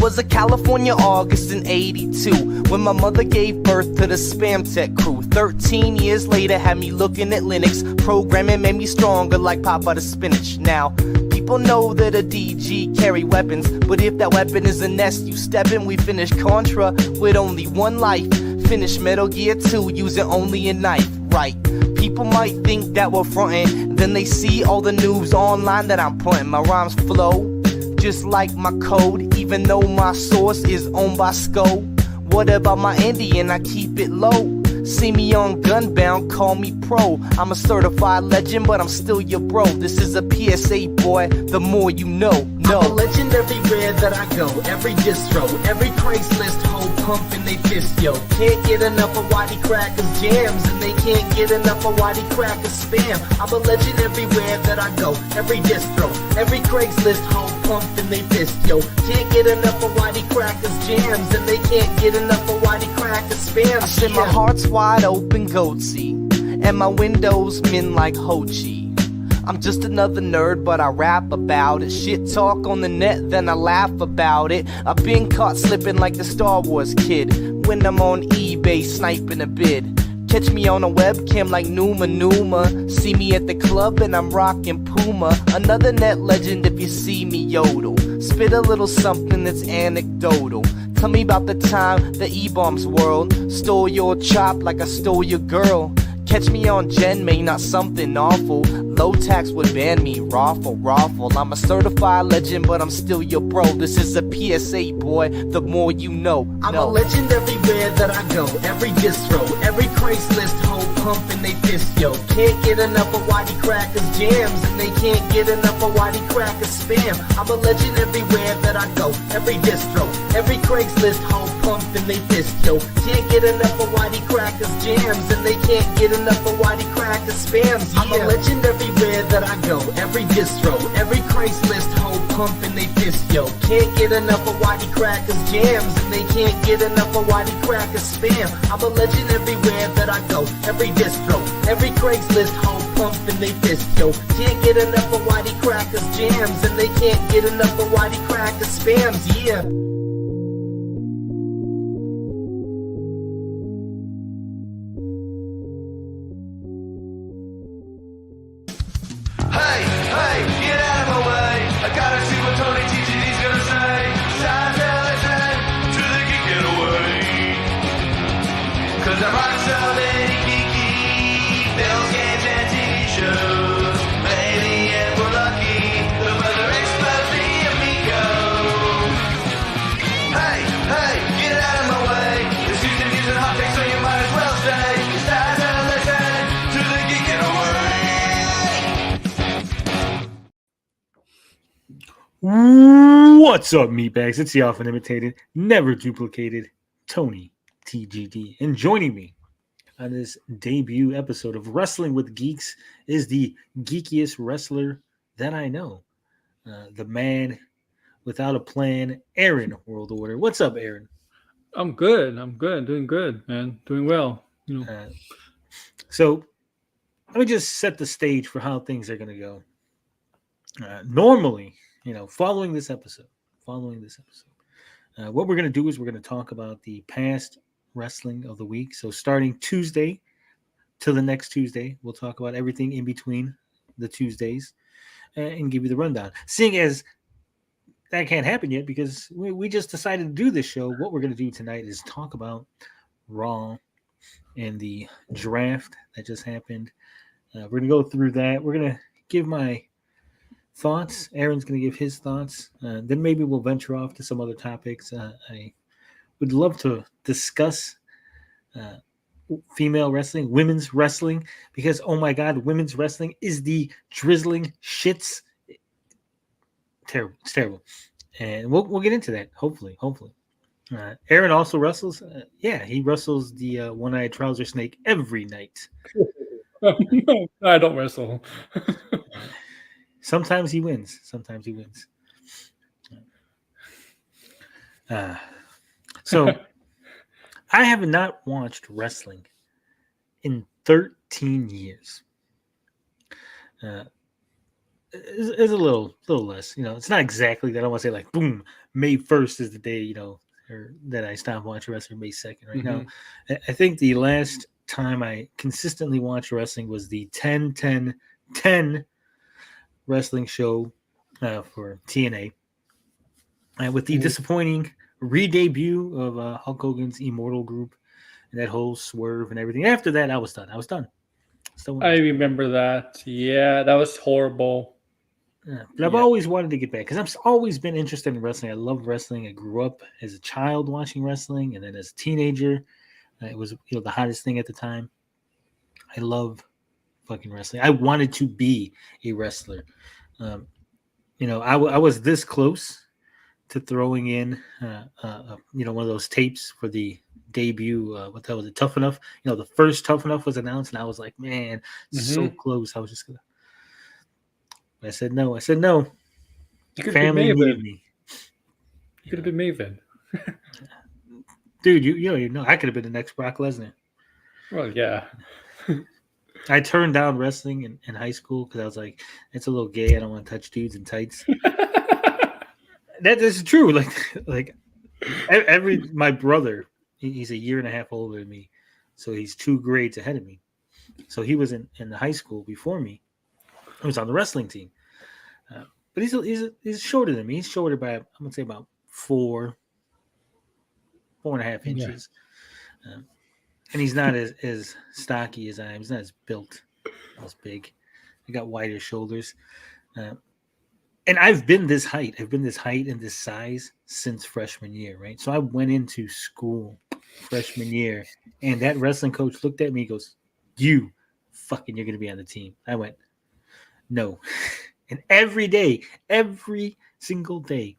was a California August in 82 when my mother gave birth to the Spam Tech crew. 13 years later had me looking at Linux. Programming made me stronger like Papa the Spinach. Now, people know that a DG carry weapons, but if that weapon is a nest, you step in. We finish Contra with only one life. Finish Metal Gear 2 using only a knife. Right. People might think that we're frontin', then they see all the news online that I'm putting. My rhymes flow just like my code, even though my source is owned by SCO. What about my Indian? I keep it low. See me on Gunbound, call me pro. I'm a certified legend, but I'm still your bro. This is a PSA, boy, the more you know. No. I'm a legend everywhere that I go. Every distro, every Craigslist hoe pumping they fist, yo. Can't get enough of Whitey Cracker's jams, and they can't get enough of Whitey Cracker's spam. I'm a legend everywhere that I go. Every distro, every Craigslist hoe pumping they fist, yo. Can't get enough of Whitey Cracker's jams, and they can't get enough of Whitey Cracker's spam. I said my heart's wide open, goatsy, and my windows min like Ho Chi. I'm just another nerd, but I rap about it. Shit talk on the net, then I laugh about it. I've been caught slipping like the Star Wars kid when I'm on eBay sniping a bid. Catch me on a webcam like Numa. See me at the club and I'm rocking Puma. Another net legend if you see me yodel. Spit a little something that's anecdotal. Tell me about the time the E-bombs world stole your chop like I stole your girl. Catch me on Gen May, not something awful. Low tax would ban me, raffle. I'm a certified legend, but I'm still your bro. This is a PSA, boy, the more you know. I'm a legend everywhere that I go. Every distro, every Craigslist hoe pumping they fist, yo. Can't get enough of Whitey Cracker's jams, and they can't get enough of Whitey Cracker's spam. I'm a legend everywhere that I go. Every distro, every Craigslist hoe pumping they fist, yo. Can't get enough of Whitey Cracker's jams, and they can't get enough of Whitey Cracker's spams. Yeah. I'm a legend everywhere that I go. Every distro, every Craigslist hoe pumping they fist, yo. Can't get enough of Whitey Cracker's jams, and they can't get enough of Whitey Cracker's spam. I'm a legend everywhere that I go. Every distro, every Craigslist hoe pumping they fist, yo. Can't get enough of Whitey Cracker's jams, and they can't get enough of Whitey Cracker's spams. Yeah. What's up, meatbags? It's the often imitated, never duplicated Tony TGD. And joining me on this debut episode of Wrestling with Geeks is the geekiest wrestler that I know. The man without a plan, Aaron World Order. What's up, Aaron? I'm good. Doing good, man. Doing well. You know. So let me just set the stage for how things are going to go. Normally, following this episode, what we're going to do is we're going to talk about the past wrestling of the week. So starting Tuesday till the next Tuesday, we'll talk about everything in between the Tuesdays and give you the rundown. Seeing as that can't happen yet because we just decided to do this show, what we're going to do tonight is talk about Raw and the draft that just happened. We're going to go through that. We're going to give my thoughts. Aaron's going to give his thoughts. Then maybe we'll venture off to some other topics. I would love to discuss female wrestling, women's wrestling, because, oh my God, women's wrestling is the drizzling shits. Terrible. It's terrible. And we'll get into that, hopefully. Aaron also wrestles. He wrestles the one-eyed trouser snake every night. No, I don't wrestle. Sometimes he wins. So I have not watched wrestling in 13 years. is a little less. It's not exactly that. I don't want to say like, boom, May 1st is the day, or that I stopped watching wrestling, May 2nd. Right now, I think the last time I consistently watched wrestling was the 10-10-10 wrestling show for TNA, with the disappointing re-debut of Hulk Hogan's Immortal group and that whole swerve and everything. After that, I was done. I remember that. Yeah, that was horrible. Yeah, but I've always wanted to get back because I've always been interested in wrestling. I love wrestling. I grew up as a child watching wrestling, and then as a teenager, it was the hottest thing at the time. I love fucking wrestling. I wanted to be a wrestler. I was this close to throwing in, one of those tapes for the debut. What the hell was it? Tough Enough. The first Tough Enough was announced, and I was like, man, so close. I was just gonna. I said no. Family needed me. You could have been Maven. Dude, you know, I could have been the next Brock Lesnar. Well, yeah. I turned down wrestling in high school because I was like, it's a little gay. I don't want to touch dudes in tights. That is true. Like my brother, he's a year and a half older than me, so he's 2 grades ahead of me. So he was in the high school before me. He was on the wrestling team, but he's shorter than me. He's shorter by, I'm gonna say, about 4.5 inches, and he's not as stocky as I am. He's not as built, as big. I got wider shoulders, and I've been this height. I've been this height and this size since freshman year, right? So I went into school freshman year, and that wrestling coach looked at me and goes, you're gonna be on the team. I went, no. And every single day,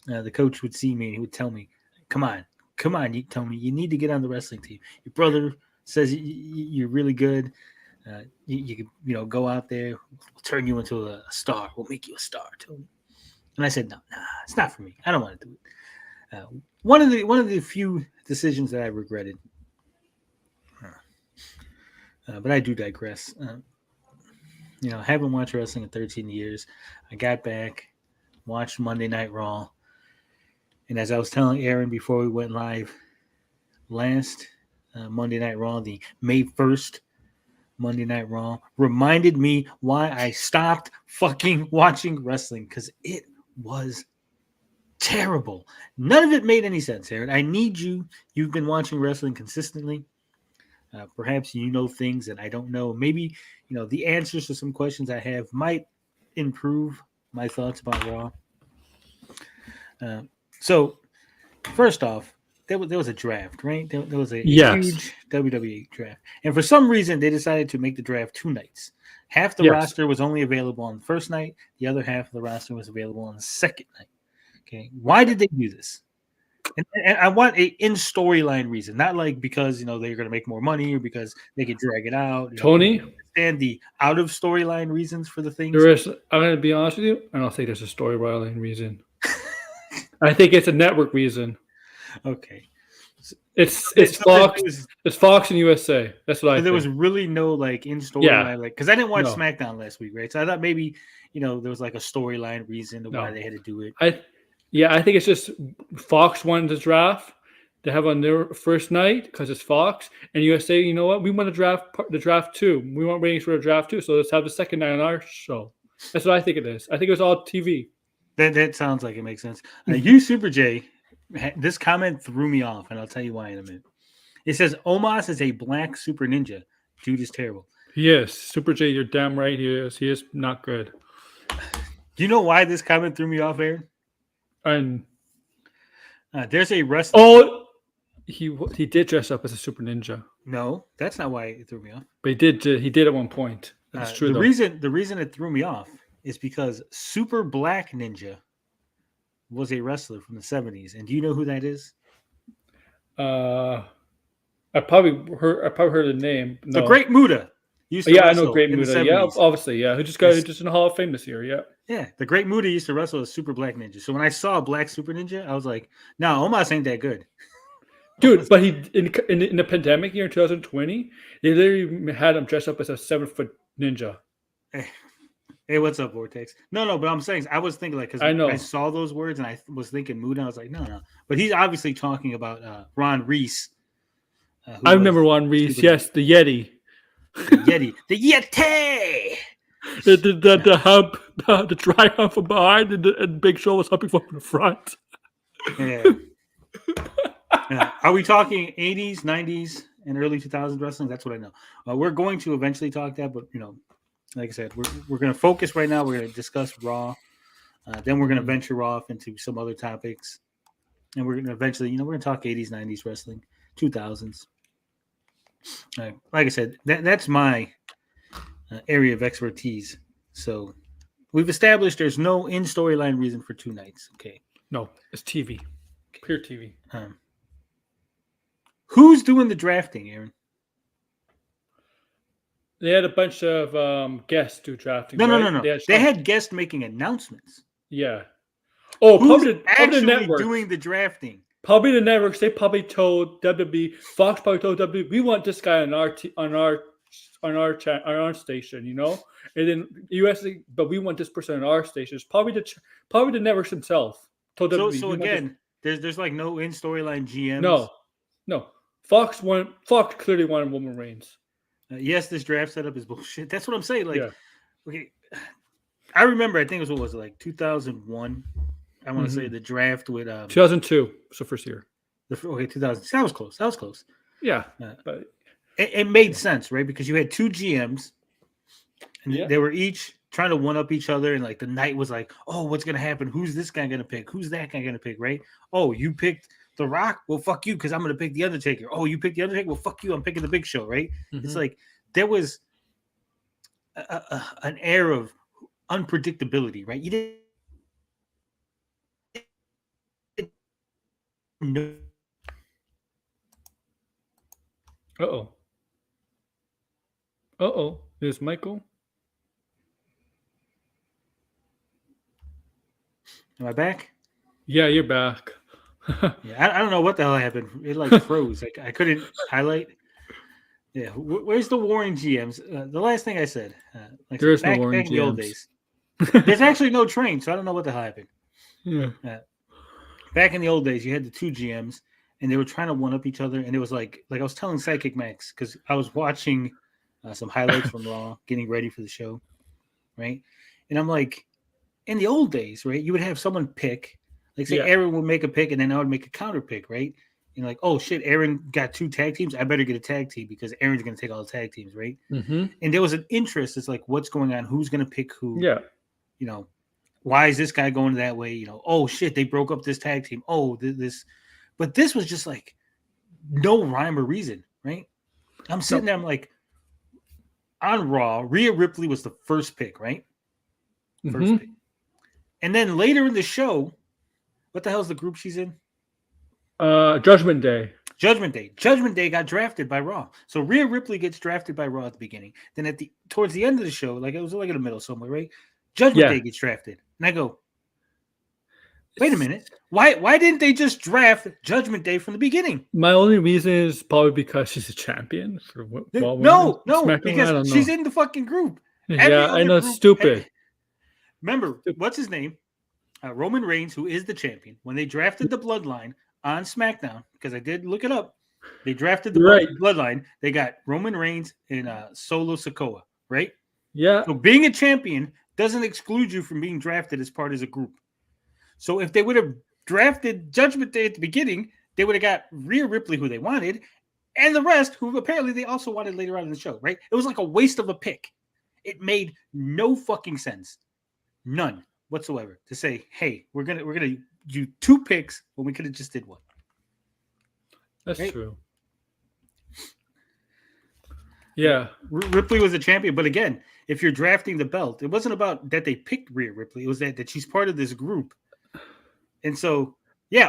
the coach would see me and he would tell me, come on, Tony, you need to get on the wrestling team. Your brother says you're really good. You can, go out there, we'll turn you into a star. We'll make you a star, Tony. And I said, no, it's not for me. I don't want to do it. One of the few decisions that I regretted. But I do digress. I haven't watched wrestling in 13 years. I got back, watched Monday Night Raw. And as I was telling Aaron before we went live, last Monday Night Raw, the May 1st Monday Night Raw, reminded me why I stopped fucking watching wrestling, because it was terrible. None of it made any sense, Aaron. I need you. You've been watching wrestling consistently. Perhaps you know things that I don't know. Maybe, the answers to some questions I have might improve my thoughts about Raw. So, first off, there was a draft, right? There was a huge WWE draft. And for some reason, they decided to make the draft 2 nights. Half the roster was only available on the first night. The other half of the roster was available on the second night. Okay, why did they do this? And I want a in storyline reason, not like because they're going to make more money or because they can drag it out. Tony, understand the out of storyline reasons for the things. I'm going to be honest with you. I don't think there's a storyline reason. I think it's a network reason. Okay, it's Fox. It's Fox and USA. That's what I think. There was really no in storyline, because I didn't watch SmackDown last week, right? So I thought maybe there was a storyline reason to why they had to do it. I think it's just Fox wanted the draft to have on their first night because it's Fox, and USA. You know what? We want the draft too. We want ratings for the draft too, so let's have the second night on our show. That's what I think it is. I think it was all TV. That sounds like it makes sense. You Super J, this comment threw me off, and I'll tell you why in a minute. It says Omos is a black super ninja. Dude is terrible. Yes, Super J, you're damn right. He is. He is not good. Do you know why this comment threw me off, Aaron? And there's a wrestler. Oh, he did dress up as a super ninja. No, that's not why it threw me off. But he did at one point. That's true. The reason it threw me off is because Super Black Ninja was a wrestler from the 70s, and do you know who that is? I probably heard the name. No. The Great Muta. I know Great Muta. Yeah, obviously, yeah. Who just in the Hall of Fame this year? Yeah. Yeah, the Great Muta used to wrestle as Super Black Ninja. So when I saw a Black Super Ninja, I was like, "No, Omos ain't that good." Dude, but he in the pandemic year in 2020, they literally had him dress up as a 7-foot ninja. Hey, what's up, Vortex? No, but I'm saying I was thinking because I know. I saw those words and I was thinking Mood, and I was like, no. But he's obviously talking about Ron Reese. I remember Ron Reese. Yes, the Yeti. The Yeti. The hump, the dry hump from behind, and Big Show was humping from the front. Yeah. Are we talking 80s, 90s, and early 2000s wrestling? That's what I know. We're going to eventually talk that, but like I said, we're going to focus right now. We're going to discuss Raw. Then we're going to venture off into some other topics, and we're going to eventually, we're going to talk 80s, 90s wrestling, 2000s. Like I said, that's my area of expertise. So we've established there's no in storyline reason for 2 nights. Okay. No, it's TV, pure TV. Who's doing the drafting, Aaron? They had a bunch of guests do drafting. No. They had guests making announcements. Yeah. Oh, who's probably the network doing the drafting? Probably the networks. They probably told WWE. Fox probably told WWE, we want this guy on our station, And then USA, but we want this person on our station. It's probably the networks themselves told WWE. So again, there's like no in storyline GMs. No. Fox clearly wanted Roman Reigns. Yes, this draft setup is bullshit. That's what I'm saying. Okay, I remember. I think it was like 2001. I want to say the draft with 2002. Was the first year. 2000. That was close. Yeah, but it made sense, right? Because you had 2 GMs, and they were each trying to one up each other, and like the night was like, oh, what's gonna happen? Who's this guy gonna pick? Who's that guy gonna pick? Right? Oh, you picked The Rock? Well, fuck you, because I'm going to pick The Undertaker. Oh, you picked The Undertaker? Well, fuck you, I'm picking The Big Show, right? It's like there was an air of unpredictability, right? You didn't know. Uh-oh. There's Michael. Am I back? Yeah, you're back. I don't know what the hell happened. It like froze. Like I couldn't highlight. Yeah, where's the warring GMs? The last thing I said. There's no warring GMs. In the old days. There's actually no train, so I don't know what the hell happened. Yeah. Back in the old days, you had the 2 GMs, and they were trying to one up each other, and it was like I was telling Psychic Max because I was watching some highlights from Raw, getting ready for the show, right? And I'm like, in the old days, right? You would have someone pick. Like say Aaron would make a pick and then I would make a counter pick, right? And like, oh shit, Aaron got 2 tag teams. I better get a tag team because Aaron's going to take all the tag teams, right? And there was an interest. It's like, what's going on? Who's going to pick who? Yeah. Why is this guy going that way? Oh shit, they broke up this tag team. Oh, this. But this was just like no rhyme or reason, right? I'm sitting there, I'm like, on Raw, Rhea Ripley was the first pick, right? First pick. And then later in the show, what the hell is the group she's in? Judgment Day. Judgment Day got drafted by Raw. So Rhea Ripley gets drafted by Raw at the beginning. Then towards the end of the show, like it was like in the middle somewhere, right? Judgment Day gets drafted. And I go, wait a minute. Why didn't they just draft Judgment Day from the beginning? My only reason is probably because she's a champion. No, because she's in the fucking group. I know, stupid. Remember, what's his name? Roman Reigns, who is the champion. When they drafted the Bloodline on SmackDown, because I did look it up, they drafted the Bloodline. They got Roman Reigns and Solo Sikoa, right? Yeah. So being a champion doesn't exclude you from being drafted as part of a group. So if they would have drafted Judgment Day at the beginning, they would have got Rhea Ripley, who they wanted, and the rest, who apparently they also wanted later on in the show, right? It was like a waste of a pick. It made no fucking sense. None whatsoever to say, hey, we're gonna do 2 picks when we could have just did 1. That's true. Yeah. Ripley was a champion, but again, if you're drafting the belt, it wasn't about that they picked Rhea Ripley. It was that she's part of this group. And so,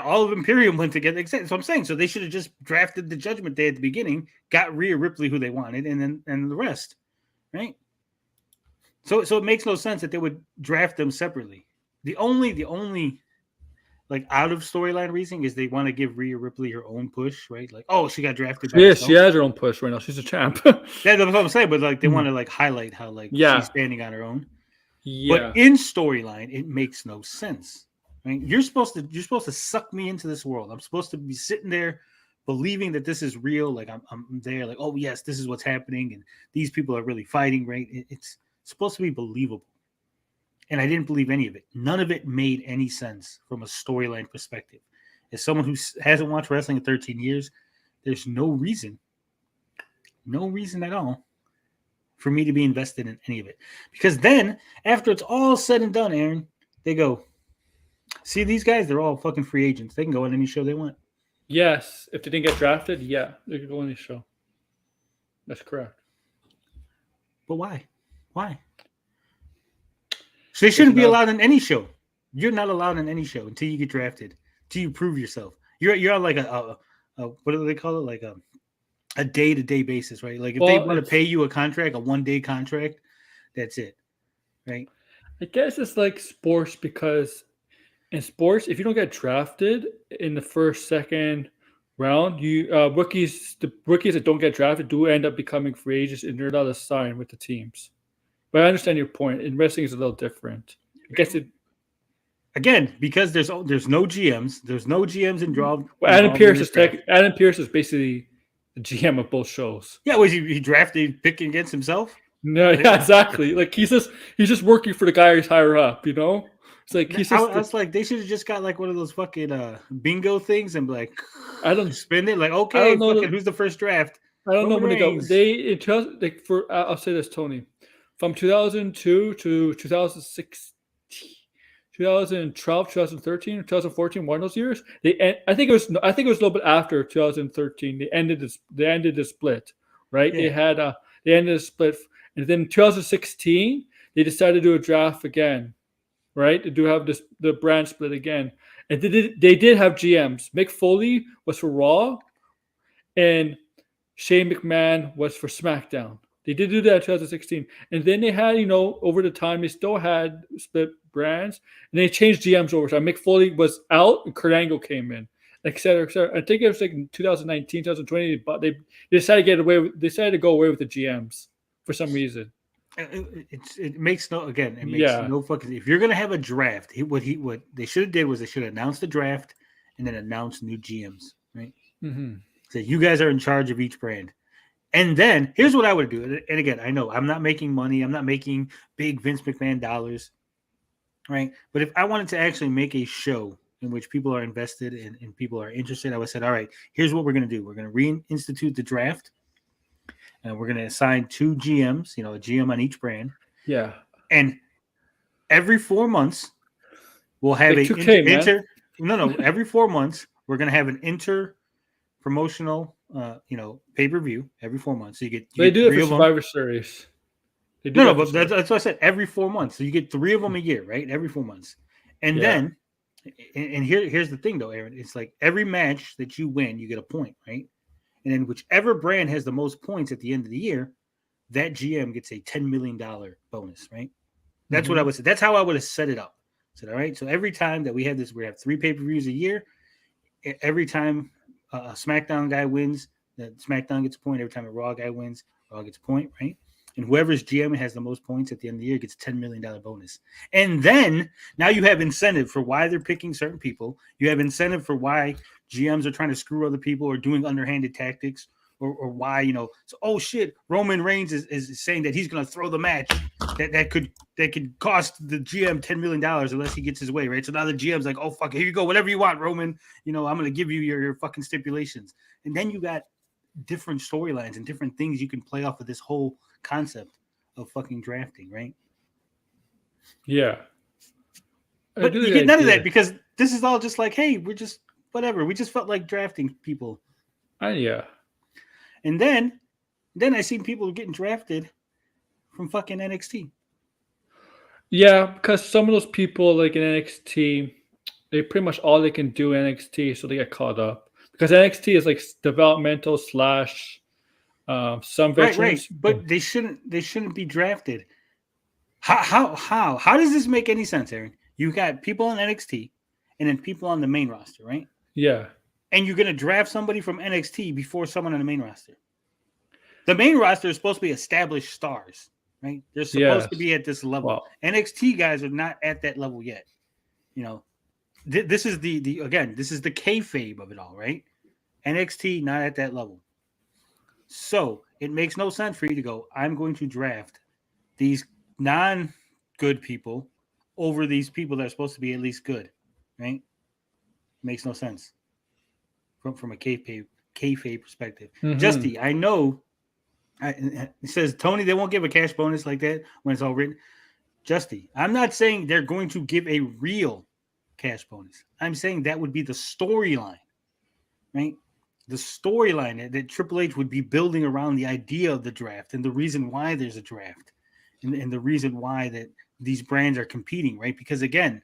all of Imperium went together. So I'm saying, so they should have just drafted the Judgment Day at the beginning, got Rhea Ripley who they wanted, and the rest, right? So it makes no sense that they would draft them separately. The only like out of storyline reason is they want to give Rhea Ripley her own push, right? Like, oh, she got drafted. Yes, she has her own push right now. She's a champ. That's what I'm saying. But like, they want to like highlight how like she's standing on her own. Yeah. But in storyline, it makes no sense. Right? You're supposed to suck me into this world. I'm supposed to be sitting there believing that this is real. Like I'm there, like, oh yes, this is what's happening, and these people are really fighting, right? It's supposed to be believable. And I didn't believe any of it. None of it made any sense from a storyline perspective. As someone who hasn't watched wrestling in 13 years, there's no reason at all for me to be invested in any of it. Because then, after it's all said and done, Aaron, they go, see, these guys, they're all fucking free agents. They can go on any show they want. Yes. If they didn't get drafted, yeah, they could go on the show. That's correct. But why? Why? So they shouldn't be allowed in any show. You're not allowed in any show until you get drafted, until you prove yourself. You're on like a what do they call it? Like a day-to-day basis, right? Like if they want to pay you a contract, a one-day contract, that's it, right? I guess it's like sports, because in sports, if you don't get drafted in the first, second round, the rookies that don't get drafted do end up becoming free agents, and they're not assigned with the teams. But I understand your point. In wrestling, is a little different. I guess it. Again, because there's no GMs. There's no GMs involved. Well, Adam Pearce is basically the GM of both shows. Yeah, was he drafted picking against himself? No, yeah, exactly. Like he's just working for the guy who's higher up. You know, it's like I was like, they should have just got like one of those fucking bingo things and be like, I don't spin it. Like, okay, who's the first draft? I don't know when they go. I'll say this, Tony. From 2002 to 2006, 2012, 2013, 2014, one of those years, I think it was a little bit after 2013. They ended the split, right? Yeah. They ended the split, and then 2016 they decided to do a draft again, right? They do have the brand split again, and they did have GMs. Mick Foley was for Raw, and Shane McMahon was for SmackDown. They did do that in 2016. And then they had, over the time, they still had split brands. And they changed GMs over time. Mick Foley was out and Kurt Angle came in, et cetera, et cetera. I think it was like in 2019, 2020, but they decided to go away with the GMs for some reason. It makes no fucking. If you're going to have a draft, what they should have did was they should have announced the draft and then announced new GMs, right? Mm-hmm. So you guys are in charge of each brand. And then here's what I would do. And again, I know I'm not making money. I'm not making big Vince McMahon dollars, right? But if I wanted to actually make a show in which people are invested and people are interested, I would say, all right, here's what we're going to do. We're going to reinstitute the draft, and we're going to assign 2 GMs, a GM on each brand. Yeah. And every 4 months, we'll have every 4 months, we're going to have an inter-promotional pay-per-view every 4 months. So they do it for Survivor Series. But that's what I said. Every 4 months, so you get 3 of them a year, right? Every 4 months, and then, and here's the thing, though, Aaron. It's like every match that you win, you get a point, right? And then whichever brand has the most points at the end of the year, that GM gets a $10 million bonus, right? That's what I would say. That's how I would have set it up. Said, all right. So every time that we have 3 pay-per-views a year. Every time a SmackDown guy wins, that SmackDown gets a point. Every time a Raw guy wins, Raw gets a point, right? And whoever's GM has the most points at the end of the year gets a $10 million bonus. And then now you have incentive for why they're picking certain people. You have incentive for why GMs are trying to screw other people or doing underhanded tactics, or why, so, oh shit, Roman Reigns is saying that he's going to throw the match that could cost the GM $10 million unless he gets his way, right? So now the GM's like, oh fuck, here you go, whatever you want, Roman. I'm going to give you your fucking stipulations. And then you got different storylines and different things you can play off of this whole concept of fucking drafting, right? Yeah. But you get none of that because this is all just like, hey, we're just whatever. We just felt like drafting people. Yeah. And then I seen people getting drafted from fucking NXT. Yeah, because some of those people like in NXT, they pretty much all they can do NXT, so they get caught up. Because NXT is like developmental / some veterans. Right. But they shouldn't be drafted. How does this make any sense, Aaron? You got people on NXT and then people on the main roster, right? Yeah. And you're gonna draft somebody from NXT before someone on the main roster. The main roster is supposed to be established stars, right? They're supposed to be at this level. Wow. NXT guys are not at that level yet. You know, this is the kayfabe of it all, right? NXT not at that level. So it makes no sense for you to go, I'm going to draft these non-good people over these people that are supposed to be at least good, right? Makes no sense from a kayfabe perspective. Justy, I know. It says, Tony, they won't give a cash bonus like that when it's all written. Justy, I'm not saying they're going to give a real cash bonus. I'm saying that would be the storyline, right? The storyline that Triple H would be building around the idea of the draft and the reason why there's a draft and the reason why that these brands are competing, right? Because again,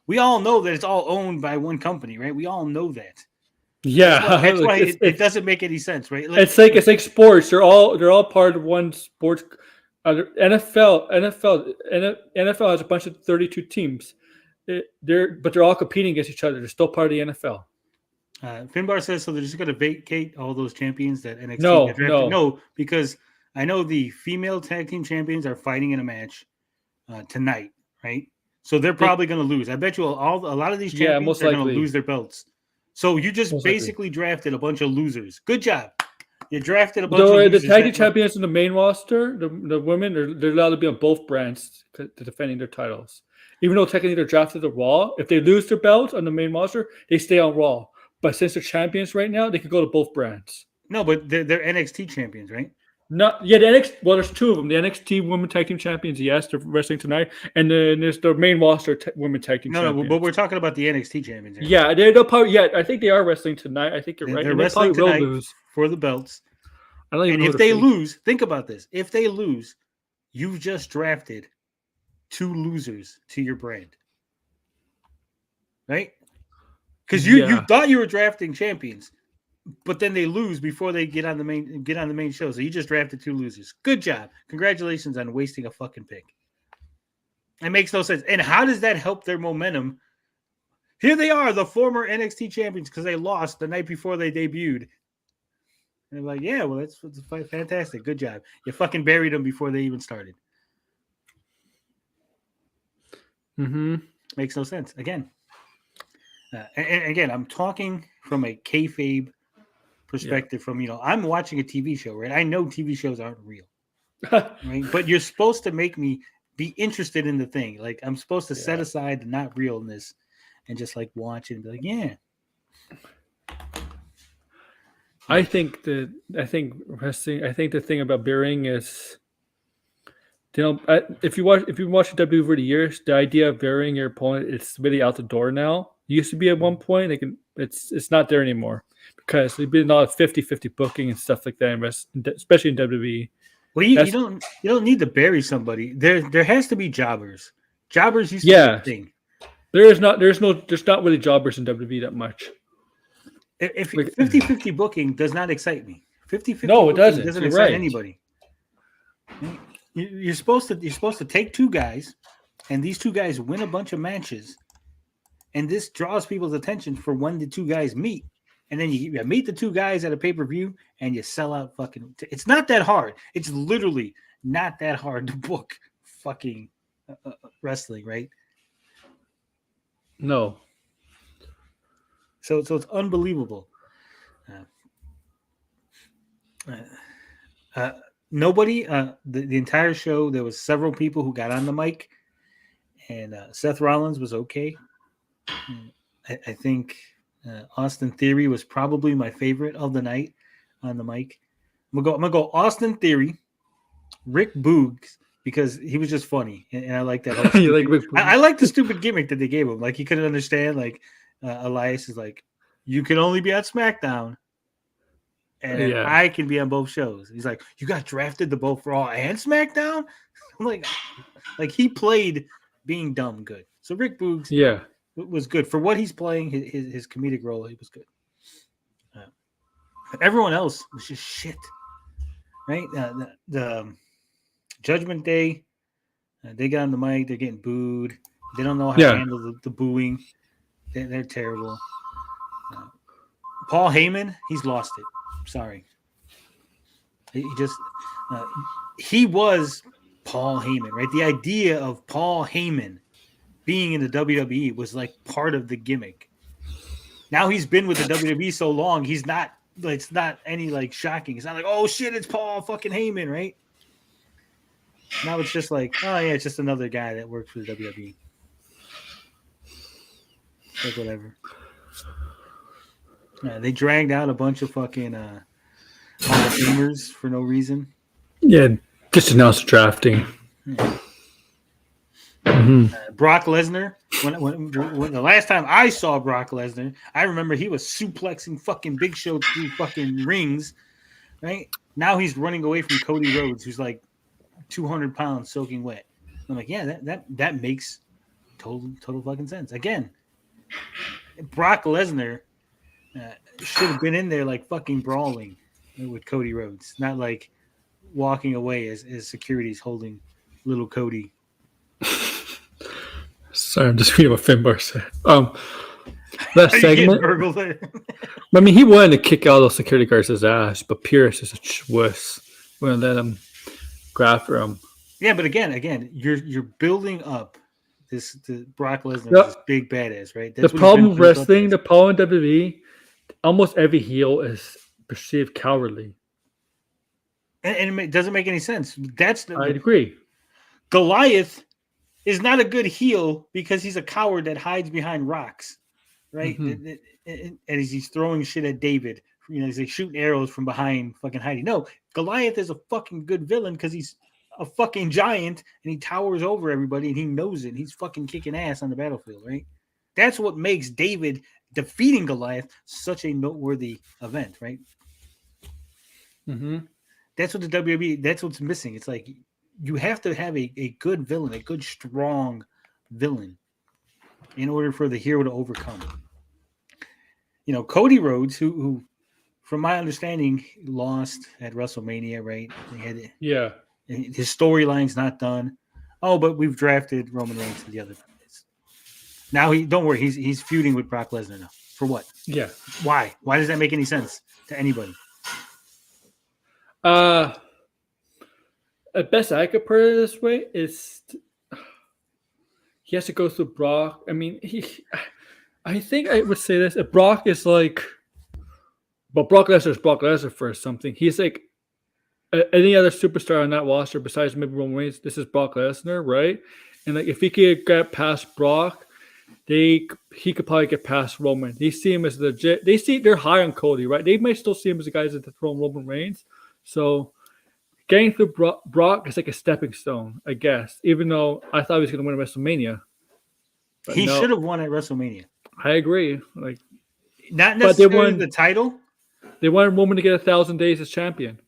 we all know that it's all owned by one company, right? We all know that. Yeah, that's why it doesn't make any sense, right? It's like sports. They're all part of one sports. NFL has a bunch of 32 teams. They're all competing against each other. They're still part of the NFL. Finbar says, so they're just going to vacate all those champions that NXT drafted? No, because I know the female tag team champions are fighting in a match tonight, right? So they're probably going to lose. I bet you a lot of these champions are going to lose their belts. So you just basically drafted a bunch of losers. Good job. You drafted a bunch of losers. The tag team champions in the main roster, the women, they're allowed to be on both brands to defending their titles. Even though technically they're drafted to Raw, if they lose their belt on the main roster, they stay on Raw. But since they're champions right now, they can go to both brands. No, but they're NXT champions, right? The NXT. Well, there's two of them. The NXT Women Tag Team Champions, yes, they're wrestling tonight, and then there's the main roster Women Tag Team Champions. No, but we're talking about the NXT champions. Right? Yeah, they'll probably. Yeah, I think they are wrestling tonight. I think you're right. They're wrestling tonight for the belts. And if they lose, think about this: if they lose, you've just drafted 2 losers to your brand, right? Because you thought you were drafting champions, but then they lose before they get on the main show. So you just drafted 2 losers. Good job. Congratulations on wasting a fucking pick. It makes no sense. And how does that help their momentum? Here they are, the former NXT champions, because they lost the night before they debuted. And they're like, yeah, well, that's fantastic. Good job. You fucking buried them before they even started. Makes no sense. Again. And again, I'm talking from a kayfabe perspective. From I'm watching a TV show, right? I know TV shows aren't real, right? But you're supposed to make me be interested in the thing. Like I'm supposed to set aside the not realness and just like watch it and be like, yeah. I think the thing about burying is, if you watch WWE over the years, the idea of burying your opponent is really out the door now. It used to be at one point. It's not there anymore because there's been a lot of 50-50 booking and stuff like that, especially in WWE. Well, you don't need to bury somebody. There has to be jobbers. Jobbers used to be a thing. There's not really jobbers in WWE that much. If 50-50 booking does not excite me. 50-50 no, it doesn't. Doesn't excite anybody. You're supposed to take 2 guys, and these 2 guys win a bunch of matches, and this draws people's attention for when the 2 guys meet, and then you meet the 2 guys at a pay-per-view, and you sell out fucking. It's not that hard. It's literally not that hard to book fucking wrestling, right? No. So it's unbelievable. Nobody, the entire show, there was several people who got on the mic, and Seth Rollins was okay. I think Austin Theory was probably my favorite of the night on the mic. I'm gonna go Austin Theory, Rick Boogs, because he was just funny, and I like that. I like the stupid gimmick that they gave him. Like he couldn't understand. Like Elias is like, you can only be on SmackDown, and I can be on both shows. He's like, you got drafted to both Raw and SmackDown. I'm like he played being dumb good. So Rick Boogs, was good for what he's playing. His comedic role, he was good. Everyone else was just shit, right? The Judgment Day, they got on the mic. They're getting booed. They don't know how to handle the booing. They're terrible. Paul Heyman, he's lost it. Sorry. He just he was Paul Heyman, right? The idea of Paul Heyman being in the WWE was like part of the gimmick. Now he's been with the WWE so long, he's not. It's not any like shocking. It's not like, oh shit, it's Paul fucking Heyman, right? Now it's just like, oh yeah, it's just another guy that works for the WWE. Like whatever. They dragged out a bunch of fucking Hall of Famers for no reason. Yeah, just announced drafting. Yeah. Mm-hmm. Brock Lesnar. When the last time I saw Brock Lesnar, I remember he was suplexing fucking Big Show through fucking rings. Right now he's running away from Cody Rhodes, who's like 200 pounds soaking wet. I'm like, yeah, that makes total fucking sense. Again, Brock Lesnar should have been in there like fucking brawling with Cody Rhodes, not like walking away as security's holding little Cody. Sorry, I'm just reading what Finbar said. That segment. I mean, he wanted to kick all those security guards' ass, but Pierce is a wuss. We're gonna let him go after him. Yeah, but again, you're building up the Brock Lesnar, this big badass, right? That's the problem with wrestling, the problem in WWE, almost every heel is perceived cowardly, and it doesn't make any sense. I agree. Goliath is not a good heel because he's a coward that hides behind rocks, right? Mm-hmm. And he's throwing shit at David. He's like shooting arrows from behind, fucking hiding. No, Goliath is a fucking good villain because he's a fucking giant and he towers over everybody and he knows it. And he's fucking kicking ass on the battlefield, right? That's what makes David defeating Goliath such a noteworthy event, right? Mm-hmm. That's what the WWE, that's what's missing. It's like you have to have a good villain, a good, strong villain in order for the hero to overcome. Cody Rhodes, who from my understanding, lost at WrestleMania, right? His storyline's not done. Oh, but we've drafted Roman Reigns to the other place. Now don't worry, he's feuding with Brock Lesnar now. For what? Yeah. Why? Why does that make any sense to anybody? At best I could put it this way is he has to go through Brock. I mean, I think I would say this. If Brock is like, but Brock Lesnar is Brock Lesnar for something. He's like any other superstar on that roster besides maybe Roman Reigns. This is Brock Lesnar, right? And like if he could get past Brock, he could probably get past Roman. They see him as legit. They're high on Cody, right? They might still see him as the guys that throw Roman Reigns. So getting through Brock is like a stepping stone, I guess. Even though I thought he was going to win at WrestleMania, he should have won at WrestleMania. I agree. Like not necessarily the title. They wanted Roman to get 1,000 days as champion.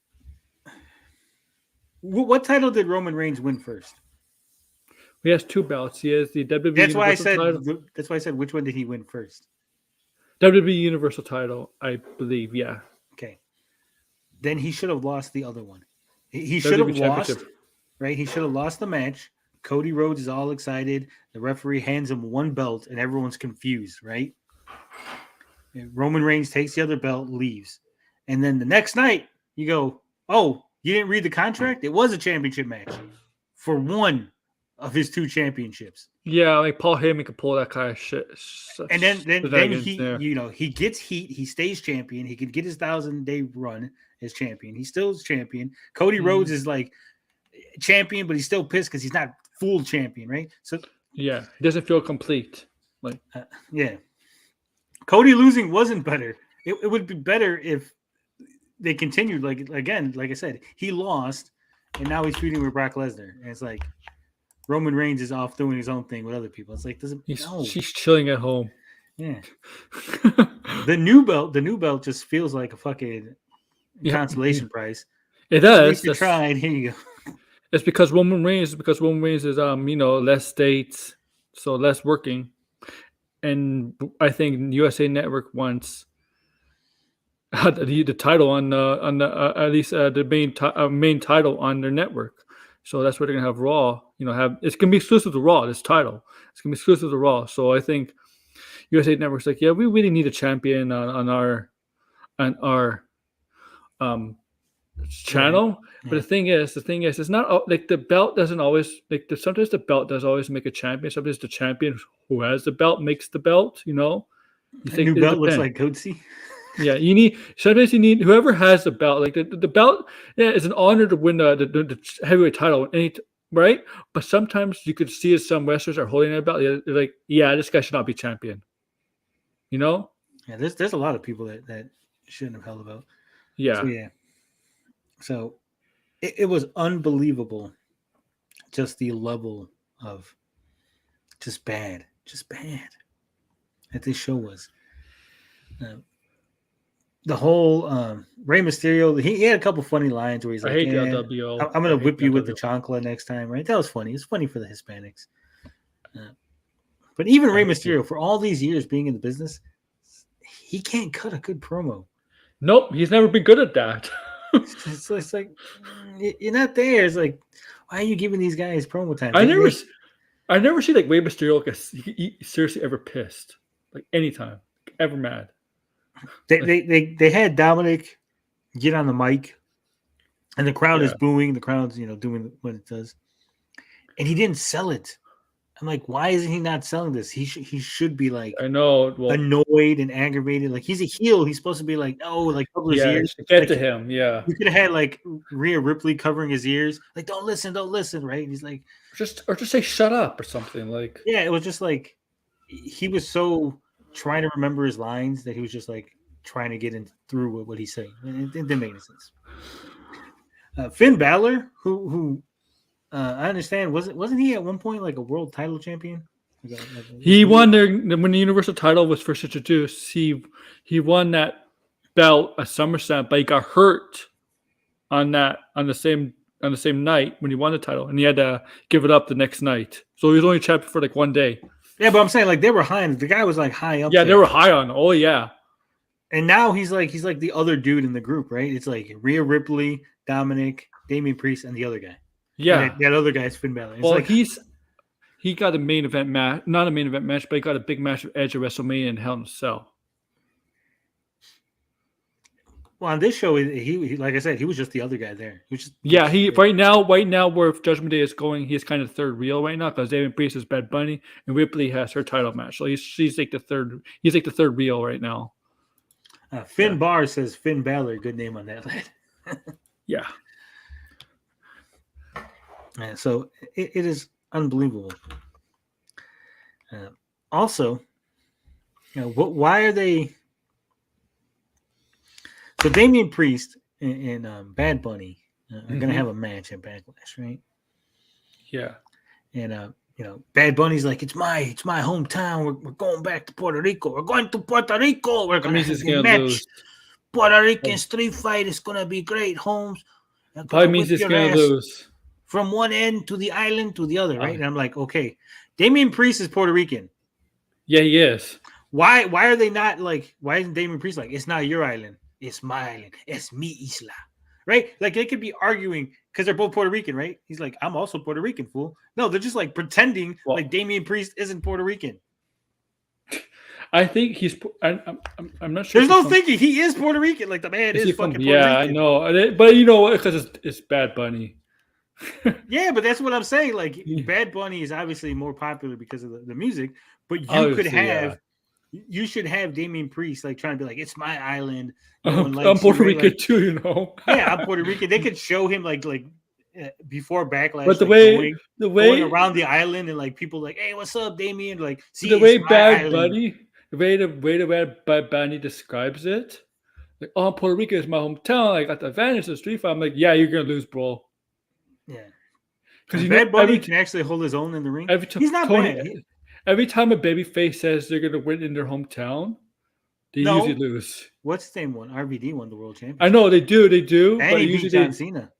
What title did Roman Reigns win first? He has 2 belts. He has the WWE. That's why I said which one did he win first? WWE Universal title, I believe. Yeah. Okay. Then he should have lost the other one. He should have lost, right? He should have lost the match. Cody Rhodes is all excited. The referee hands him 1 belt, and everyone's confused, right? And Roman Reigns takes the other belt, leaves. And then the next night, you go, oh, you didn't read the contract? It was a championship match for one of his 2 championships. Yeah, like Paul Heyman could pull that kind of shit. And then he gets heat. He stays champion. He could get his 1,000-day run as champion. He still is champion. Cody Rhodes is like champion, but he's still pissed because he's not full champion, right? So yeah, he doesn't feel complete. Like yeah, Cody losing wasn't better. It would be better if they continued. Like I said, he lost, and now he's feuding with Brock Lesnar, and it's like Roman Reigns is off doing his own thing with other people. It's like she's chilling at home. Yeah, the new belt just feels like a fucking consolation prize. It does. You tried. Here you go. It's because Roman Reigns is less states, so less working, and I think USA Network wants the title on at least the main title on their network. So that's what they're gonna have Raw. It's gonna be exclusive to Raw. This title, it's gonna be exclusive to Raw. So I think USA Network's like, yeah, we really need a champion on our channel. Yeah. But the thing is, it's not like the belt doesn't always like. Sometimes the belt does always make a champion. Sometimes the champion who has the belt makes the belt. You know, you A new it belt looks depends. like Coatsy. Yeah, sometimes you need whoever has the belt. Like the belt, yeah, it's an honor to win the heavyweight title. Right? But sometimes you could see as some wrestlers are holding a belt. They're like, yeah, this guy should not be champion. You know? Yeah, there's a lot of people that shouldn't have held a belt. Yeah. So it was unbelievable, just the level of just bad that this show was. The whole Rey Mysterio, he had a couple funny lines where he's I like, hate the LWO. I'm going to whip you with the chancla next time, right? That was funny. It's funny for the Hispanics. But even Rey Mysterio, for all these years being in the business, he can't cut a good promo. Nope, he's never been good at that. It's like, you're not there. It's like, why are you giving these guys promo time? I never see like Rey Mysterio get seriously ever pissed, like anytime, ever mad. They had Dominic get on the mic, and the crowd is booing. The crowd's doing what it does, and he didn't sell it. I'm like, why isn't he not selling this? He should be like, I know, annoyed and aggravated. Like, he's a heel. He's supposed to be like, oh, like cover his ears. Get to him, yeah. You could have had like Rhea Ripley covering his ears, like, don't listen, right? He's like, just say shut up or something. Like, yeah, it was just like he was so trying to remember his lines that he was just like trying to get through what he's saying. It didn't make any sense. Finn Balor, who I understand, wasn't he at one point like a world title champion? He won when the Universal title was first introduced. He won that belt at SummerSlam, but he got hurt on the same night when he won the title, and he had to give it up the next night. So he was only champion for like one day. Yeah, but I'm saying like they were high. The guy was like high up. Yeah, they were high on. Oh yeah. And now he's like the other dude in the group, right? It's like Rhea Ripley, Dominic, Damian Priest, and the other guy. Yeah, that other guy's Finn Balor. Well, he got a main event match, not a main event match, but he got a big match with Edge at WrestleMania in Hell in a Cell. Well, on this show, he like I said, he was just the other guy there. Right now where Judgment Day is going, he's kind of third wheel right now because Damian Priest is Bad Bunny and Ripley has her title match, so he's like the third. He's like the third wheel right now. Finn Barr says Finn Balor, good name on that lad. Yeah. So it is unbelievable. Also, why are they? So Damian Priest and Bad Bunny are going to have a match at Backlash, right? Yeah. And Bad Bunny's like, it's my hometown. We're going back to Puerto Rico. We're going to Puerto Rico. We're going to have a match. Lose. Puerto Rican street fight is going to be great, Holmes. Probably means it's going to lose. From one end to the island to the other, right? And I'm like, okay, Damian Priest is Puerto Rican. Yeah, he is. Why are they not like? Why isn't Damian Priest like? It's not your island. It's my island. It's mi isla, right? Like they could be arguing because they're both Puerto Rican, right? He's like, I'm also Puerto Rican, fool. No, they're just like pretending like Damian Priest isn't Puerto Rican. I think he's. I'm not sure. There's no thinking. He is Puerto Rican. Like the man is fucking Puerto Rican. Yeah, I know. But you know what? Because it's Bad Bunny. Yeah, but that's what I'm saying. Like Bad Bunny is obviously more popular because of the music, but you should have Damian Priest like trying to be like, it's my island. I'm Puerto Rican too, you know. Yeah, I'm Puerto Rican. They could show him like before Backlash, but the like way going around the island and like people like, hey, what's up, Damian? Like, see the way Bad Bunny, the way Bad Bunny describes it, like, oh, Puerto Rico is my hometown. I got the advantage of the street fight. I'm like, yeah, you're gonna lose, bro. Yeah, because Bad Bunny can actually hold his own in the ring. He's not bad. Every time a babyface says they're gonna win in their hometown, they usually lose. What's the same one? RVD won the world championship. I know they do. And but he usually beat John Cena.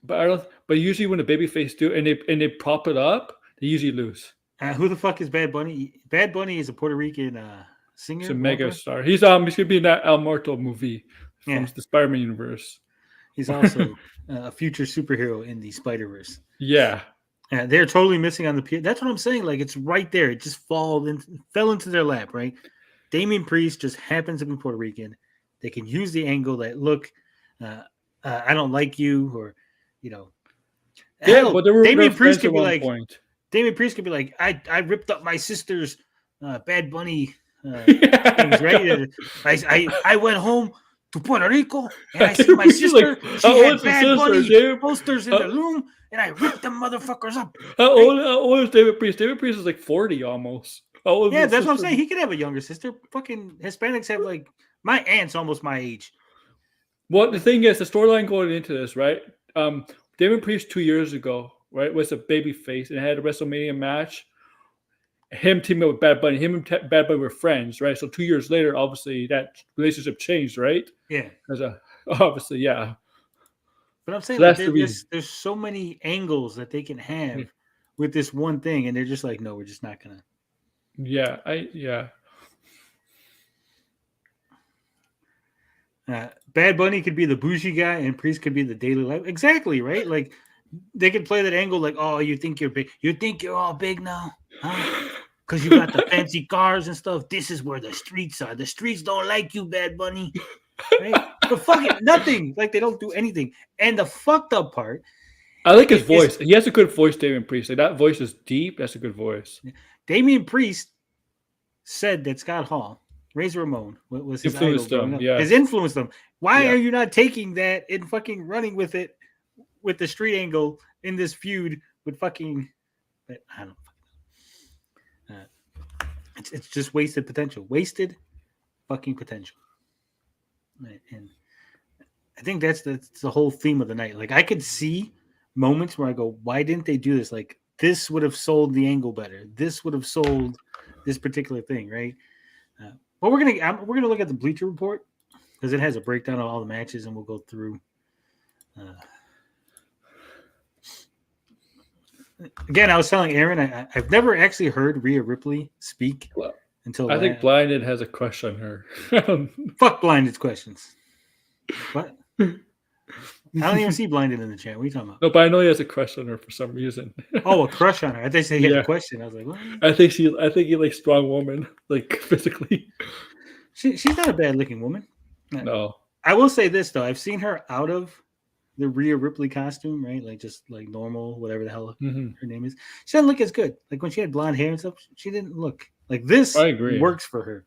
But usually when the babyface do and they prop it up, they usually lose. Who the fuck is Bad Bunny? Bad Bunny is a Puerto Rican singer. He's a mega star. He's gonna be in that El Muerto movie from the Spider-Man universe. He's also a future superhero in the Spider-Verse. Yeah. They're totally missing on the pier. That's what I'm saying. Like, it's right there. It just fell into their lap, right? Damian Priest just happens to be Puerto Rican. They can use the angle that, look, I don't like you, or Yeah, hell, but they were Damian friends Priest at could be one like, point. Damian Priest could be like, I ripped up my sister's Bad Bunny things, Yeah. right? I went home to Puerto Rico and I see David my Priest is like, sister. She how had old's his Bad sister, Bunny David? posters in the room, and I ripped them motherfuckers up. How old is David Priest? David Priest is like 40 almost. How old Yeah, is that's his what I'm sister? saying. He could have a younger sister. Fucking Hispanics have like, my aunt's almost my age. Well, the thing is, the storyline going into this, right? David Priest 2 years ago, right, was a baby face and had a WrestleMania match. Him teaming up with Bad Bunny, him and Bad Bunny were friends, right? So 2 years later, obviously that relationship changed, right? Yeah. Obviously, yeah. But I'm saying, So like, that's the reason. there's so many angles that they can have Yeah. with this one thing, and they're just like, no, we're just not gonna. Yeah. Bad Bunny could be the bougie guy, and Priest could be the daily life. Exactly, right? Like, they could play that angle, like, oh, you think you're big? You think you're all big now, huh? Because you got the fancy cars and stuff. This is where the streets are. The streets don't like you, Bad Bunny. Right? But fuck it, nothing. Like, they don't do anything. And the fucked up part, I like his voice. He has a good voice, David Priest. Like, that voice is deep. That's a good voice. Damian Priest said that Scott Hall, Razor Ramon, was his Influenced idol, them, yes. has influenced them. Why Yeah. are you not taking that and fucking running with it, with the street angle in this feud with fucking? I don't know. It's just wasted potential. Wasted fucking potential. Right. And I think that's the whole theme of the night. Like, I could see moments where I go, why didn't they do this? Like, this would have sold the angle better. This would have sold this particular thing, right? But we're gonna look at the Bleacher Report because it has a breakdown of all the matches, and we'll go through. Again, I was telling Aaron, I've never actually heard Rhea Ripley speak until. I think Blinded has a crush on her. Fuck Blinded's questions. What? I don't even see Blinded in the chat. What are you talking about? No, but I know he has a crush on her for some reason. Oh, a crush on her. I think he had Yeah. a question. I was like, what? I think he likes strong woman, like physically. She's not a bad looking woman. No. I will say this though, I've seen her out of the Rhea Ripley costume, right? Like, just like normal, whatever the hell her name is. She doesn't look as good. Like, when she had blonde hair and stuff, she didn't look like this. I agree. Works for her.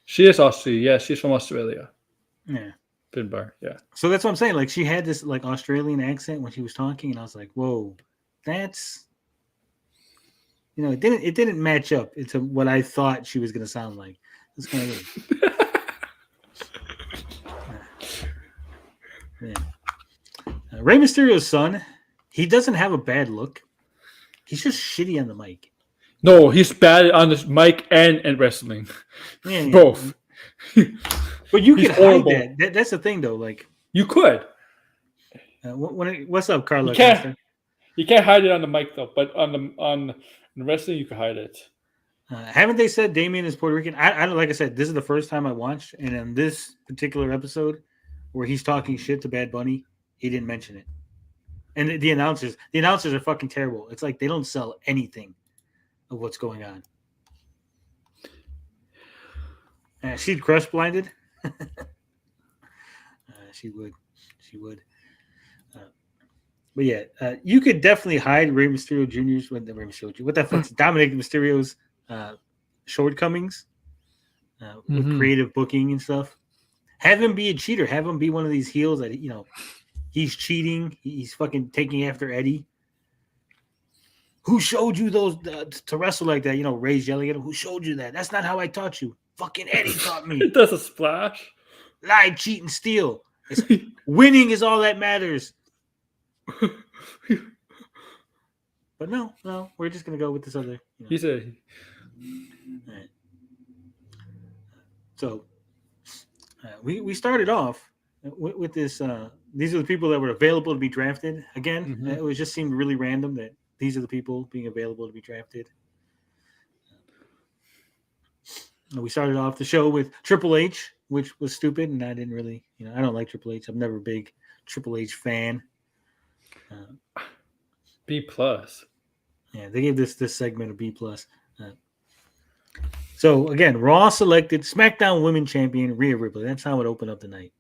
She is Australian. Yeah, she's from Australia. Yeah. Finbar, yeah. So that's what I'm saying. Like, she had this like Australian accent when she was talking, and I was like, whoa, that's, it didn't match up into what I thought she was gonna sound like. It's kind of weird. Yeah. Rey Mysterio's son, he doesn't have a bad look. He's just shitty on the mic. No, he's bad on the mic and wrestling. Yeah. Both. But you can horrible. hide that. That's the thing, though. Like, you could. What's up, Carla? You can't hide it on the mic though, but on wrestling you can hide it. Haven't they said Damien is Puerto Rican? I like I said, this is the first time I watched, and in this particular episode where he's talking shit to Bad Bunny, he didn't mention it. And the announcers are fucking terrible. It's like they don't sell anything of what's going on. She'd crush Blinded. She would. But yeah, you could definitely hide Rey Mysterio Jr.'s what the fuck's Dominic Mysterio's shortcomings with creative booking and stuff. Have him be a cheater. Have him be one of these heels that he's cheating. He's fucking taking after Eddie. Who showed you those to wrestle like that? Ray's yelling at him. Who showed you that? That's not how I taught you. Fucking Eddie taught me. It does a splash. Lie, cheat, and steal. Winning is all that matters. But no, we're just gonna go with this other. He said. Right. So we started off with this. These are the people that were available to be drafted. Again, it was just seemed really random that these are the people being available to be drafted. We started off the show with Triple H, which was stupid, and I didn't really, I don't like Triple H. I'm never a big Triple H fan. B+. Yeah, they gave this segment a B+. So again, Raw selected SmackDown Women Champion Rhea Ripley. That's how it opened up the night.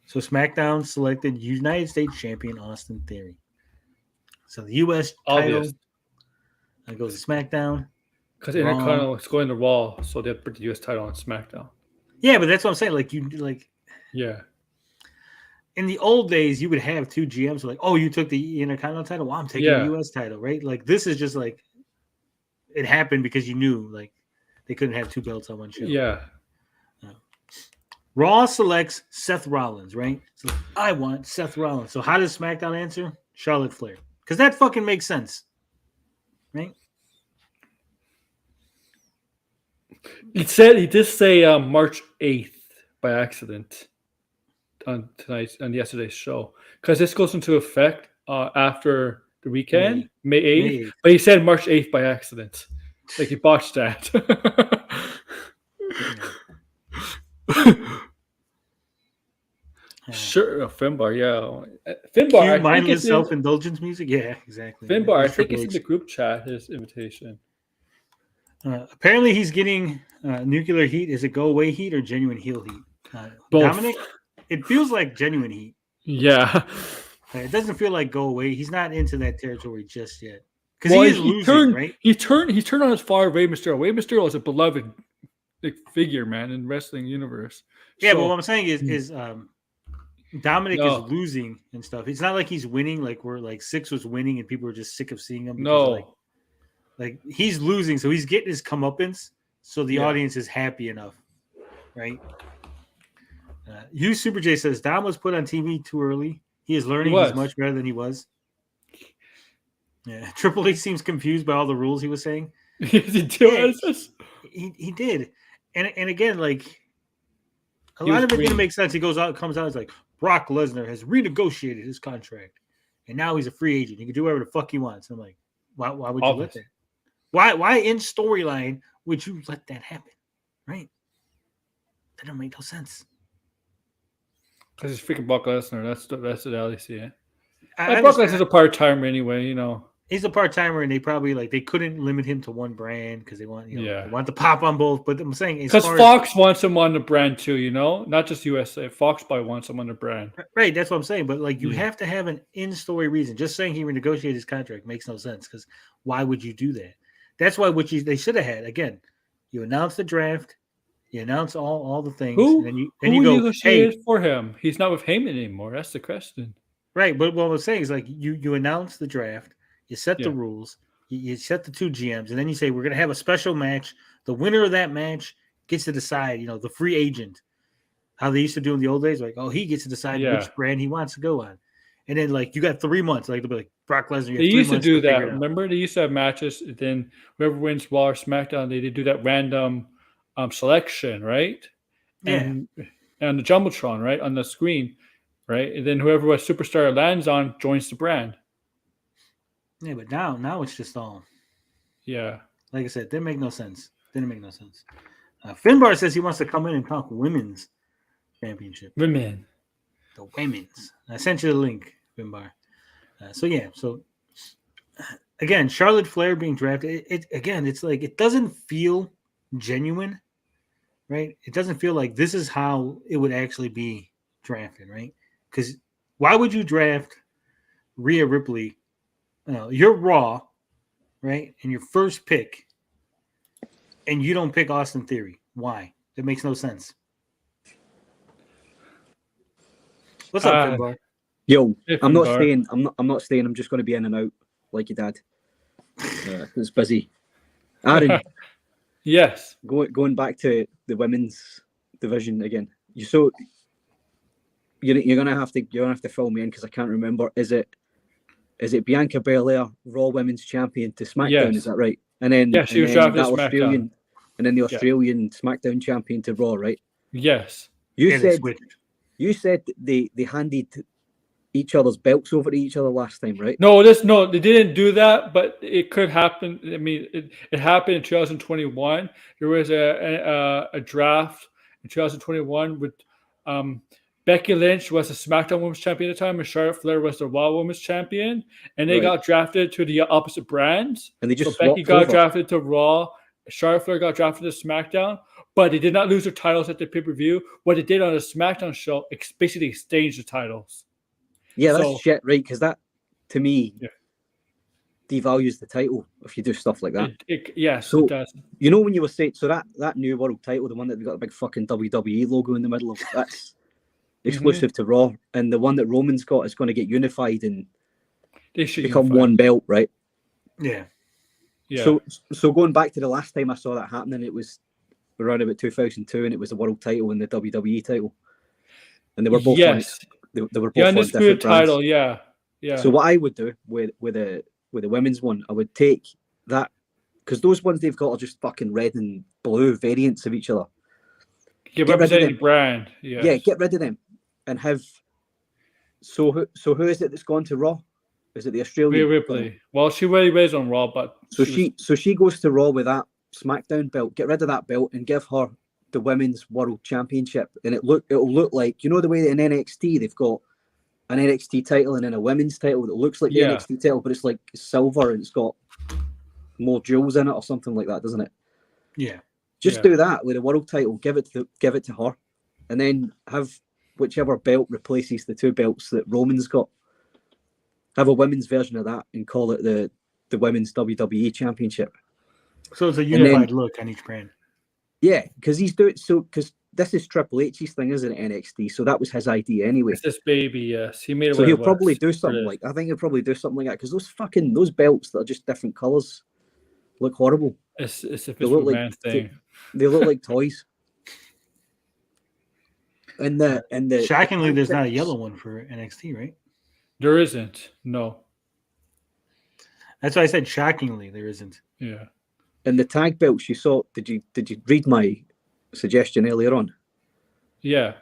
So SmackDown selected United States champion Austin Theory. So the U.S. title goes to SmackDown. Because Intercontinental is going to Raw, so they put the U.S. title on SmackDown. Yeah, but that's what I'm saying. Yeah. In the old days, you would have two GMs like, oh, you took the Intercontinental title? Well, I'm taking the U.S. title, right? Like, this is just like, it happened because you knew, like, they couldn't have two belts on one show. Yeah. Raw selects Seth Rollins, right? So I want Seth Rollins. So how does SmackDown answer? Charlotte Flair. Because that fucking makes sense, right? He did say March 8th by accident on yesterday's show. Because this goes into effect after the weekend, May 8th. But he said March 8th by accident. Like he botched that. Sure, Finbar, yeah. Finbar, mindless self-indulgence music? Yeah, exactly. Finbar, I think it's in the group chat, his invitation. Apparently he's getting nuclear heat. Is it go-away heat or genuine heel heat? Both. Dominic, it feels like genuine heat. Yeah. It doesn't feel like go away. He's not into that territory just yet. Because he is losing, right? He turned on his fire Rey Mysterio. Rey Mysterio is a beloved figure, man, in wrestling universe. Yeah, but what I'm saying is Dominic is losing and stuff. It's not like he's winning, like where like Six was winning and people were just sick of seeing him. Because, like he's losing, so he's getting his comeuppance, so the audience is happy enough, right? Hugh Super J says Dom was put on TV too early. He is learning. He's much better than he was. Yeah, Triple H seems confused by all the rules he was saying. He did, and again, like a lot of it didn't make sense. He comes out, he's like, Brock Lesnar has renegotiated his contract, and now he's a free agent. He can do whatever the fuck he wants. I'm like, why would you let that? Why in storyline would you let that happen? Right? That don't make no sense. Because it's freaking Brock Lesnar. That's what I see it. Brock Lesnar's a part-timer anyway, you know. He's a part-timer, and they probably they couldn't limit him to one brand because they want they want the pop on both. But I'm saying because Fox wants him on the brand too, you know, not just USA. Fox probably wants him on the brand. Right, that's what I'm saying. But like you have to have an in-story reason. Just saying he renegotiated his contract makes no sense because why would you do that? That's why they should have had again. You announce the draft. You announce all the things. Who? And then you go, negotiated for him? He's not with Heyman anymore. That's the question. Right, but what I'm saying is like you announce the draft, you set the rules, you set the two GMs, and then you say we're gonna have a special match. The winner of that match gets to decide, the free agent. How they used to do in the old days, like, he gets to decide which brand he wants to go on. And then like you got 3 months, like they'll be like Brock Lesnar. They used to do that. Remember, they used to have matches. Then whoever wins Raw or SmackDown, they do that random selection, right? Yeah. And the Jumbotron, right, on the screen, right? And then whoever a superstar lands on joins the brand. Yeah, but now it's just all. Yeah. Like I said, didn't make no sense. Finbar says he wants to come in and talk women's championship. Women. The women's. I sent you the link, Finbar. So again, Charlotte Flair being drafted. It's like it doesn't feel genuine, right? It doesn't feel like this is how it would actually be drafted, right? Because why would you draft Rhea Ripley? You're Raw, right? And your first pick, and you don't pick Austin Theory. Why? That makes no sense. What's up, Finbar? Yo, I'm not staying. I'm not staying. I'm just going to be in and out like your dad. It's busy. Aaron. Yes. Going back to the women's division again. You're gonna have to fill me in because I can't remember. Is it Bianca Belair, Raw Women's Champion to SmackDown? Yes. Is that right? And then she was drafted to SmackDown. And then the Australian SmackDown Champion to Raw, right? Yes. You said they handed each other's belts over to each other last time, right? No, they didn't do that, but it could happen. I mean, it happened in 2021. There was a draft in 2021 with Becky Lynch was the SmackDown Women's Champion at the time, and Charlotte Flair was the Raw Women's Champion, and they got drafted to the opposite brands. And they just Becky got drafted to Raw, Charlotte Flair got drafted to SmackDown, but they did not lose their titles at the pay-per-view. What they did on a SmackDown show, basically exchanged the titles. Yeah, that's shit, right? Because that, to me, devalues the title if you do stuff like that. Yes, so, it does. You know when you were saying, so that new world title, the one that got a big fucking WWE logo in the middle of, that's exclusive to Raw, and the one that Roman's got is going to get unified and become one belt, right? Yeah. Yeah. So going back to the last time I saw that happening, it was around about 2002, and it was the world title and the WWE title, and they were both on, they were both on different title, brands. Yeah. So what I would do with the women's one, I would take that, because those ones they've got are just fucking red and blue variants of each other. Get rid of the brand. Yes. Yeah, get rid of them and have. So who is it that's gone to Raw? Is it the Australian? Rhea Ripley. Well, she really was on Raw, but she goes to Raw with that SmackDown belt. Get rid of that belt and give her the Women's World Championship, and it'll look like, you know, the way that in NXT they've got an NXT title and then a women's title that looks like the NXT title, but it's like silver and it's got more jewels in it or something like that, doesn't it? Yeah. Just do that with a world title. Give it to her, and then have whichever belt replaces the two belts that Roman's got. Have a women's version of that and call it the Women's WWE Championship. So it's a unified look on each brand. Yeah, because because this is Triple H's thing, isn't it? NXT. So that was his idea anyway. It's this baby, yes. He made it. So he'll probably do something like. I think he'll probably do something like that, because those belts that are just different colors look horrible. It's a physical man thing. They look like toys. And the shockingly, there's not a yellow one for NXT, right? There isn't. No. That's why I said shockingly there isn't. Yeah. And the tag belts you saw, did you read my suggestion earlier on? Yeah.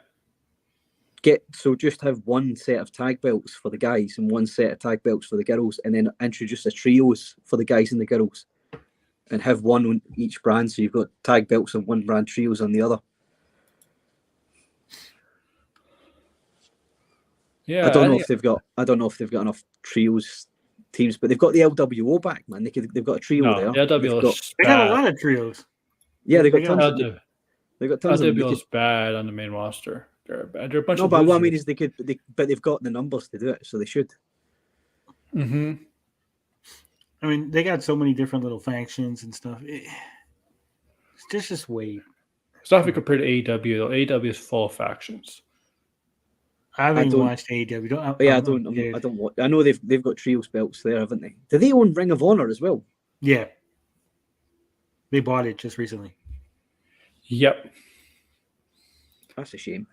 Just have one set of tag belts for the guys and one set of tag belts for the girls, and then introduce a trios for the guys and the girls, and have one on each brand. So you've got tag belts on one brand, trios on the other. Yeah, I don't know if they've got enough trios teams, but they've got the LWO back, man. They've got a trio there. They got a lot of trios. Yeah, they got tons. They got tons of them. LWO's bad on the main roster. They're bad. They're a bunch of. No, but what I mean is but they've got the numbers to do it, so they should. Mm-hmm. I mean, they got so many different little factions and stuff. It's just wait. It's not compared to AEW though. AEW is full of factions. I haven't even watched AEW. I don't watch. I know they've got trios belts there, haven't they? Do they own Ring of Honor as well? Yeah, they bought it just recently. Yep, that's a shame.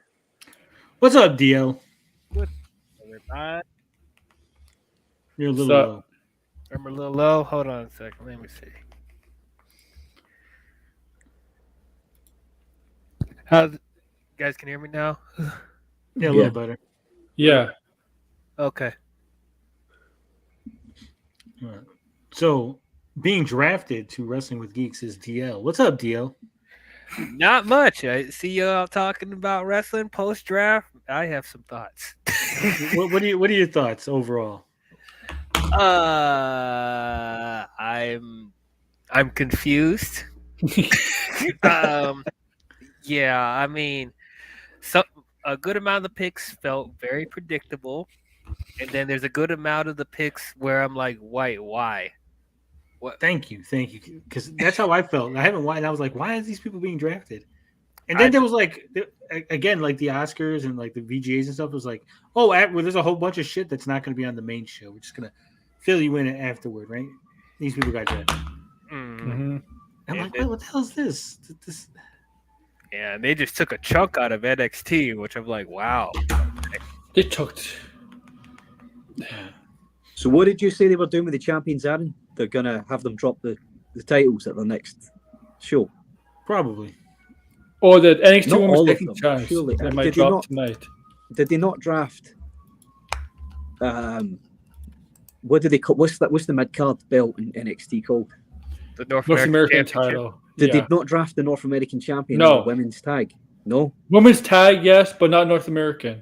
What's up, DL? Good. You're a little low. I'm a little low. Hold on a second. Let me see. You guys can hear me now? Yeah, a little better. Yeah. Okay. All right. So, being drafted to Wrestling with Geeks is DL. What's up, DL? Not much. I see you all talking about wrestling post draft. I have some thoughts. What are your thoughts overall? I'm confused. Yeah, I mean, a good amount of the picks felt very predictable, and then there's a good amount of the picks where I'm like, wait, why? What? Thank you, because that's how I felt. I haven't watched. I was like, why are these people being drafted? And then there was like, again, like the Oscars and like the VGAs and stuff was like, oh, well, there's a whole bunch of shit that's not going to be on the main show. We're just gonna fill you in afterward, right? These people got drafted. Mm-hmm. I'm like, wait, what the hell is this? Yeah, and they just took a chunk out of NXT, which I'm like, wow. They took. So what did you say they were doing with the champions, Aaron? They're gonna have them drop the titles at the next show, probably. Or the NXT not Women's all of Tag them, Chance. surely. They might drop tonight. Did they not draft? What do they call? What's the mid card belt in NXT called? The North American title. Did they not draft the North American champion? No. In the women's tag. No. Women's tag, yes, but not North American.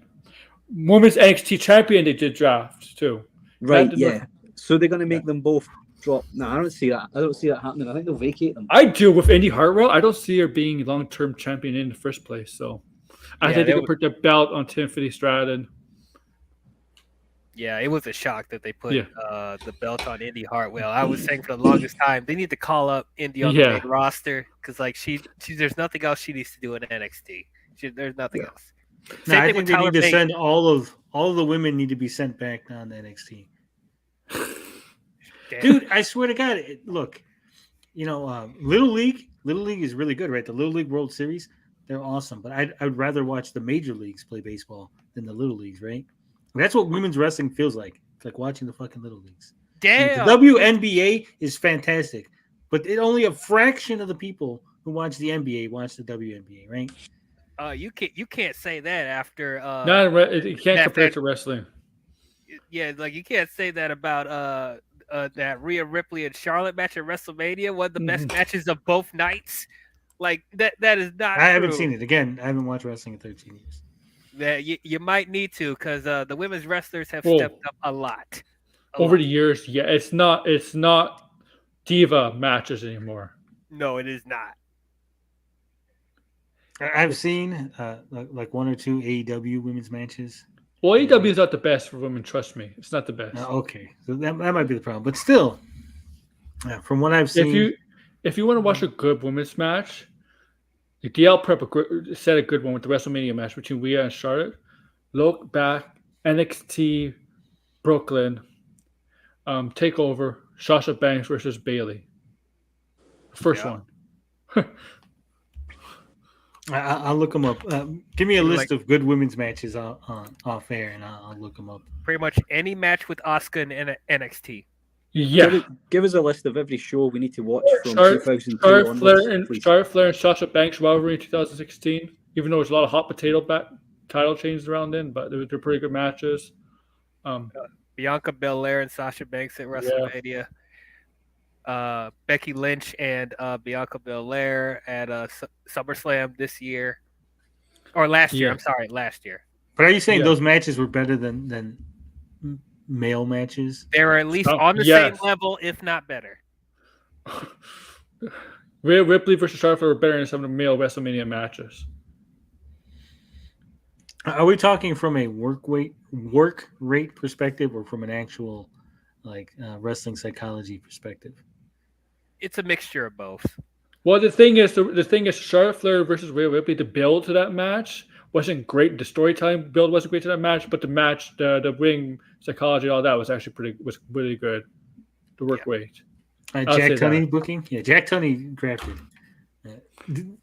Women's NXT champion they did draft too. Right. Yeah. So they're going to make them both drop. No, I don't see that. I don't see that happening. I think they'll vacate them. I do with Indy Hartwell. I don't see her being long-term champion in the first place. So I think they could put the belt on Tiffany Stratton. Yeah, it was a shock that they put the belt on Indy Hartwell. I was saying for the longest time they need to call up Indy on the main roster because like she there's nothing else she needs to do in NXT. There's nothing else. No, I think they need to send all of the women need to be sent back down to NXT. Dude, I swear to God, look, Little League is really good, right? The Little League World Series, they're awesome. But I'd rather watch the major leagues play baseball than the little leagues, right? That's what women's wrestling feels like. It's like watching the fucking little leagues. Damn. The WNBA is fantastic, but only a fraction of the people who watch the NBA watch the WNBA, right? You can't say that after. You can't compare it to wrestling. Yeah, like you can't say that about that Rhea Ripley and Charlotte match at WrestleMania, one of the best matches of both nights. Like that is not. I haven't seen it. Again, I haven't watched wrestling in 13 years. Yeah, you might need to because the women's wrestlers have stepped up a lot. Over the years, yeah, it's not diva matches anymore. No, it is not. I've seen like one or two AEW women's matches. Well, AEW is not the best for women. Trust me, it's not the best. Okay, so that might be the problem, but still, from what I've seen, if you want to watch a good women's match, the DL Prep said a good one with the WrestleMania match between Rhea and Charlotte. Look back, NXT Brooklyn, Takeover, Sasha Banks versus Bayley. First one. I'll look them up. Give me a list of good women's matches off air, and I'll look them up. Pretty much any match with Asuka and NXT. Yeah. Give us a list of every show we need to watch from 2002 onwards. Charlotte Flair and Sasha Banks rivalry in 2016. Even though there's a lot of hot potato title changes around then, but they're pretty good matches. Bianca Belair and Sasha Banks at WrestleMania. Becky Lynch and Bianca Belair at SummerSlam this year. Or last year. I'm sorry, last year. But are you saying those matches were better than male matches? They were at least on the same level, if not better. Rhea Ripley versus Charlotte were better than some of the male WrestleMania matches. Are we talking from a work rate perspective or from an actual wrestling psychology perspective? It's a mixture of both. Well, the thing is, Charlotte Flair versus Rhea Ripley, the build to that match wasn't great. The storytelling build wasn't great to that match, but the match, the ring psychology, all that was actually was really good. The work rate. Jack Tunney booking? Yeah, Jack Tunney drafted.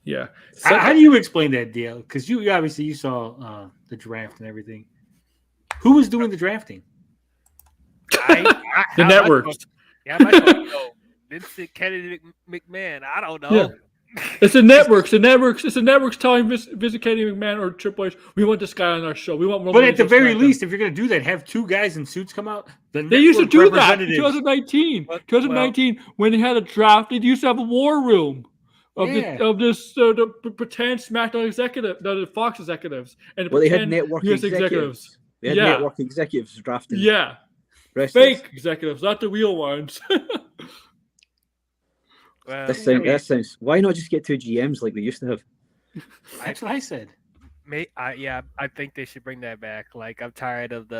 Yeah. So, how do you explain that deal? Because you obviously saw the draft and everything. Who was doing the drafting? The networks. Yeah, I might know. Vincent Kennedy McMahon. I don't know. Yeah. It's the networks. It's the networks telling Vincent Kennedy McMahon or Triple H, we want this guy on our show. We want. But at the very least, if you're going to do that, have two guys in suits come out. They used to do that in 2019. 2019, when they had a draft, they used to have a war room of the pretend SmackDown executive, the Fox executives, and they had network executives. They had network executives drafting. Yeah, wrestlers. Fake executives, not the real ones. Well, that sounds. Why not just get two GMs like they used to have? That's what I said. I think they should bring that back. Like, I'm tired of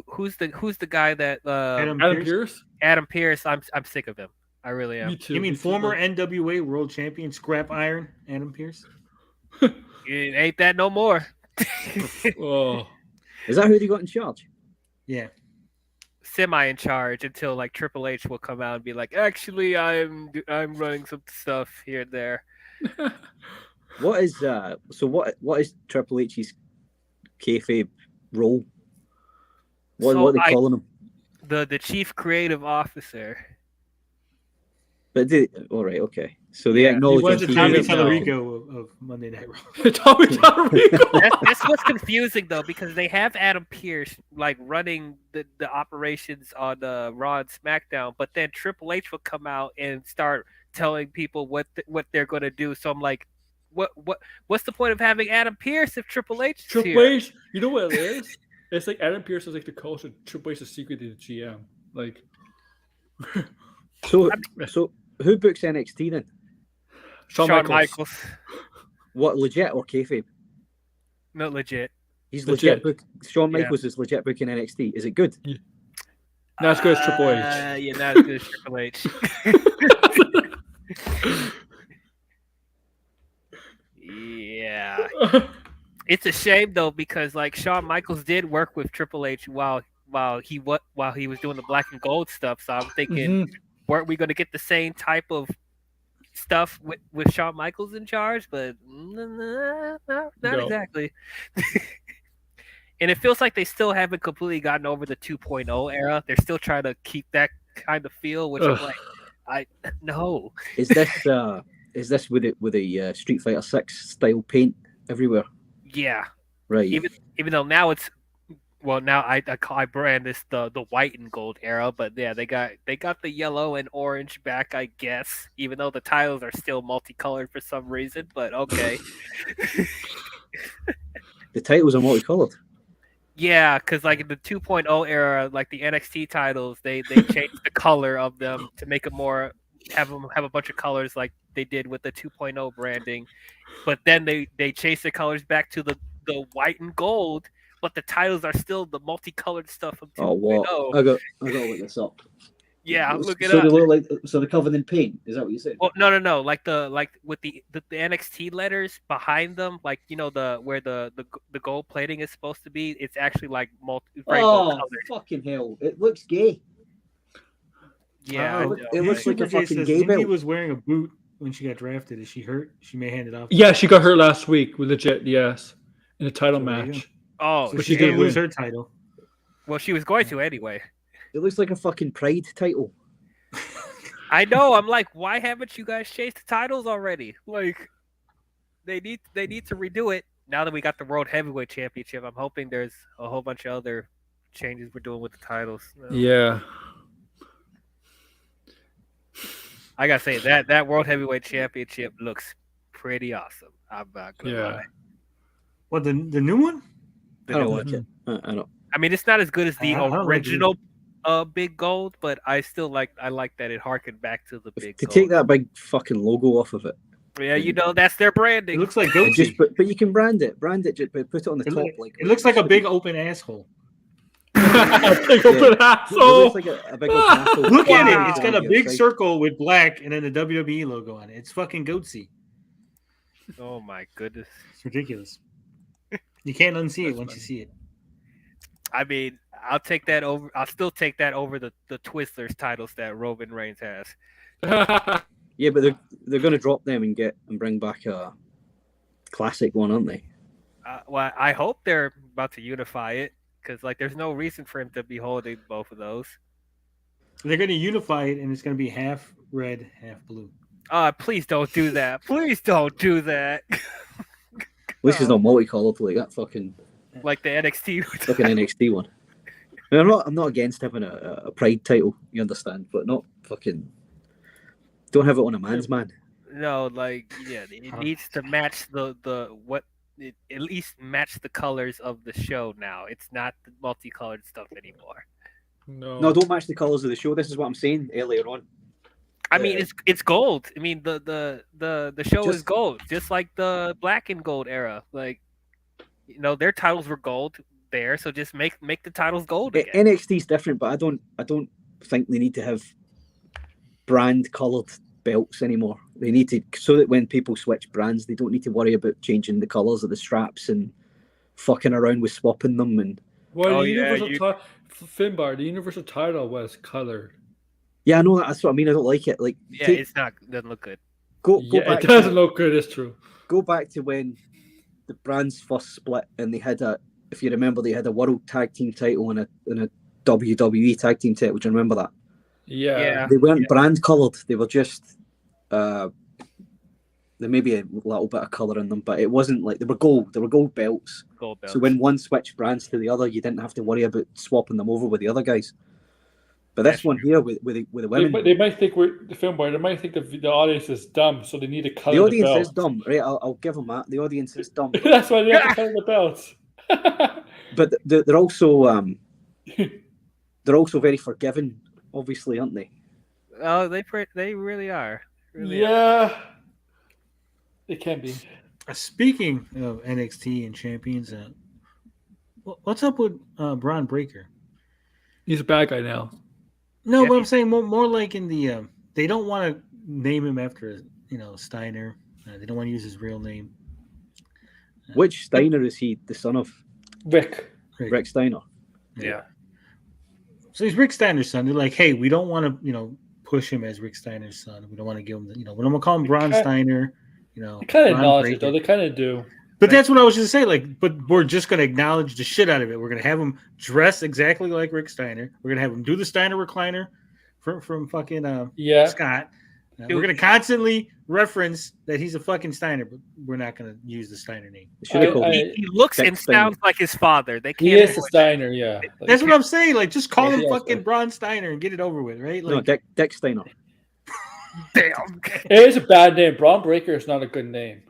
who's the guy that Adam Pearce. Adam Pearce. I'm sick of him. I really am. Me too. You mean former NWA World Champion Scrap Iron Adam Pearce? It ain't that no more. Oh, is that who they got in charge? Yeah. Semi in charge until like Triple H will come out and be like, actually, I'm running some stuff here and there. What is what is Triple H's kayfabe role? What are they calling him? The chief creative officer. But all right, okay. So they acknowledge the Tommy Tallarico of Monday Night Raw. Tommy Tallarico. That's what's confusing though, because they have Adam Pearce like running the operations on Raw and SmackDown, but then Triple H will come out and start telling people what they're going to do. So I'm like, what's the point of having Adam Pearce if Triple H? H, you know what it is? It's like Adam Pearce is like the coach, and Triple H is secretly the GM. Like, So who books NXT then? Shawn Michaels. What, legit or kayfabe? No, legit. He's Legit. legit. Shawn Michaels is legit booking NXT. Is it good? Not as good as Triple H. Yeah, not as good as Triple H. Yeah. It's a shame though, because like Shawn Michaels did work with Triple H while he was doing the black and gold stuff. So I'm thinking, weren't we going to get the same type of stuff with Shawn Michaels in charge? But not exactly. And it feels like they still haven't completely gotten over the 2.0 era. They're still trying to keep that kind of feel, which I'm like, no. Is this with a Street Fighter 6 style paint everywhere? Yeah. Right. Even though now it's now I brand this the white and gold era, but yeah, they got the yellow and orange back, I guess. Even though the titles are still multicolored for some reason, but okay. The titles are multicolored. Yeah, because like in the 2.0 era, like the NXT titles, they changed the color of them to make it more have a bunch of colors like they did with the 2.0 branding, but then they changed the colors back to the white and gold, but the titles are still the multicolored stuff from 2.0. Oh, what? I got to look this up. Yeah, look it so up. They look like, so they're covered in paint. Is that what you said? Well, no. Like with the NXT letters behind them, like where the gold plating is supposed to be. It's actually like gold colored. Fucking hell! It looks gay. Yeah, it looks like a fucking gay belt. Mindy was wearing a boot when she got drafted. Is she hurt? She may hand it off. Yeah, she got hurt last week with legit. Yes, in a title match. Oh, so she didn't lose her title. Well, she was going to anyway. It looks like a fucking Pride title. I know. I'm like, why haven't you guys chased the titles already? Like, they need to redo it now that we got the World Heavyweight Championship. I'm hoping there's a whole bunch of other changes we're doing with the titles. Yeah. I gotta say that World Heavyweight Championship looks pretty awesome. I'm not gonna lie. What, the new one? I don't like it. I don't. I mean, it's not as good as the original big gold, but I like that it harkened back to the big to gold. take that big fucking logo off of it. Yeah, that's their branding. It looks like goatee. But you can brand it, just put it on the top. It looks like a big open asshole. Open asshole. It looks like a big open asshole. Look at it. It's got a big circle with black and then the WWE logo on it. It's fucking goatsy. Oh my goodness. It's ridiculous. You can't unsee it once you see it. I mean, I'll take that over. I'll still take that over the Twizzlers titles that Roman Reigns has. Yeah, but they're going to drop them and bring back a classic one, aren't they? Well, I hope they're about to unify it, because like there's no reason for him to be holding both of those. They're going to unify it, and it's going to be half red, half blue. Please don't do that. Please don't do that. At least it's not multicolored like that fucking. Like the NXT. Like an NXT one. I mean, I'm not against having a Pride title, you understand, but not fucking. Don't have it on a man's man. No, like it needs to match at least match the colors of the show now. It's not the multicolored stuff anymore. No, don't match the colors of the show. This is what I'm saying earlier on. I mean, it's gold. I mean, the show is gold, just like the black and gold era. Like, their titles were gold there, so just make the titles gold again. NXT's different, but I don't think they need to have brand colored belts anymore. They need to, so that when people switch brands, they don't need to worry about changing the colors of the straps and fucking around with swapping them. And Finbar, the universal title was colored. Yeah, I know that's what I mean. I don't like it. Like, it doesn't look good. Go back. It doesn't look good. It's true. Go back to when the brands first split, and they had if you remember, they had a world tag team title and a WWE tag team title. Do you remember that? Yeah. They weren't brand colored. They were just there may be a little bit of color in them, but it wasn't like they were gold. They were gold belts. Gold belts. So when one switched brands to the other, you didn't have to worry about swapping them over with the other guys. But this one here with the women, they might think we're the film boy. They might think the audience is dumb, so they need to color the audience the is dumb, right? I'll give them that. The audience is dumb. That's why they have to color the belts. But they're also very forgiving, obviously, aren't they? Oh, they really are. Really are. Yeah, it can be. Speaking of NXT and champions, what's up with Braun Breaker? He's a bad guy now. No, Yeah, but I'm saying more like in the they don't want to name him after Steiner. They don't want to use his real name. Which Steiner is he the son of? Rick. Rick Steiner. Yeah. So he's Rick Steiner's son. They're like, hey, we don't want to push him as Rick Steiner's son. We don't want to give him we don't want to call him Braun Steiner. They kind of Braun acknowledge it Breaker. though. They kind of do. But that's what I was just saying. Like, but we're just going to acknowledge the shit out of it. We're going to have him dress exactly like Rick Steiner. We're going to have him do the Steiner recliner from fucking Scott. We're going to constantly reference that he's a fucking Steiner, but we're not going to use the Steiner name. He looks and sounds like his father. They can't. He is the Steiner, yeah. That's what I'm saying. Like, just call him fucking Braun Steiner and get it over with, right? Like, No, Dick Steiner. Damn. It is a bad name. Braun Breaker is not a good name.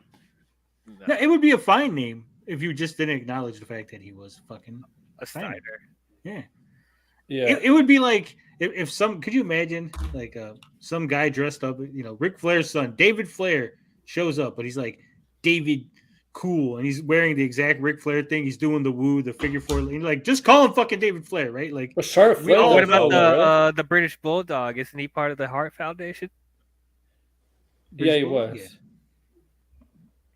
no, it would be a fine name if you just didn't acknowledge the fact that he was fucking A Steiner. Yeah. Yeah. It would be like if some, could you imagine like some guy dressed up, Ric Flair's son, David Flair, shows up, but he's like David Cool, and he's wearing the exact Ric Flair thing. He's doing the woo, the figure four. Like, just call him fucking David Flair, right? Like, But Charlotte Flair. What doesn't about know, right? the British Bulldog? Isn't he part of the Heart Foundation? Yeah, he was.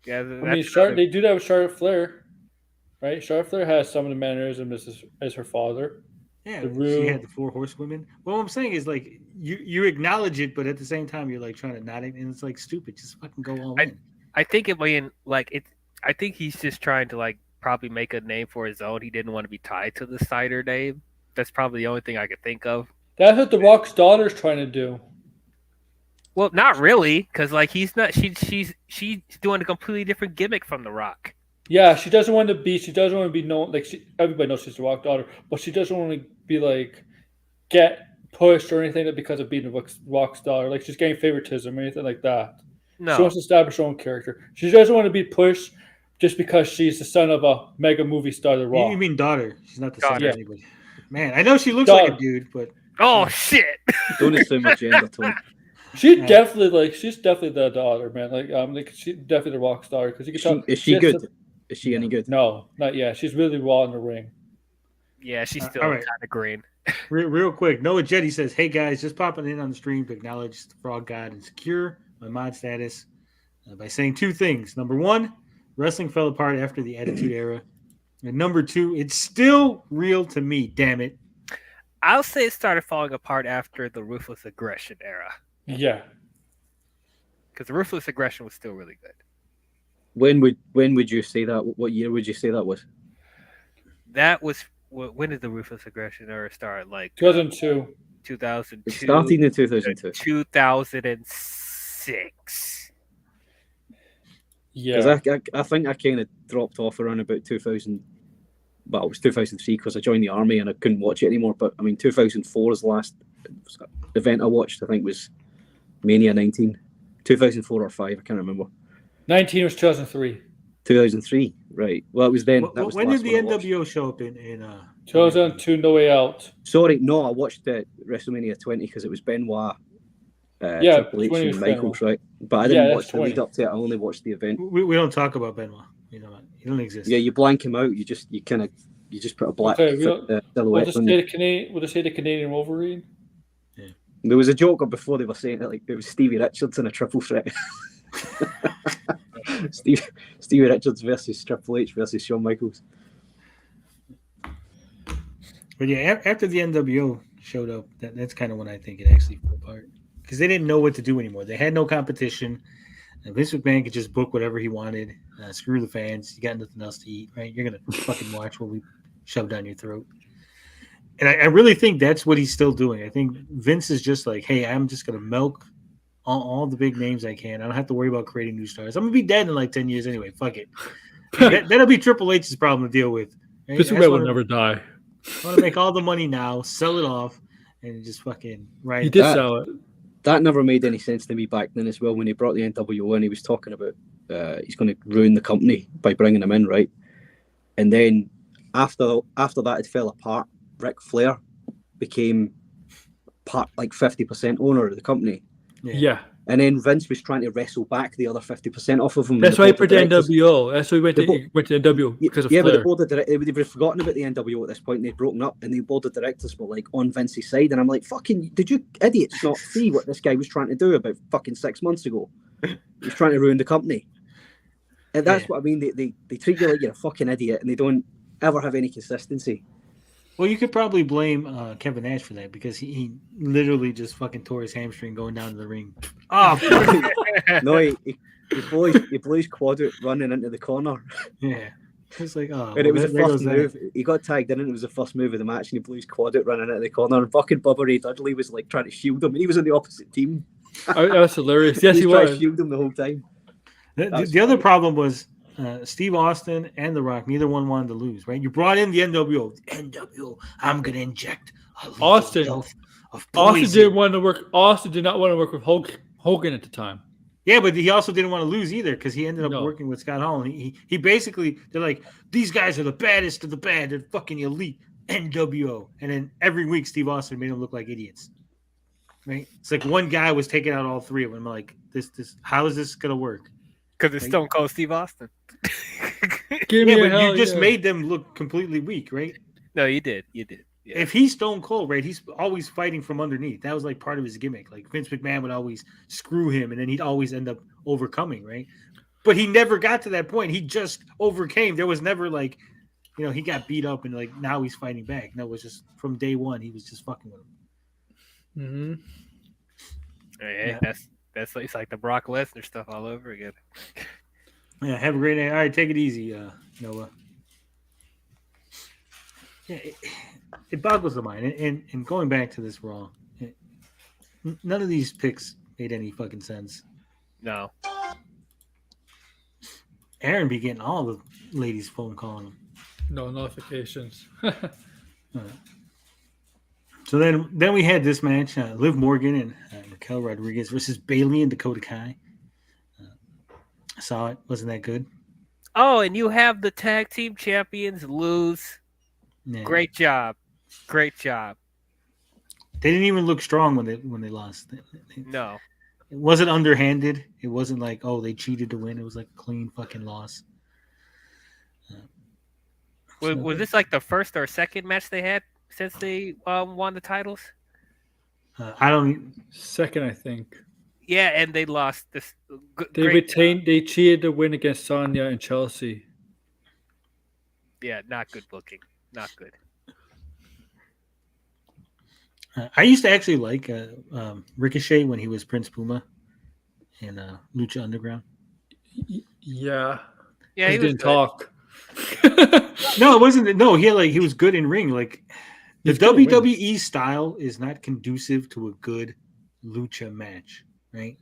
Yeah, I mean, they do that with Charlotte Flair, right? Charlotte Flair has some of the mannerisms as her father. Yeah, The she Rue. had the 4 horsewomen. Well, what I'm saying is like you acknowledge it, but at the same time you're like trying to not, and it's like stupid. Just fucking go all in. I think I think he's just trying to like probably make a name for his own. He didn't want to be tied to the Steiner name. That's probably the only thing I could think of. That's what The Rock's daughter's trying to do. Well, not really, because like he's not. She's doing a completely different gimmick from The Rock. Yeah, she doesn't want to be known like everybody knows she's The Rock's daughter, but she doesn't want to be like get pushed or anything because of being The Rock's daughter. Like she's getting favoritism or anything like that. No, She wants to establish her own character. She doesn't want to be pushed just because she's the son of a mega movie star, The Rock. You mean daughter? She's not the son Daughter. of anybody. Man, I know she looks like a dude, but oh shit! Don't assume a gender, Tony. She's definitely the daughter, man. Like she's definitely The Rock's daughter because you can tell. Is she good? Is she any good? No, not yet. She's really raw in the ring. Yeah, she's still all kind right. of green. real quick, Noah Jetty says, "Hey guys, just popping in on the stream to acknowledge the Frog God and secure my mod status by saying 2 things. Number 1, wrestling fell apart after the Attitude Era, and number 2, it's still real to me. Damn it." I'll say it started falling apart after the Ruthless Aggression era, Yeah. because the Ruthless Aggression was still really good. When would you say that? What year would you say that was? That was when did the Ruthless Aggression era start? Like 2002. 2002. It started in 2002. 2006. Yeah. Because I think I kind of dropped off around about 2000. Well, it was 2003 because I joined the army and I couldn't watch it anymore. But I mean, 2004 is the last event I watched. I think was Mania 19, 2004 or 5. I can't remember. 19 was 2003. 2003, right? Well, it was then. That was When the did last the one I watched. NWO show up in 2002, No Way Out. Sorry, no, I watched WrestleMania 20 because it was Benoit, Yeah, Triple H, 20 and was Michaels, Benoit. right? But I didn't Yeah, watch that's the lead 20. up to it. I only watched the event. We don't talk about Benoit. He don't exist. Yeah, you blank him out. You just put a black Okay, silhouette We'll just on say you. the Canadian Wolverine. There was a joke before they were saying it like it was Stevie Richards in a triple threat. Stevie Richards versus Triple H versus Shawn Michaels. But yeah, after the NWO showed up, that's kind of when I think it actually fell apart because they didn't know what to do anymore. They had no competition. And Vince McMahon could just book whatever he wanted. Screw the fans. You got nothing else to eat, right? You're gonna fucking watch what we shove down your throat. And I really think that's what he's still doing. I think Vince is just like, hey, I'm just gonna milk all the big names I can. I don't have to worry about creating new stars. I'm gonna be dead in like 10 years anyway. Fuck it. That'll be Triple H's problem to deal with. Right? This man will never die. I want to make all the money now, sell it off, and just fucking right. He did sell it. That never made any sense to me back then as well. When he brought the NWO in, he was talking about he's going to ruin the company by bringing him in, right? And then after that, it fell apart. Ric Flair became like 50% owner of the company. Yeah. And then Vince was trying to wrestle back the other 50% off of him. That's why he put the NWO. That's why he went to NWO because of Flair. But the Flair. board of directors, they've forgotten about the NWO at this point. They'd broken up, and the board of directors were like on Vince's side. And I'm like, fucking, did you idiots not see what this guy was trying to do about fucking 6 months ago? He was trying to ruin the company. And that's what I mean. They treat you like you're a fucking idiot, and they don't ever have any consistency. Well, you could probably blame Kevin Nash for that because he literally just fucking tore his hamstring going down to the ring. Oh, no, he blew his quad out running into the corner. Yeah. It's like, oh. And it was the first move. He got tagged in, and it was the first move of the match, and he blew his quad out running into the corner. And fucking Bubba Ray Dudley was like trying to shield him, and he was on the opposite team. Oh, that's hilarious. Yes, he trying was. to shield him the whole time. The other problem was Steve Austin and The Rock, neither one wanted to lose, right? You brought in the NWO. NWO, I'm going to inject Austin. Austin didn't want to work. Austin did not want to work with Hogan at the time. Yeah, but he also didn't want to lose either because he ended up working with Scott Hall. And he basically, they're like, these guys are the baddest of the bad. They're fucking elite NWO. And then every week, Steve Austin made them look like idiots. Right? It's like one guy was taking out all three of them. I'm like, this, how is this going to work? Because it's Stone Cold Steve Austin. But you just made them look completely weak, right? No, you did. Yeah. If he's Stone Cold, right, he's always fighting from underneath. That was like part of his gimmick. Like Vince McMahon would always screw him, and then he'd always end up overcoming, right? But he never got to that point. He just overcame. There was never like, he got beat up and like now he's fighting back. No, it was just from day one he was just fucking with him. Mm-hmm. Hey, that's it's like the Brock Lesnar stuff all over again. Yeah, have a great day. All right, take it easy, Noah. Yeah, it boggles the mind. And going back to this Raw, none of these picks made any fucking sense. No. Aaron be getting all the ladies' phone calling him. No notifications. So then we had this match, Liv Morgan and Raquel Rodriguez versus Bayley and Dakota Kai. I saw it. Wasn't that good? Oh, and you have the tag team champions lose. Yeah. Great job. Great job. They didn't even look strong when they lost. No. It wasn't underhanded. It wasn't like, oh, they cheated to win. It was like a clean fucking loss. Was this like the first or second match they had since they won the titles? Second, I think. Yeah, and they lost this. They cheated to win against Sonya and Chelsea. Yeah, not good looking. Not good. I used to actually like Ricochet when he was Prince Puma in Lucha Underground. Yeah. Yeah, he didn't talk. No, it wasn't. No, he was good in ring. Like the WWE style is not conducive to a good lucha match, right?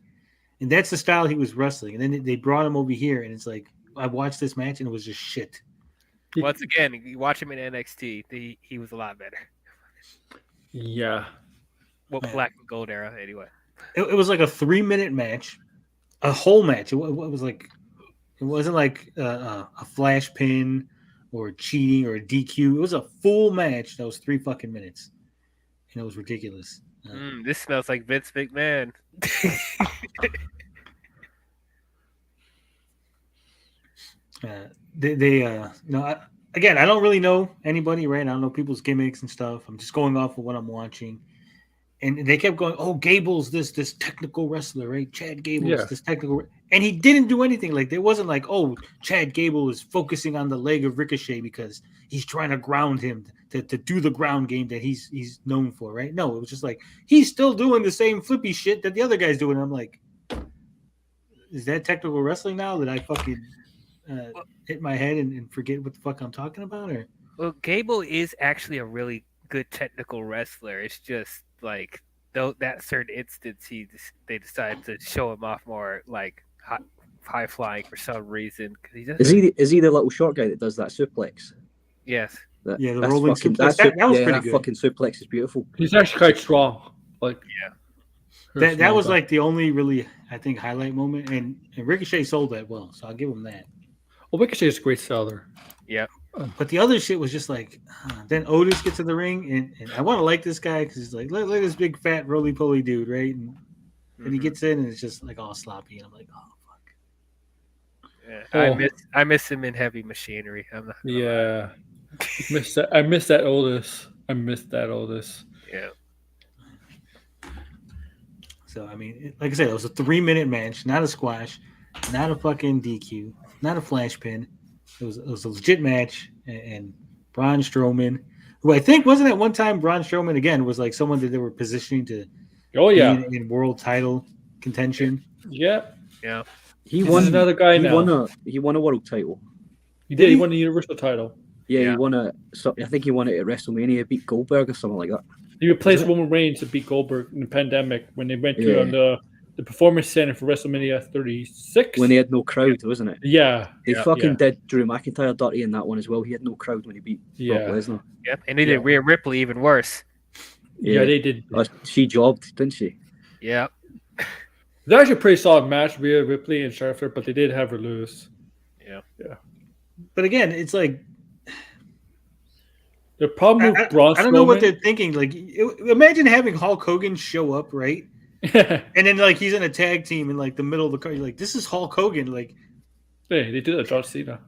And that's the style he was wrestling. And then they brought him over here, and it's like I watched this match, and it was just shit. Once again, you watch him in NXT, he was a lot better. Yeah. Well, black and gold era, anyway. It was like a 3-minute match, a whole match. It was like, it wasn't like a flash pin or cheating or a DQ. It was a full match that was 3 fucking minutes, and it was ridiculous. This smells like Vince McMahon. Again, I don't really know anybody, right? I don't know people's gimmicks and stuff. I'm just going off of what I'm watching. And they kept going, oh, Gable's this technical wrestler, right? Chad Gable's this technical. And he didn't do anything. Like, there wasn't like, oh, Chad Gable is focusing on the leg of Ricochet because he's trying to ground him to do the ground game that he's known for, right? No, it was just like, he's still doing the same flippy shit that the other guy's doing. And I'm like, is that technical wrestling now that I fucking hit my head and forget what the fuck I'm talking about? Or well, Gable is actually a really good technical wrestler. It's just like that certain instance they decided to show him off more like high flying for some reason. Is he the little short guy that does that suplex? Yes. The rolling suplex. That was pretty good. Fucking suplex is beautiful. He's actually quite strong. Like that was like the only really, I think, highlight moment. And Ricochet sold that well, so I'll give him that. Well, Ricochet is a great seller. Yeah. But the other shit was just like, then Otis gets in the ring, and I want to like this guy because he's like, look at this big fat roly poly dude, right? And he gets in, and it's just like all sloppy, and I'm like, oh fuck. Yeah, I miss him in Heavy Machinery. I'm not gonna lie. I miss that Otis. Yeah. So I mean, like I said, it was a 3-minute match, not a squash, not a fucking DQ, not a flash pin. It was a legit match, and Braun Strowman, who I think wasn't at one time Braun Strowman again was like someone that they were positioning to be in world title contention. Yeah. He won another guy now. He won a world title. He did. He won the Universal title. Yeah, he won I think he won it at WrestleMania. Beat Goldberg or something like that. He replaced Roman Reigns to beat Goldberg in the pandemic when they went to the Performance Center for WrestleMania 36. When they had no crowd, wasn't it? Yeah. They fucking did Drew McIntyre dirty in that one as well. He had no crowd when he beat Brock Lesnar. Yep, and they did Rhea Ripley even worse. Yeah, they did. She jobbed, didn't she? Yeah. It was actually a pretty solid match, Rhea Ripley and Charlotte, but they did have her lose. Yeah. But again, it's like the problem with Braun Strowman. I don't know what they're thinking. Like, imagine having Hulk Hogan show up, right? And then like he's in a tag team in like the middle of the car. You're like, this is Hulk Hogan. Like, hey, they did that, John Cena.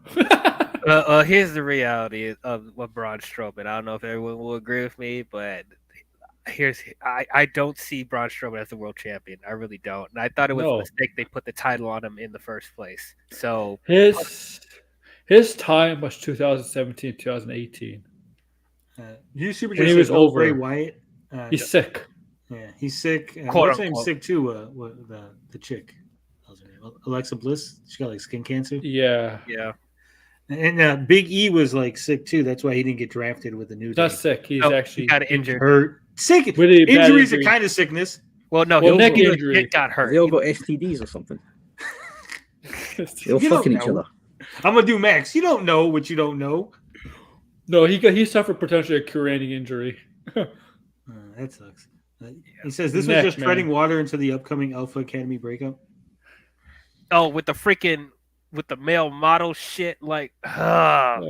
Here's the reality of Braun Strowman. I don't know if everyone will agree with me, but I don't see Braun Strowman as the world champion. I really don't. And I thought it was a mistake they put the title on him in the first place. So his time was 2017, 2018. You super when he was over. Bray Wyatt. He's sick. Yeah, he's sick. What's her name? Sick too. The chick, Alexa Bliss. She got like skin cancer. Yeah. And Big E was like sick too. That's why he didn't get drafted with the New Day. Not sick. He's actually he got injured. Hurt. Sick. Injuries are kind of sickness. Well, no, neck injury. He got hurt. They all got STDs or something. They're all fucking each other. I'm gonna do Max. You don't know what you don't know. No, he suffered potentially a career-ending injury. That sucks. He says this was just treading water into the upcoming Alpha Academy breakup. Oh, with the male model shit, like, I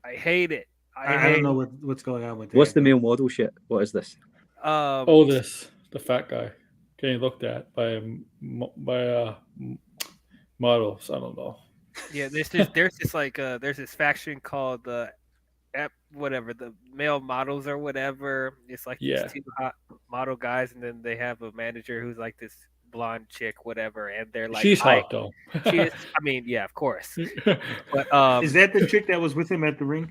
hate it. I don't know what's going on with that. What's the male model shit? What is this? Otis, the fat guy, getting looked at by models. I don't know. Yeah, there's this faction called the male models or whatever. It's like these two hot model guys, and then they have a manager who's like this blonde chick, whatever, and they're like, she's hot though. She is. I mean, yeah, of course. But is that the chick that was with him at the ring?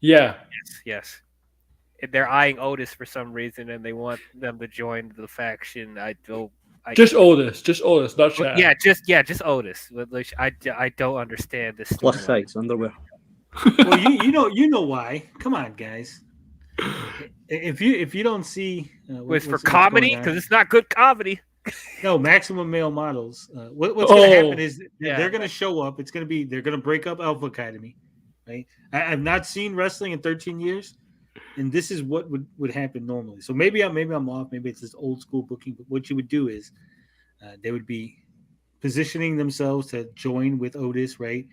Yeah. Yes. And they're eyeing Otis for some reason, and they want them to join the faction. Otis, not Chad. Yeah, just Otis. I don't understand this. Plus size underwear. Well, you know why. Come on, guys. If you don't see, it's for comedy because it's not good comedy. No, maximum male models. What's going to happen is they're going to show up. They're going to break up Alpha Academy. Right? I've not seen wrestling in 13 years, and this is what would happen normally. So maybe I'm off. Maybe it's this old school booking. But what you would do is they would be positioning themselves to join with Otis, right?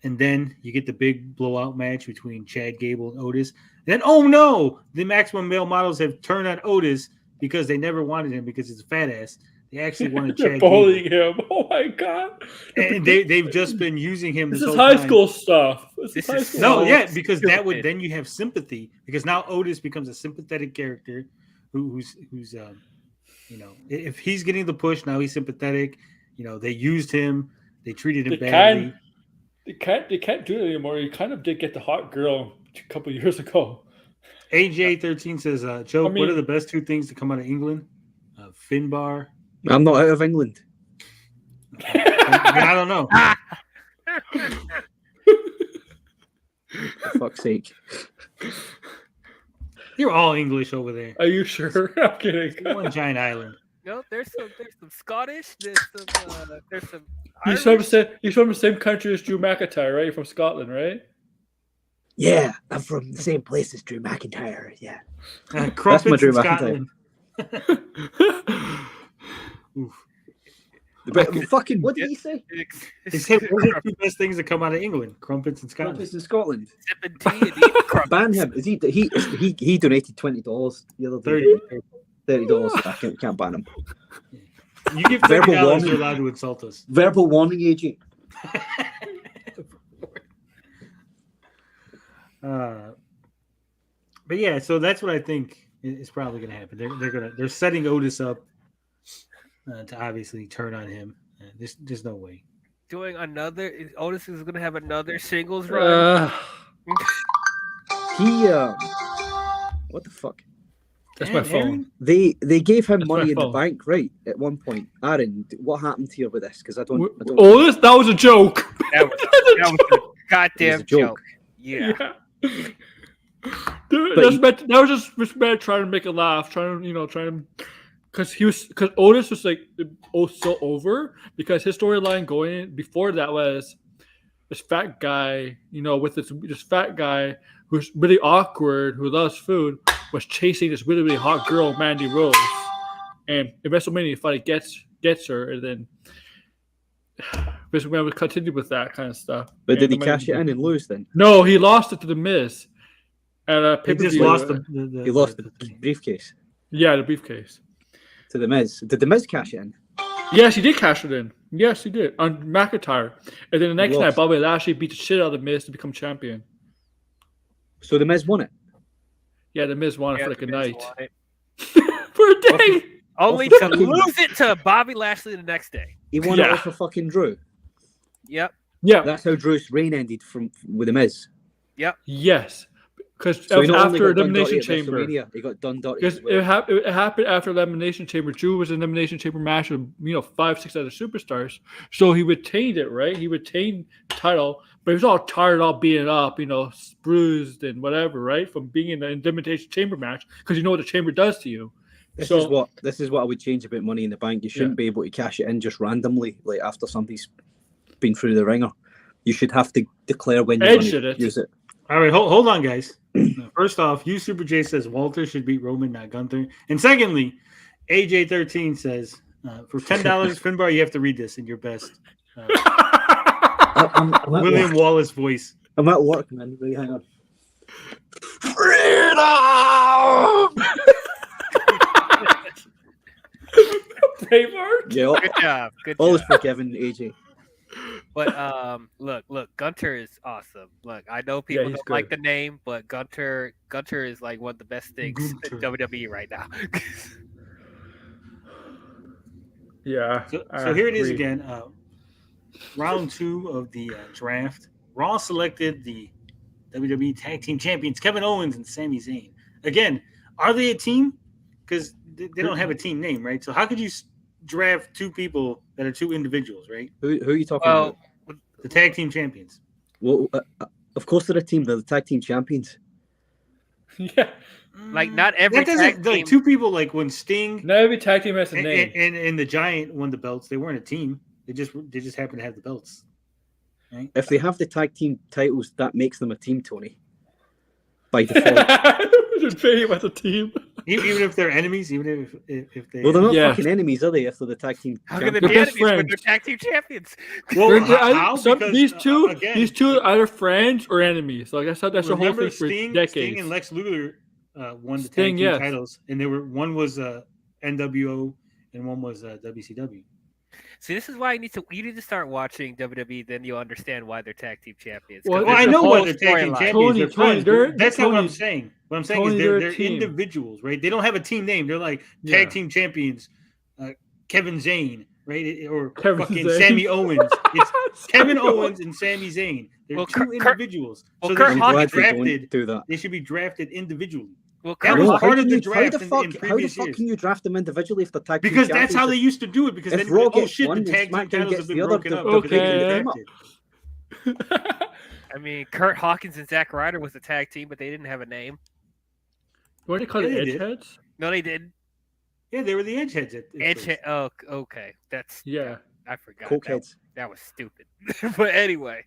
And then you get the big blowout match between Chad Gable and Otis. And then, oh no, the maximum male models have turned on Otis because they never wanted him because he's a fat ass. They actually wanted Chad bullying Gable. him. Oh my god! And they've just been using him. This is high school stuff. Because that would then you have sympathy because now Otis becomes a sympathetic character who's if he's getting the push now he's sympathetic. They used him. They treated him badly. They can't do it anymore. You kind of did get the hot girl a couple of years ago. AJ13 says, Joe, what are the best two things to come out of England? Finbar. I'm not out of England. I don't know. For fuck's sake. You're all English over there. Are you sure? I'm kidding. One giant island. No, there's some Scottish. There's some. He's from the same country as Drew McIntyre, right? You're from Scotland, right? Yeah, I'm from the same place as Drew McIntyre. Yeah, that's my Drew McIntyre. But fucking, what did he say? He said, what are the two best things that come out of England? Crumpets and Scotland. Crumpets in Scotland. Sipping tea and eating crumpets. Ban him. Is he donated $20 the other day. $30. I can't ban him. You give $30, you're allowed to insult us. Verbal warning, AJ. But yeah, so that's what I think is probably going to happen. They're setting Otis up to obviously turn on him. There's no way. Doing another. Otis is going to have another singles run. What the fuck? That's my phone. They gave him money in the bank, right? At one point, Aaron, what happened here with this? Because I don't. Oh, that was a joke. That was a goddamn joke. Yeah. Dude, that was just meant trying to make a laugh, because Otis was like so over because his storyline going before that was this fat guy, with this fat guy who's really awkward, who loves food, was chasing this really, really hot girl, Mandy Rose, and in WrestleMania, he finally gets her, and then WrestleMania would continue with that kind of stuff. But did he cash it in and lose then? No, he lost it to The Miz. He just lost he lost the briefcase. Yeah, the briefcase. To The Miz. Did The Miz cash it in? Yes, he did cash it in. Yes, he did. On McIntyre. And then the next night, Bobby Lashley beat the shit out of The Miz to become champion. So The Miz won it? Yeah, The Miz won it for like a night. For a day! Only to lose it to Bobby Lashley the next day. He won it off of fucking Drew? Yep. Yeah. That's how Drew's reign ended with The Miz? Yep. Yes. Because so after Elimination Chamber, he got done dirty. Because it happened after Elimination Chamber. Drew was in Elimination Chamber match with 5-6 other superstars, so he retained it, right? He retained the title, but he was all tired, all beaten up, bruised and whatever, right? From being in the Elimination Chamber match, because you know what the Chamber does to you. This is what I would change about Money in the Bank. You shouldn't be able to cash it in just randomly, like after somebody's been through the ringer. You should have to declare when you're going to use it. All right, hold on, guys. First off, Super J says Walter should beat Roman, not Gunther. And secondly, AJ13 says for $10, Finbar, you have to read this in your best William Wallace voice. I'm at work, man. Really, hang on. Braveheart? Yeah, good job. Always forgiven, AJ. But look, Gunter is awesome. Look, I know people don't like the name, but Gunter is like one of the best things in WWE right now. Yeah. So here it is again. Round 2 of the draft. Raw selected the WWE Tag Team Champions Kevin Owens and Sami Zayn. Again, are they a team? Because they don't have a team name, right? So how could you draft two people that are two individuals, right? Who are you talking about? The Tag Team Champions. Well, of course they're a team. They're the Tag Team Champions. Yeah. Like not every tag team. Like two people, like when Sting, not every tag team has a name, and the Giant won the belts. They weren't a team. They just happened to have the belts. Right? If they have the tag team titles, that makes them a team, Tony. By default, just pay with a team. Even if they're enemies, even if they. Well, they're not fucking enemies, are they? If they're the tag team. How can they be enemies when they're tag team champions? Well, these two are either friends or enemies. So that's the whole thing for decades. Sting and Lex Luger won the tag team titles, and one was NWO and one was WCW. See, this is why you need to start watching WWE. Then you'll understand why they're tag team champions. Well, I know why they're tag team champions. That's not what I'm saying. What I'm saying is they're individuals, right? They don't have a team name. They're like tag team champions, Kevin Zayn, right? Or fucking Sami Owens. It's Kevin Owens and Sami Zayn. They're two individuals. So they should be drafted individually. Well, that was part of the draft in previous years. How the fuck can you draft them individually if the tag team Because that's how they used to do it. Because then, the tag team titles have been broken up. Okay. I mean, Kurt Hawkins and Zack Ryder was a tag team, but they didn't have a name. What do they call it? Edgeheads? No, they didn't. Yeah, they were the Edgeheads. Edgehead. Oh, okay. That's I forgot. Cokeheads. That was stupid. But anyway.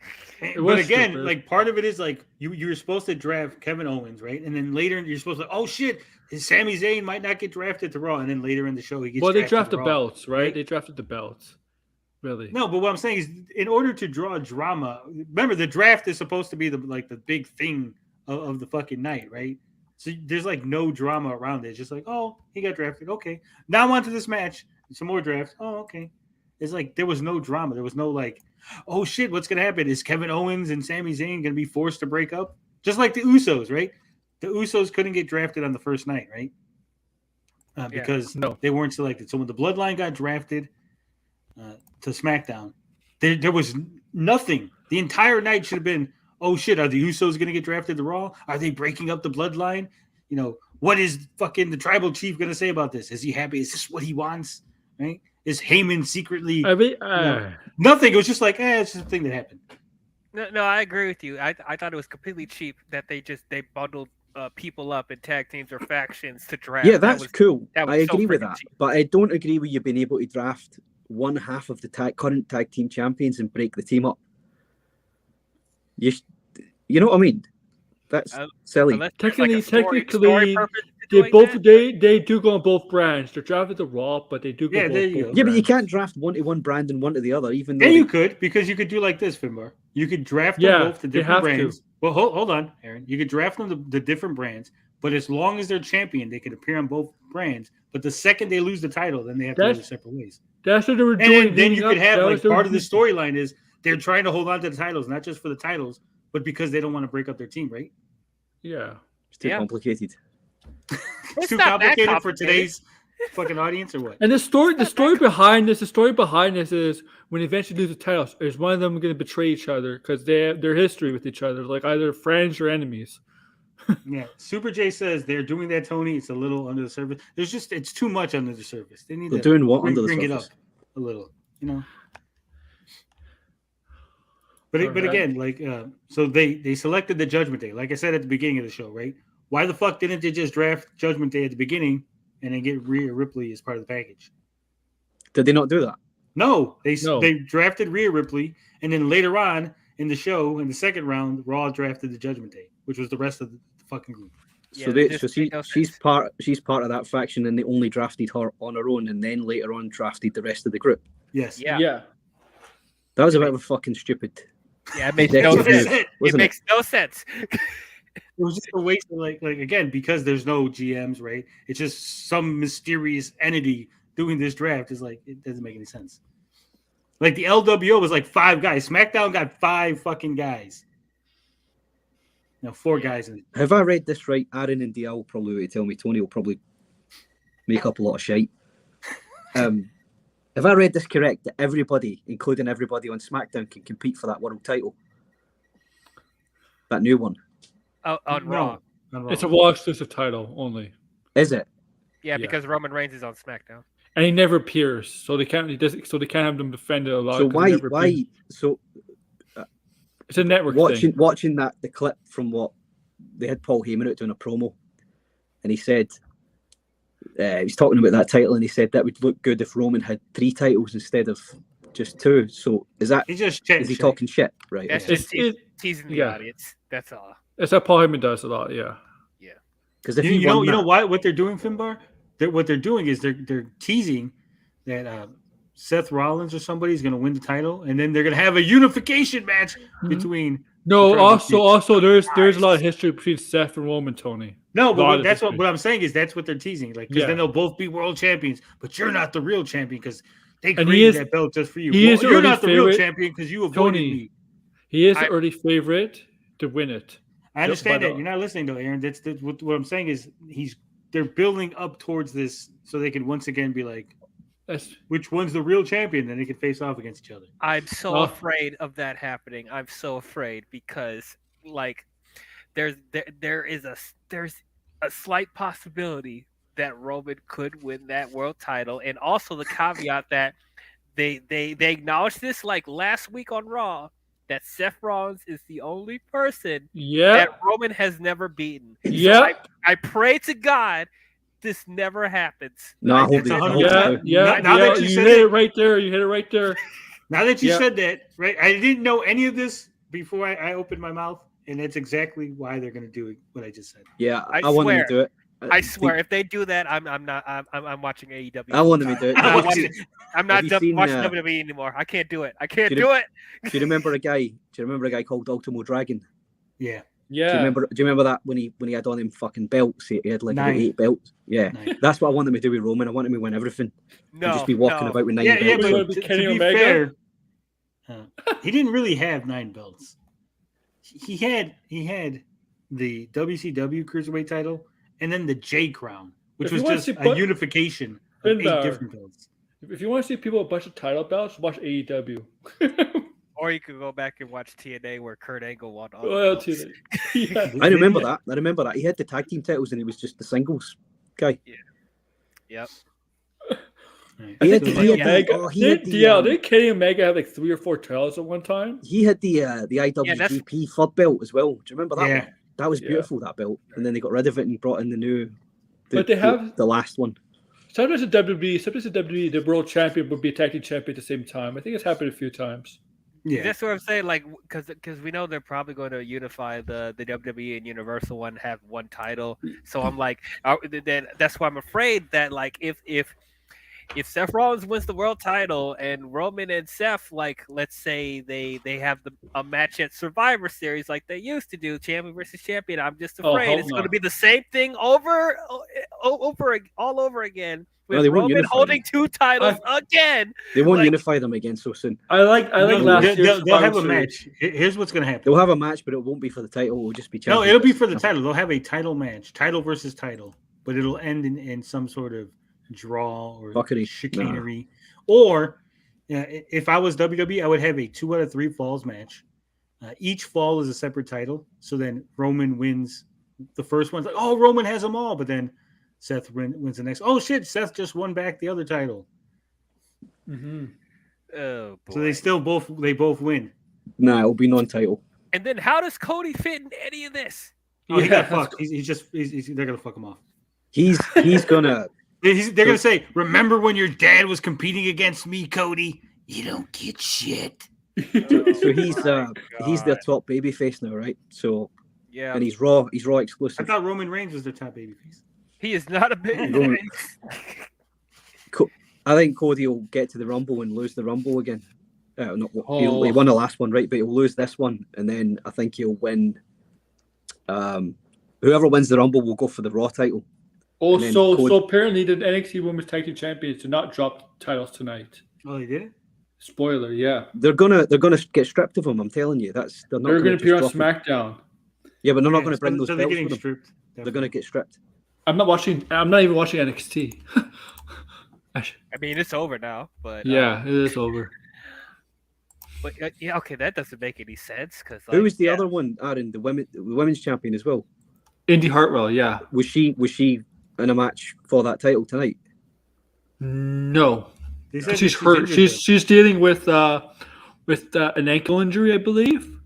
But again, stupid. Like part of it is like you were supposed to draft Kevin Owens, right? And then later you're supposed to, oh shit, Sami Zayn might not get drafted to Raw. And then later in the show he gets drafted. Well, they drafted the belts, right? They drafted the belts. Really? No, but what I'm saying is, in order to draw drama, remember the draft is supposed to be the big thing of the fucking night, right? So there's like no drama around it. It's just like, oh, he got drafted. Okay, now on to this match. Some more drafts. Oh, okay. It's like there was no drama. There was no like, oh shit, what's gonna happen? Is Kevin Owens and Sami Zayn gonna be forced to break up? Just like the Usos, right? The Usos couldn't get drafted on the first night, right? Because they weren't selected. So when the Bloodline got drafted to SmackDown, there was nothing. The entire night should have been, oh shit, are the Usos going to get drafted to Raw? Are they breaking up the Bloodline? You know, what is fucking the Tribal Chief going to say about this? Is he happy? Is this what he wants? Right? Is Heyman secretly? Nothing. It was just like, it's just a thing that happened. No, I agree with you. I thought it was completely cheap that they bundled people up in tag teams or factions to draft. Yeah, that's cool. I agree with that. Cheap. But I don't agree with you being able to draft one half of the current tag team champions and break the team up. You know what I mean? That's silly. Technically, story they do go on both brands. They're drafted to Raw, but they do go both. Yeah, but you can't draft one to one brand and one to the other. Even though you could, because you could do like this, Finbar. You could draft them both to different brands. Well, hold on, Aaron. You could draft them to the different brands, but as long as they're champion, they could appear on both brands. But the second they lose the title, then they have to go their separate ways. That's what they were doing. And then you could have like part of the storyline is they're trying to hold on to the titles, not just for the titles, but because they don't want to break up their team, right? Yeah. It's too complicated. It's too complicated for today's fucking audience, or what? And the story behind this is when they eventually lose the titles, is one of them going to betray each other because they have their history with each other, like either friends or enemies. Yeah, Super J says they're doing that, Tony. It's a little under the surface. It's too much under the surface. They need to doing what under the bring surface? It up a little, you know. But again, like so they selected the Judgment Day, like I said at the beginning of the show, right? Why the fuck didn't they just draft Judgment Day at the beginning and then get Rhea Ripley as part of the package? Did they not do that? No, they drafted Rhea Ripley, and then later on in the show, in the second round, Raw drafted the Judgment Day, which was the rest of the fucking group. Yeah, she's part of that faction, and they only drafted her on her own, and then later on drafted the rest of the group. Yes. Yeah. That was a bit of a fucking stupid. Yeah, it makes no sense. It makes no sense. It was just a waste of like again, because there's no GMs, right? It's just some mysterious entity doing this draft. Is like, it doesn't make any sense. Like the LWO was like 5 guys. SmackDown got 5 fucking guys. No, 4 guys. Have I read this right? Aaron and DL will probably tell me. Tony will probably make up a lot of shite. Have I read this correct? That everybody, including everybody on SmackDown, can compete for that world title? That new one. On Raw. It's a Raw exclusive title only. Is it? Yeah, because Roman Reigns is on SmackDown. And he never appears, so they can't have them defend it a lot. So why? So it's a network watching thing. the clip from what they had Paul Heyman out doing a promo, and he said he was talking about that title, and he said that would look good if Roman had 3 titles instead of just 2. So is he talking shit? Right. That's just teasing the audience. That's all. That's how Paul Heyman does a lot. Yeah. Yeah. Because if you know what they're doing, Finbar? What they're doing is they're teasing that Seth Rollins or somebody is going to win the title, and then they're going to have a unification match between. No, also there's a lot of history between Seth and Roman, Tony. No, but that's what I'm saying is that's what they're teasing, like because then they'll both be world champions, but you're not the real champion because they created that belt just for you. You're not the real champion because you avoided me. He is the early favorite to win it. I understand that. You're not listening though, Aaron. That's what I'm saying is they're building up towards this so they can once again be like, which one's the real champion? Then they can face off against each other. I'm so afraid of that happening. I'm so afraid because like there's a slight possibility that Roman could win that world title, and also the caveat that they acknowledged this like last week on Raw that Seth Rollins is the only person that Roman has never beaten. Yeah, so I pray to God this never happens. No, I hope Now that you hit it right there. You hit it right there. Now that you said that, right? I didn't know any of this before I opened my mouth, and that's exactly why they're going to do what I just said. Yeah, I want them to do it. I swear, if they do that, I'm watching AEW. I want them to do it. I'm not Have you seen, watching WWE anymore. I can't do it. I can't do it. Do you remember a guy? Do you remember a guy called Ultimo Dragon? Yeah. Yeah. Do you remember that when he had on him fucking belts? He had like 9. 8 belts. Yeah, 9. that's what I want him to do with Roman. I want him to win everything. No, And just be walking about with 9 belts. Yeah, belts. but to Kenny be Omega? fair, he didn't really have 9 belts. He had the WCW Cruiserweight title and then the J Crown, which If was you wanna just see a unification of 8 Balor. different belts. If you want to see people with a bunch of title belts, watch AEW. Or you could go back and watch TNA where Kurt Angle won all. Well, the belts. yeah. I remember that. He had the tag team titles and he was just the singles guy. Yep. I think So, did Kenny Omega have like 3 or 4 titles at one time? He had the IWGP third belt as well. Do you remember that? Yeah. One? That was beautiful, that belt. And then they got rid of it and brought in the new. But they have the last one. Sometimes the WWE, the world champion would be a tag team champion at the same time. I think it's happened a few times. Yeah. That's what I'm saying. Like, because we know they're probably going to unify the WWE and Universal one, have one title. So I'm like, then that's why I'm afraid that like if Seth Rollins wins the world title and Roman and Seth, like, let's say they have a match at Survivor Series like they used to do, champion versus champion, I'm just afraid it's going to be the same thing all over again with Roman holding 2 titles again. They won't unify them again so soon. I like last year's they'll have a Survivor match. Here's what's going to happen. They'll have a match, but it won't be for the title. It will just be No, it'll be for the title. They'll have a title match, title versus title, but it'll end in some sort of draw or chicanery. Or if I was WWE, I would have a 2 out of 3 falls match. Each fall is a separate title. So then Roman wins the first one. Like, oh, Roman has them all. But then Seth wins the next. Oh, shit, Seth just won back the other title. Mm-hmm. Oh, boy. So they both win. Nah, it'll be non-title. And then how does Cody fit in any of this? Oh, he got fucked. They're going to fuck him off. He's gonna... They're going to say, remember when your dad was competing against me, Cody? You don't get shit. So he's their top babyface now, right? So yeah, and he's Raw exclusive. I thought Roman Reigns was their top babyface. He is not a babyface. I think Cody will get to the Rumble and lose the Rumble again. He won the last one, right? But he'll lose this one, and then I think he'll win. Whoever wins the Rumble will go for the Raw title. Oh, so apparently the NXT Women's Tag Team Champions did not drop titles tonight. Oh, they did? Spoiler, yeah. They're gonna get stripped of them. I'm telling you, they're going to appear on SmackDown. Yeah, but they're not going to bring those they're belts getting with them. stripped. They're going to get stripped. I'm not even watching NXT. I mean, it's over now, but yeah, it is over. But yeah, okay, that doesn't make any sense because who was the other one? Aaron, the women's champion as well. Indy Hartwell, yeah. Was she in a match for that title tonight? No, she's hurt. She's dealing with an ankle injury, I believe.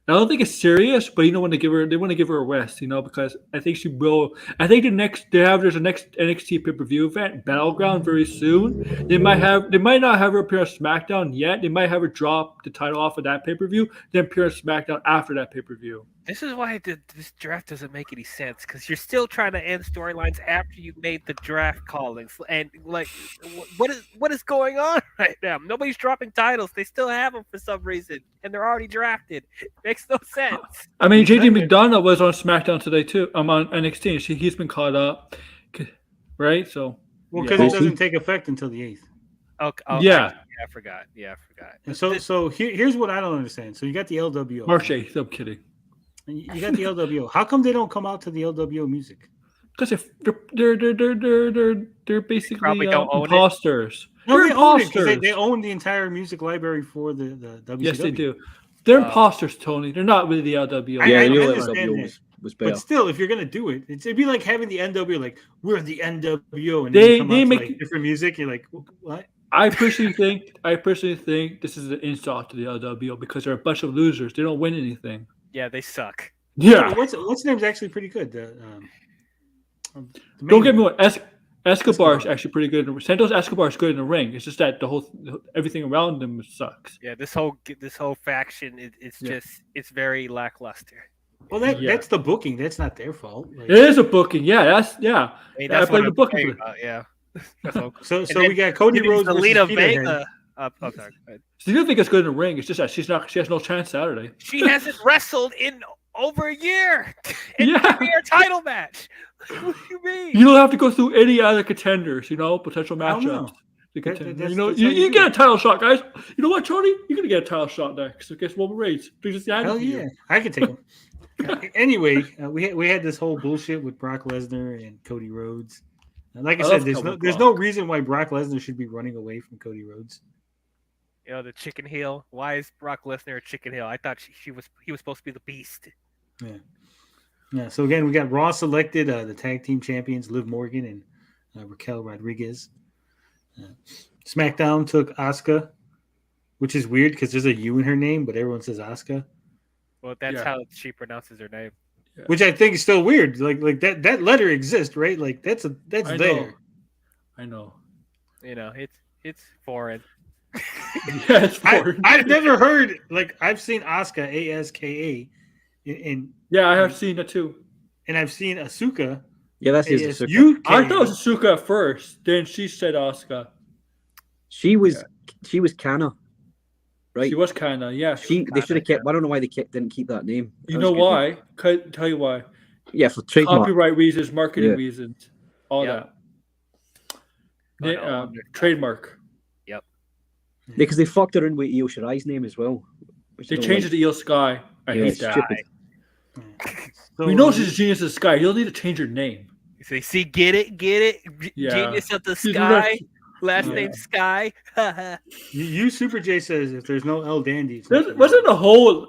I don't think it's serious, but they want to give her a rest, because I think she will. I think there's a next NXT pay-per-view event, Battleground, very soon. They might not have her appear on SmackDown yet. They might have her drop the title off of that pay-per-view, then appear on SmackDown after that pay-per-view. This is why this draft doesn't make any sense, because you're still trying to end storylines after you made the draft callings. And like, what is going on right now? Nobody's dropping titles. They still have them for some reason, and they're already drafted. Makes no sense. I mean, JD McDonough was on SmackDown today too. I'm on NXT. He's been caught up, right? So because it doesn't take effect until the 8th. Okay. Yeah. I forgot. And so here's what I don't understand. So you got the LWO. March 8th. I'm kidding. You got the LWO. How come they don't come out to the LWO music? Because they're basically imposters. No, they're imposters. They own the entire music library for the WCW. Yes, they do. They're imposters, Tony. They're not really the LWO. I understand that. But still, if you're gonna do it, it'd be like having the NWO. Like, we're the NWO, and they make like different music. You're like, what? I personally think this is an insult to the LWO because they're a bunch of losers. They don't win anything. Yeah, they suck. Yeah. What's the name's actually pretty good. Don't get me wrong. Escobar is actually pretty good. Santos Escobar is good in the ring. It's just that everything around them sucks. Yeah, this whole faction it's very lackluster. Well, that's the booking. That's not their fault. Like, It is a booking. Yeah, Hey, I that's blame what the I'm booking saying for about, yeah. That's all. so And then we got Cody giving Rhodes versus Zelina Peterhead. Vega. Oh, sorry. Go ahead. So you don't think it's good in the ring? It's just that she has no chance Saturday. She hasn't wrestled in over a year. In Yeah. their title match. What do you mean? You don't have to go through any other contenders, potential I don't know. matchups. To contend. that's you how you you do get it. a title shot, guys. You know what, Tony? You're gonna get a title shot next against Roman Reigns. Hell yeah, I could take him. Anyway, we had this whole bullshit with Brock Lesnar and Cody Rhodes. And like I said, there's no reason why Brock Lesnar should be running away from Cody Rhodes. The chicken heel. Why is Brock Lesnar a chicken heel? I thought he was supposed to be the beast. Yeah. So again, we got Raw selected the tag team champions Liv Morgan and Raquel Rodriguez. SmackDown took Asuka, which is weird because there's a U in her name, but everyone says Asuka. Well, that's how she pronounces her name. Yeah. Which I think is still weird. Like that letter exists, right? Like that's I there. I know. It's foreign. Yeah, it's foreign. I've never heard I've seen Asuka ASKA, yeah, I have seen it too. and I've seen Asuka. Yeah, that's his Asuka. ASUK. I thought it was Asuka at first. Then she said Asuka. She was Kana, right? She was kind of, yeah. They should have kept. I don't know why they didn't keep that name. You know why? Tell you why. Yeah, for trademark. Copyright reasons, marketing reasons, all Yep. that. Trademark. Yep. Because they fucked around with Io Shirai's name as well. They changed it to Eel Sky. I hate that. Stupid. So, We know she's a genius of the sky. You don't need to change her name. So you see, get it? Yeah. Genius of the She's sky. Last Yeah. name Sky. you Super J says if there's no El Dandy, it's Wasn't the whole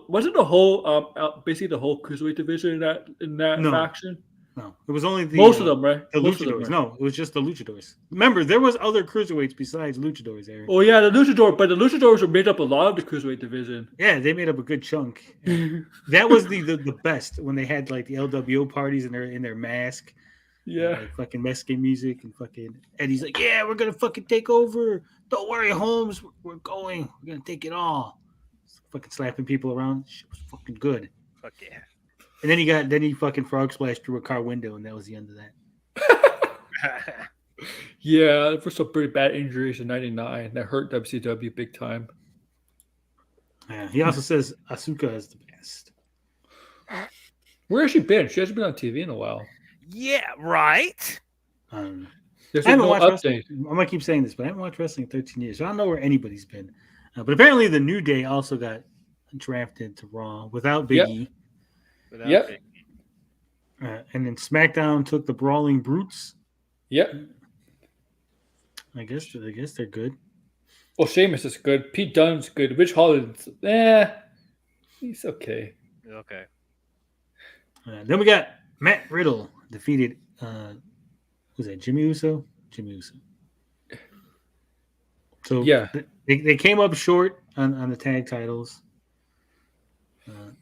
basically the whole cruiserweight division in that No. faction? no, it was only Most of them, right? The Most of them, Luchadors. right? No, it was just the Luchadors. Remember, there was other cruiserweights besides Luchadors, Aaron. Oh yeah, the Luchadors were made up a lot of the cruiserweight division. Yeah, they made up a good chunk. That was the best when they had the LWO parties in their mask. Yeah. And, fucking Mexican music and fucking Eddie's like, yeah, we're gonna fucking take over. Don't worry, Holmes, we're going. We're gonna take it all. Fucking slapping people around. Shit was fucking good. Fuck yeah. And then he fucking frog splashed through a car window, and that was the end of that. Yeah, there were some pretty bad injuries in '99 that hurt WCW big time. Yeah. He also says Asuka is the best. Where has she been? She hasn't been on TV in a while. Yeah, right. There's I haven't no watched wrestling. update. I'm gonna keep saying this, but I haven't watched wrestling in 13 years, so I don't know where anybody's been. But apparently, the New Day also got drafted to Raw without Big Yep. E. Yep. And then SmackDown took the Brawling Brutes. Yep. I guess they're good. Well, Sheamus is good. Pete Dunne's good. Rich Holland's he's okay. Okay. Then we got Matt Riddle defeated. Was that Jimmy Uso? Jimmy Uso. So Yeah. they came up short on the tag titles. And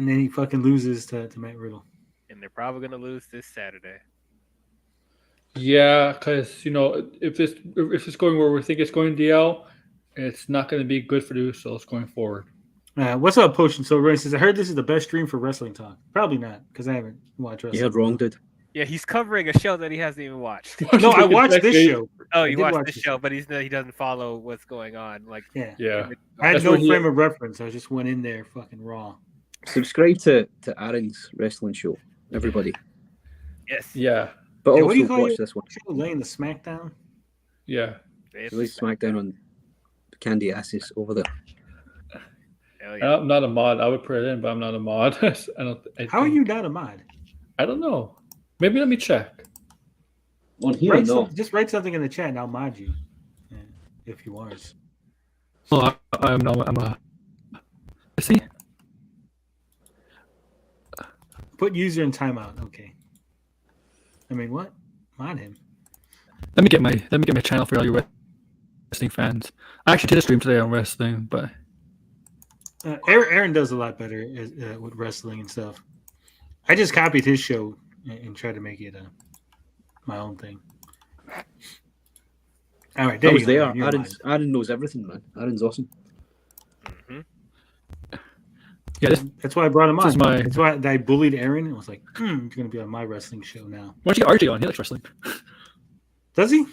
then he fucking loses to Matt Riddle. And they're probably gonna lose this Saturday. Yeah, because if it's going where we think it's going DL, it's not going to be good for the Usos going forward. What's up, Potion? So Ryan says, I heard this is the best stream for wrestling talk. Probably not, because I haven't watched wrestling. You heard wrong, dude. Yeah, he's covering a show that he hasn't even watched. No, I watched this show. Oh, I you did watched watch this this show, but he doesn't follow what's going on. Like, I Yeah. had That's no what he- frame of reference. I just went in there fucking raw. Subscribe to Aaron's wrestling show, everybody. yes, Yeah. But Hey, what also do you call watch your this one. show? Laying the SmackDown? Yeah. It's- Release SmackDown on Candy Asses over there. hell yeah. I'm not a mod. I would put it in, but I'm not a mod. How are you not a mod? I don't know. Maybe let me check. On here, no. Just write something in the chat and I'll mod you. Yeah, if you are. Well, I'm a. See. Put user in timeout. Okay. I mean, what? Mod him. Let me get my channel for all your wrestling fans. I actually did a stream today on wrestling, but Aaron does a lot better with wrestling and stuff. I just copied his show and tried to make it my own thing. All right, there I you was go, there. Aaron, you're Aaron knows everything, man. Aaron's awesome. Mhm. Yeah, That's why I brought him this on. is my- That's why I bullied Aaron and was like, you're going to be on my wrestling show now. Why don't you get RJ on? He likes wrestling. Does he?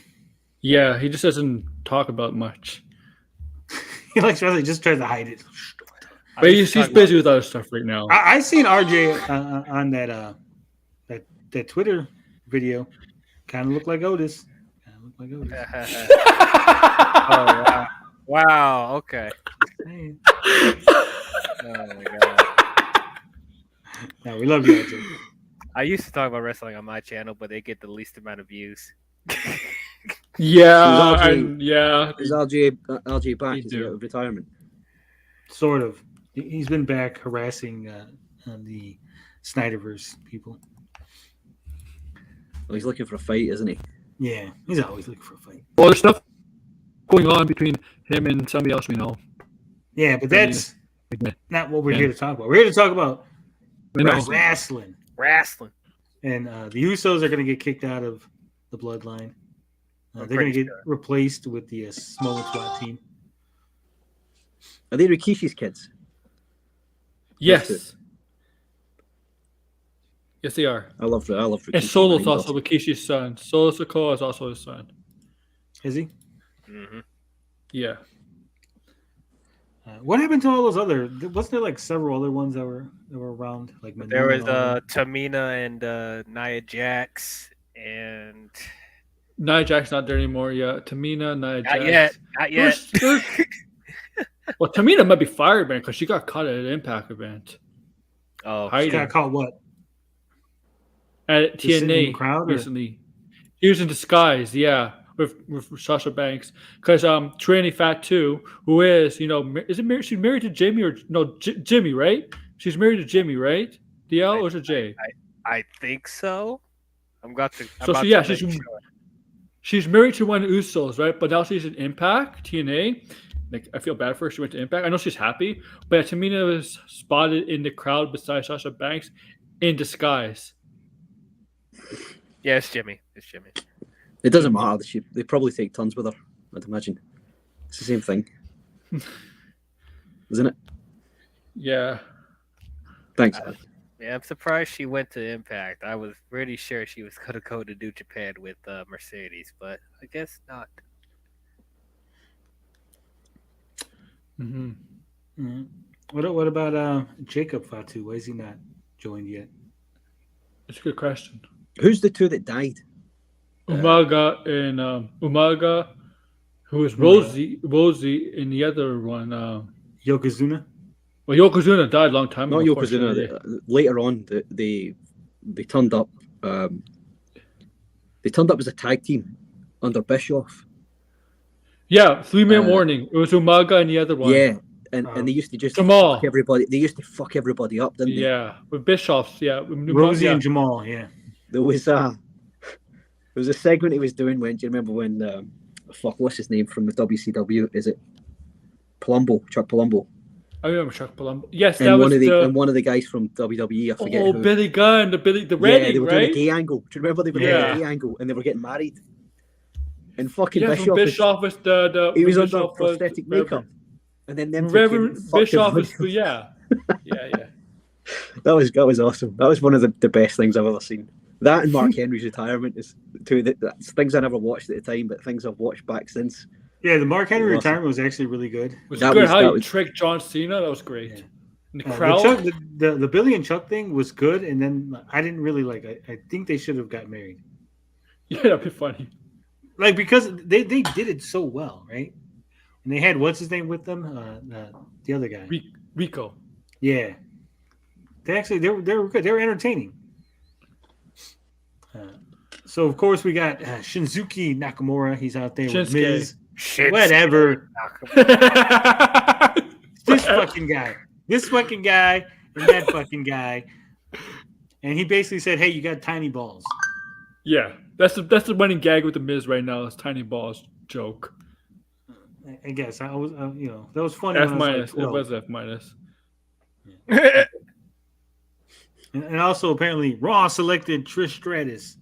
Yeah, he just doesn't talk about much. He likes wrestling. He just tries to hide it. But he's busy with other stuff right now. I seen RJ on that Twitter video. Kind of looked like Otis. Oh, wow. Wow. Okay. Hey. Oh my god. No, we love you, RJ. I used to talk about wrestling on my channel, but they get the least amount of views. Yeah, RJ and yeah. Is RJ back? You Is he do. out of retirement? Sort of. He's been back harassing the Snyderverse people. Well, he's looking for a fight, isn't he? Yeah, he's always looking for a fight. Well, there's stuff going on between him and somebody else we know. Yeah, but that's not what we're here to talk about. We're here to talk about wrestling. Wrestling. And the Usos are going to get kicked out of the Bloodline. They're going to get replaced with the Samoan SWAT team. Are they Rikishi's kids? Yes. Yes, they are. I love Rikishi. And Solo's also Rikishi's son. Solo Sikoa is also his son. Is he? Mm-hmm. Yeah. What happened to all those other? Wasn't there like several other ones that were around? Like There was Manoa? Tamina and Nia Jax and Nia Jax not there anymore. Yeah. Tamina, Nia Jax. not yet. Well, Tamina might be fired, man, because she got caught at an Impact event. Oh, She Hiding got caught what? at Just sitting in the TNA crowd, or- recently. He was in disguise, yeah, with Sasha Banks. Because Trinity Fat 2, who is, is it married? She's married to Jimmy or no? Jimmy, right? She's married to Jimmy, right? DL or is it Jay? I think so. She's married to one of the Usos, right? But now she's in Impact, TNA. Like, I feel bad for her. She went to Impact. I know she's happy, but Tamina was spotted in the crowd beside Sasha Banks in disguise. Yeah, it's Jimmy. It doesn't matter. They probably take tons with her, I'd imagine. It's the same thing. Isn't it? Yeah. Thanks. Yeah, I'm surprised she went to Impact. I was pretty sure she was going to go to New Japan with Mercedes, but I guess not. Mm-hmm. Mm-hmm. What about Jacob Fatu? Why is he not joined yet? That's a good question. Who's the two that died? Umaga and Umaga, who was Rosie in the other one. Yokozuna? Well, Yokozuna died a long time Not ago. Yokozuna. Later on, they turned up. They turned up as a tag team under Bischoff. Yeah, 3-minute warning. It was Umaga and the other one. Yeah, and they used to just Jamal. fuck everybody. They used to fuck everybody up, didn't they? Yeah, with Bischoffs. Yeah, Rosie and Jamal. Yeah. There was a segment he was doing when. Do you remember when? What's his name from the WCW? Is it Palumbo? Chuck Palumbo. I remember Chuck Palumbo. Yes, And that one was of one of the guys from WWE. I forget. Oh, who. Billy Gunn, the Reddy, they were doing a right? gay angle. Do you remember they were doing a gay angle and they were getting married? And fucking Bischoff was the he was Bischoff under was prosthetic makeup, and then them two Reverend came and Bischoff fucked was everybody. yeah. That was awesome. That was one of the best things I've ever seen. That and Mark Henry's retirement is two that's things I never watched at the time, but things I've watched back since. Yeah, the Mark Henry retirement was actually really good. It was good how you tricked John Cena. That was great. Yeah. And the crowd. The Billy and Chuck thing was good, and then I didn't really like. I think they should have got married. Yeah, that'd be funny. Like because they did it so well, right? And they had what's his name with them, the other guy, Rico. Yeah, they were good. They were entertaining. So of course we got Shinsuke Nakamura. He's out there with Miz. Whatever. This fucking guy, and that fucking guy, and he basically said, "Hey, you got tiny balls." Yeah, that's the running gag with the Miz right now. Is tiny balls joke. I guess I was, that was funny. F minus. It was F minus. Yeah. and also apparently Raw selected Trish Stratus.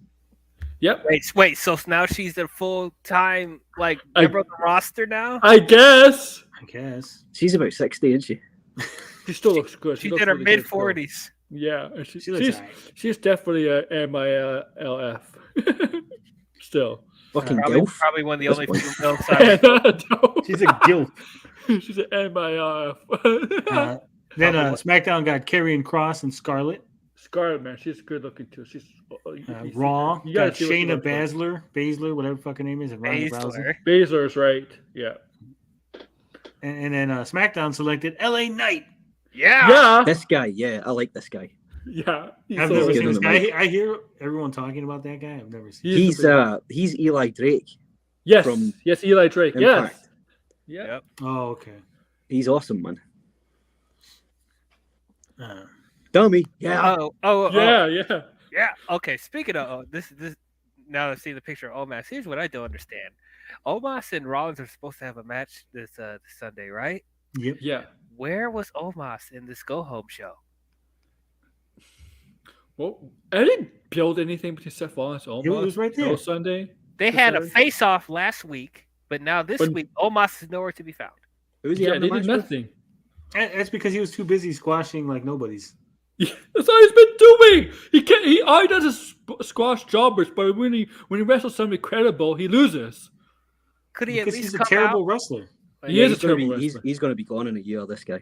Yep. Wait. So now she's a full-time member of the roster now? I guess. She's about 60, isn't she? She still looks good. She's looks in her really good still. mid-40s. Yeah, and She looks alright. she's definitely a MILF. Still. Fucking Probably, gilf. probably one of the This only one. female sides. She's a gilf. She's an MILF. Then SmackDown got Karrion Kross and Scarlett. Scarlett, man, she's good looking too. She's Raw you gotta got see what she Shayna looks like. Baszler, whatever fucking name is, and Ronda Rousey. Baszler. Baszler's right. Yeah. And then SmackDown selected LA Knight. Yeah. This guy, yeah, I like this guy. Yeah. I've never seen this guy. I hear everyone talking about that guy. I've never seen. He's Eli Drake. Yes. from Yes, Eli Drake. Impact. Yes. Yeah. Yep. Oh, okay. He's awesome, man. Dummy. Yeah. Yeah. Okay. Speaking of this, now that I've seen the picture of Omos, here's what I don't understand. Omos and Rollins are supposed to have a match this Sunday, right? Yep. Yeah. Where was Omos in this go home show? Well, I didn't build anything between Seth Rollins and Omos. It was right there. Sunday. They had a face off last week, but now this week Omos is nowhere to be found. Who's he Yeah, having they a did match with? nothing. That's because he was too busy squashing like nobody's. Yeah, that's all he's been doing. He can't. All he does is squash jobbers. But when he wrestles somebody credible, he loses. Could he Because at least he's a come terrible out? wrestler. He is a he's gonna terrible be, wrestler. he's going to be gone in a year. This guy.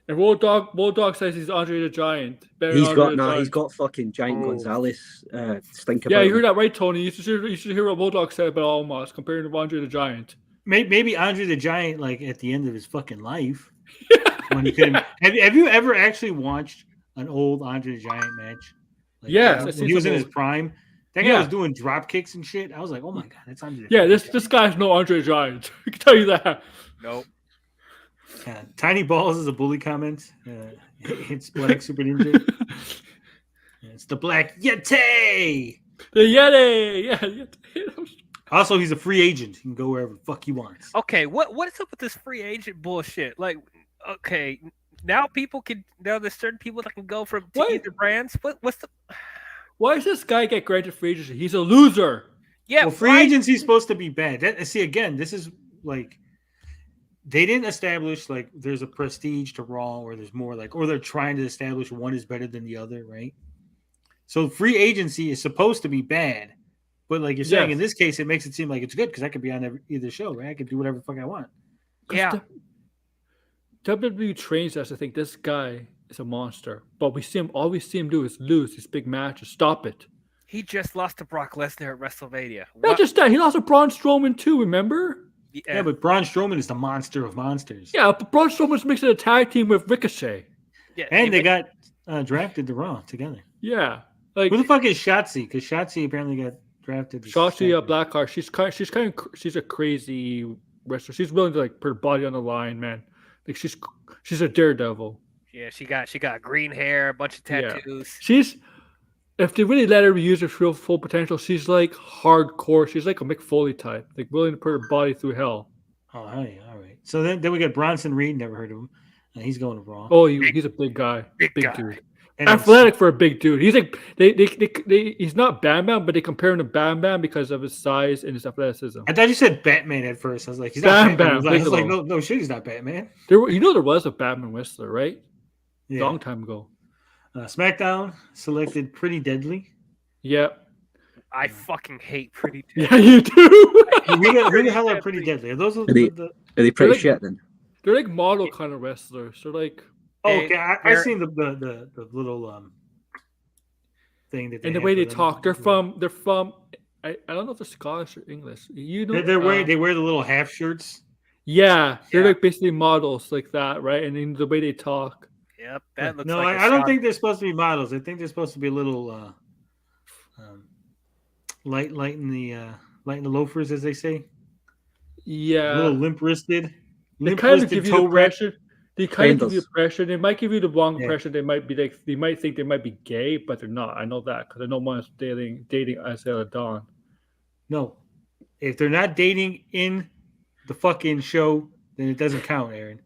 And Road Dogg says he's Andre the Giant. Better He's than got Andre the Giant. he's got fucking Giant Gonzalez stink Yeah, about you him. heard that right, Tony. You should hear what Road Dogg said about Omos comparing to Andre the Giant. Maybe Andre the Giant, like at the end of his fucking life, when he couldn't. Have you ever actually watched an old Andre the Giant match? Like, Yes, when I've seen he was some in his old- prime. That guy Yeah. was doing drop kicks and shit. I was like, oh my god, that's Andre. The Yeah, Giant. this guy's no Andre the Giant. I can tell you that. Nope. Tiny balls is a bully comment. It's Black Super Ninja. It's the Black Yeti. The Yeti. Yeah. Yeti. Also, he's a free agent. He can go wherever the fuck he wants. Okay, what is up with this free agent bullshit? Like, okay, now there's certain people that can go from What? either brands. What's the? Why does this guy get granted free agency? He's a loser. Yeah, Well, free agency is supposed to be bad. See, again, this is like they didn't establish like there's a prestige to Raw, or there's more like, or they're trying to establish one is better than the other, right? So free agency is supposed to be bad, but like you're saying, Yes. in this case, it makes it seem like it's good because I could be on either show, right? I could do whatever the fuck I want. Yeah. WWE trains us to think this guy is a monster, but all we see him do is lose these big matches. Stop it. He just lost to Brock Lesnar at WrestleMania. Not just that, he lost to Braun Strowman too. Remember? Yeah, but Braun Strowman is the monster of monsters. Yeah, but Braun Strowman's mixing a tag team with Ricochet. yeah, And they got drafted to Raw together. Yeah, like Who the fuck is Shotzi? Because Shotzi apparently got drafted. to Shotzi SmackDown. Blackheart. She's a crazy wrestler. She's willing to like put her body on the line, man. Like she's a daredevil. Yeah, she got green hair, a bunch of Yeah. tattoos. If they really let her use her full potential, she's like hardcore. She's like a Mick Foley type, like willing to put her body through hell. Oh, hey, all right. So then we got Bronson Reed. Never heard of him. He's going to Raw. Oh, he's a big guy, Big guy. dude, And athletic for a big dude. He's like he's not Bam Bam, but they compare him to Bam Bam because of his size and his athleticism. I thought you said Batman at first. I was like, he's Bam not Batman. Bam I was like, Bigelow. no shit, he's not Batman. There was a Batman wrestler, right? Yeah. Long time ago. SmackDown selected Pretty Deadly. Yeah, I fucking hate Pretty yeah, Deadly. you do. Who the hell are Pretty Deadly? Are those Are they pretty They're like- shit then? They're like model kind of wrestlers. They're like, Oh, okay, I They're- seen the little thing that. and the have way for they them. talk, they're from. I don't know if they're Scottish or English. You know, They wear the little half shirts. Yeah, they're Yeah. like basically models like that, right? And then the way they talk. Yep, that looks No, like a I don't shot. think they're supposed to be models. I think they're supposed to be a little light in the loafers, as they say. A Yeah, little limp wristed. they kind of give you the impression. They kind of give you Kindles. impression. They might give you the wrong Yeah. impression. They might be like they might think they might be gay, but they're not. I know that because I know one's dating Isaiah Dawn. No, if they're not dating in the fucking show, then it doesn't count, Aaron.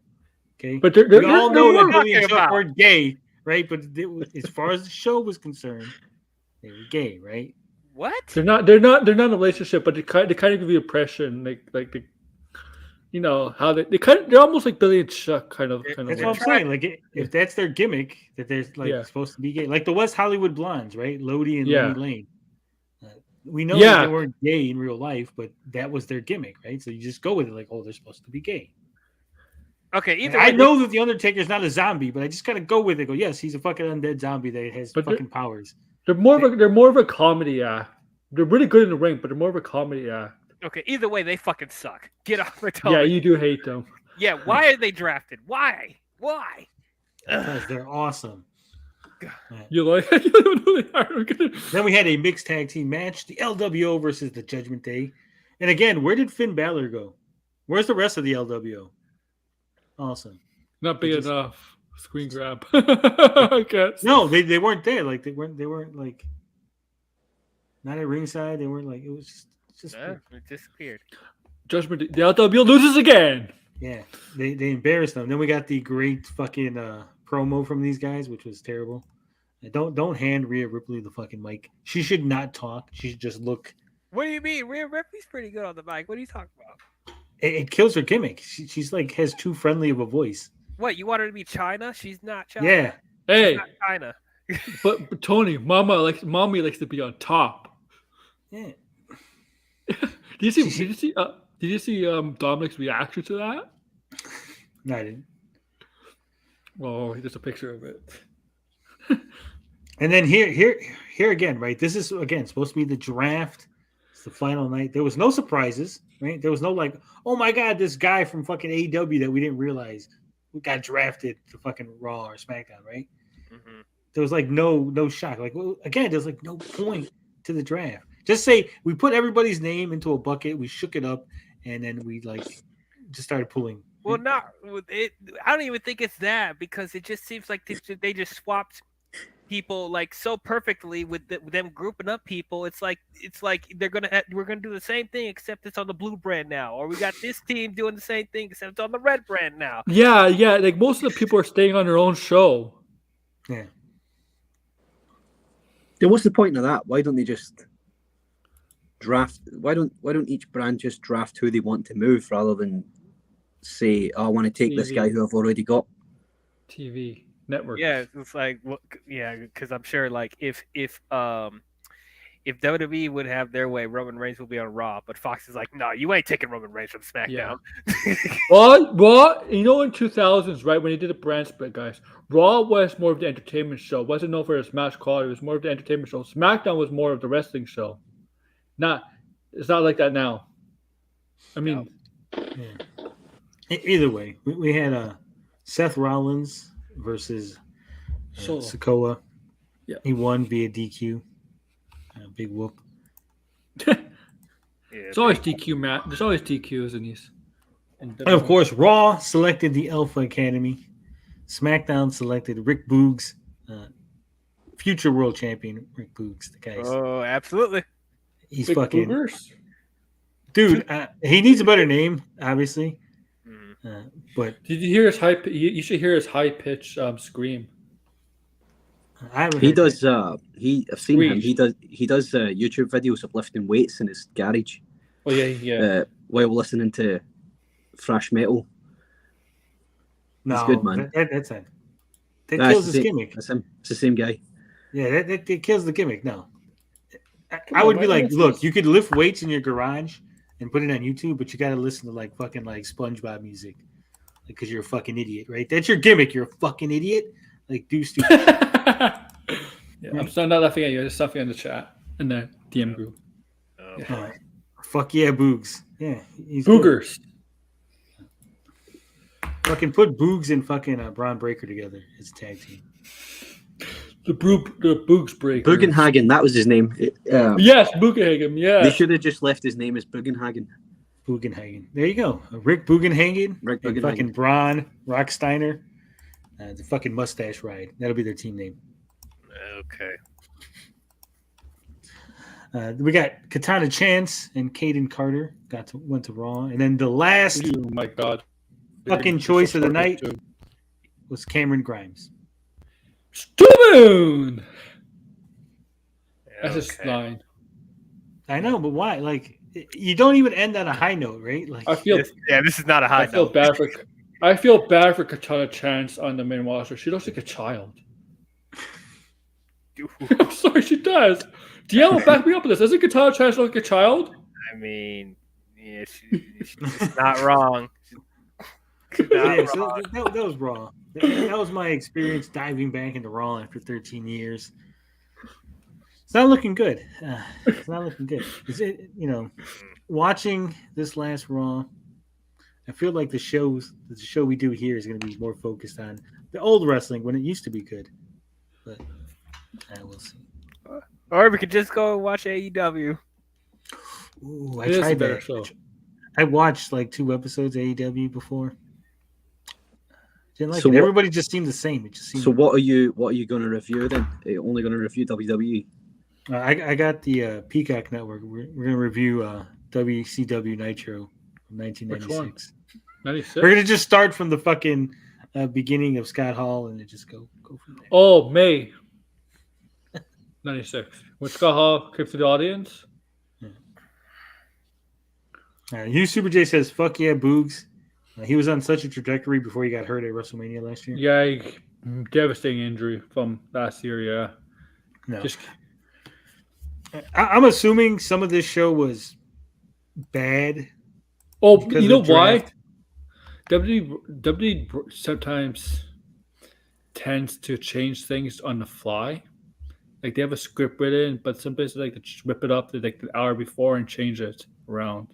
Okay, But we all know that talking Billy and Chuck about? weren't gay, right? But as far as the show was concerned, they were gay, right? What? they're not in a relationship, but they kind of give you impression like you know how they're almost like Billy and Chuck kind of That's way. what I'm saying. Like, if that's their gimmick, that they're like Yeah. supposed to be gay, like the West Hollywood Blondes, right? Lodi and Yeah. Lenny Lane. We know Yeah. that they weren't gay in real life, but that was their gimmick, right? So you just go with it, like, oh, they're supposed to be gay. Okay, And either I way, know that the Undertaker's not a zombie, but I just gotta go with it. Go, yes, he's a fucking undead zombie that has But fucking powers. They're more of a comedy act. They're really good in the ring, but they're more of a comedy act. okay, either way, they fucking suck. Get off my Yeah, television. you do hate them. Yeah, why are they drafted? Why? Why? Because they're awesome. You like? You don't know they are. Then we had a mixed tag team match: the LWO versus the Judgment Day. And again, where did Finn Balor go? Where's the rest of the LWO? Awesome. Not big enough. Screen grab. I guess. No, they weren't there. Like they weren't like not at ringside. They weren't like it was just It disappeared. Judgment. The LWO loses again. yeah. They embarrassed them. Then we got the great fucking promo from these guys, which was terrible. Don't hand Rhea Ripley the fucking mic. She should not talk. She should just look. What do you mean? Rhea Ripley's pretty good on the mic. What are you talking about? It kills her gimmick. She's like has too friendly of a voice. What, you want her to be China? She's not China. Yeah. Hey, She's not China. but Tony, mommy likes to be on top. Yeah. Did you see Dominic's reaction to that? No, I didn't. Oh, there's a picture of it. And then here again, right? This is again supposed to be the draft. It's the final night. There was no surprises, right? There was no like, oh my god, this guy from fucking AEW that we didn't realize who got drafted to fucking Raw or SmackDown, right? Mm-hmm. There was like no shock. Like, well, again, there's like no point to the draft. Just say we put everybody's name into a bucket, we shook it up, and then we like just started pulling. Well, not with it. I don't even think it's that because it just seems like they just swapped people like so perfectly with them grouping up people. It's like we're gonna do the same thing except it's on the blue brand now, or we got this team doing the same thing except it's on the red brand now. Yeah. Like most of the people are staying on their own show. Yeah. Then what's the point of that? Why don't they just draft? Why don't each brand just draft who they want to move rather than say, oh, I want to take this guy who I've already got? TV network. Yeah, it's like because I'm sure like if WWE would have their way, Roman Reigns will be on Raw, but Fox is like, no, you ain't taking Roman Reigns from SmackDown. Yeah. Well, you know, in 2000s, right when they did the brand split, guys, Raw was more of the entertainment show. It wasn't known for its match quality. It was more of the entertainment show. SmackDown was more of the wrestling show. It's not like that now. I mean, Either way, we had Seth Rollins versus Sikoa. Yeah, he won via DQ. Big whoop. It's always DQ, Matt. There's always DQs in these. And of course, Raw selected the Alpha Academy. SmackDown selected Rick Boogs, future world champion Rick Boogs. The guy. Oh, absolutely. He's Big fucking boogers. Dude. He needs a better name, obviously. But did you hear his high? You should hear his high pitch scream. He does. I've seen him. He does YouTube videos of lifting weights in his garage. Oh yeah. While listening to thrash metal. No, he's good, man. That's it. That kills his gimmick. That's him. It's the same guy. Yeah, that kills the gimmick. No, I would be like, look, you could lift weights in your garage and put it on YouTube, but you got to listen to like fucking like SpongeBob music, because you're a fucking idiot, right? That's your gimmick. You're a fucking idiot. Like, do stupid shit. Yeah, I'm still not laughing at you. I'm just laughing in the chat in the DM group. Yeah. Fuck yeah, Boogs. Yeah, he's boogers. Good. Fucking put Boogs and fucking Braun Breaker together as a tag team. The Boogs Breaker. Bugenhagen, that was his name. Yes, Bugenhagen. Yeah. They should have just left his name as Bugenhagen. Bugenhagen. There you go. Rick Bugenhagen. Rick and Bugenhagen. Fucking Braun Rocksteiner. The fucking mustache ride. That'll be their team name. Okay. We got Katana Chance and Kaden Carter went to Raw, and then the last oh my god fucking choice of the night was Cameron Grimes. Stubborn. That's his line. I know, but why? Like, you don't even end on a high note, right? Like I feel this is not a high I feel note. I feel bad for Katana Chance on the main roster. She looks like a child. I'm sorry, she does. DL, back me up on this. Doesn't Katana Chance look like a child? I mean, yeah, she's not wrong. She's yeah, not so wrong. that was Raw. That was my experience diving back into Raw after 13 years. It's not looking good. It's not looking good. Is it? Watching this last Raw, I feel like the show we do here is going to be more focused on the old wrestling when it used to be good. But we'll see. Or we could just go and watch AEW. Ooh, I It is a tried better that. show. I watched like 2 episodes of AEW before. Didn't like So it. what- Everybody just seemed the same. It just seemed. So what are you going to review then? Are you only going to review WWE? I got the Peacock Network. We're going to review WCW Nitro from 1996. 96? We're going to just start from the fucking beginning of Scott Hall and just go from there. Oh, May 96. When Scott Hall came to the audience. Hugh Super J says, "Fuck yeah, Boogs." He was on such a trajectory before he got hurt at WrestleMania last year. Yeah, devastating injury from last year. Yeah, No. just I'm assuming some of this show was bad. because you know of why? draft. WWE sometimes tends to change things on the fly. Like they have a script written, but some places like to rip it up to like the hour before and change it around.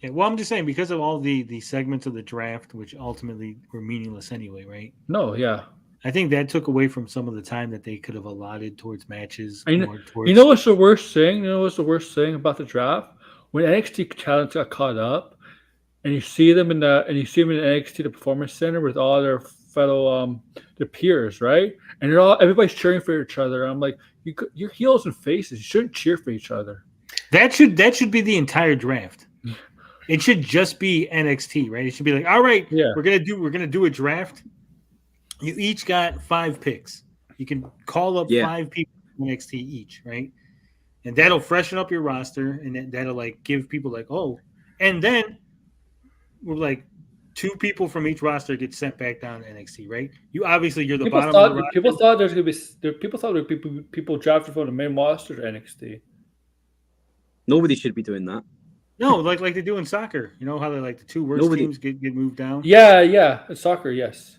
Yeah, well, I'm just saying because of all the segments of the draft, which ultimately were meaningless anyway, right? No, yeah. I think that took away from some of the time that they could have allotted towards matches. You more towards... know what's the worst thing? You know what's the worst thing about the draft? When NXT talent got caught up, and you see them in NXT the Performance Center with all their fellow their peers, right? And everybody's cheering for each other. I'm like, you're heels and faces. You shouldn't cheer for each other. That should be the entire draft. It should just be NXT, right? It should be like, all right, Yeah. we're gonna do a draft. You each got 5 picks. You can call up 5 people from NXT each, right? And that'll freshen up your roster, and that'll like give people like, oh, and then we're like 2 people from each roster get sent back down to NXT, right? You're the bottom of the roster. People thought there would be people drafted from the main roster to NXT. Nobody should be doing that. No, like they do in soccer. You know how they like the 2 worst teams get moved down? Yeah. It's soccer, yes.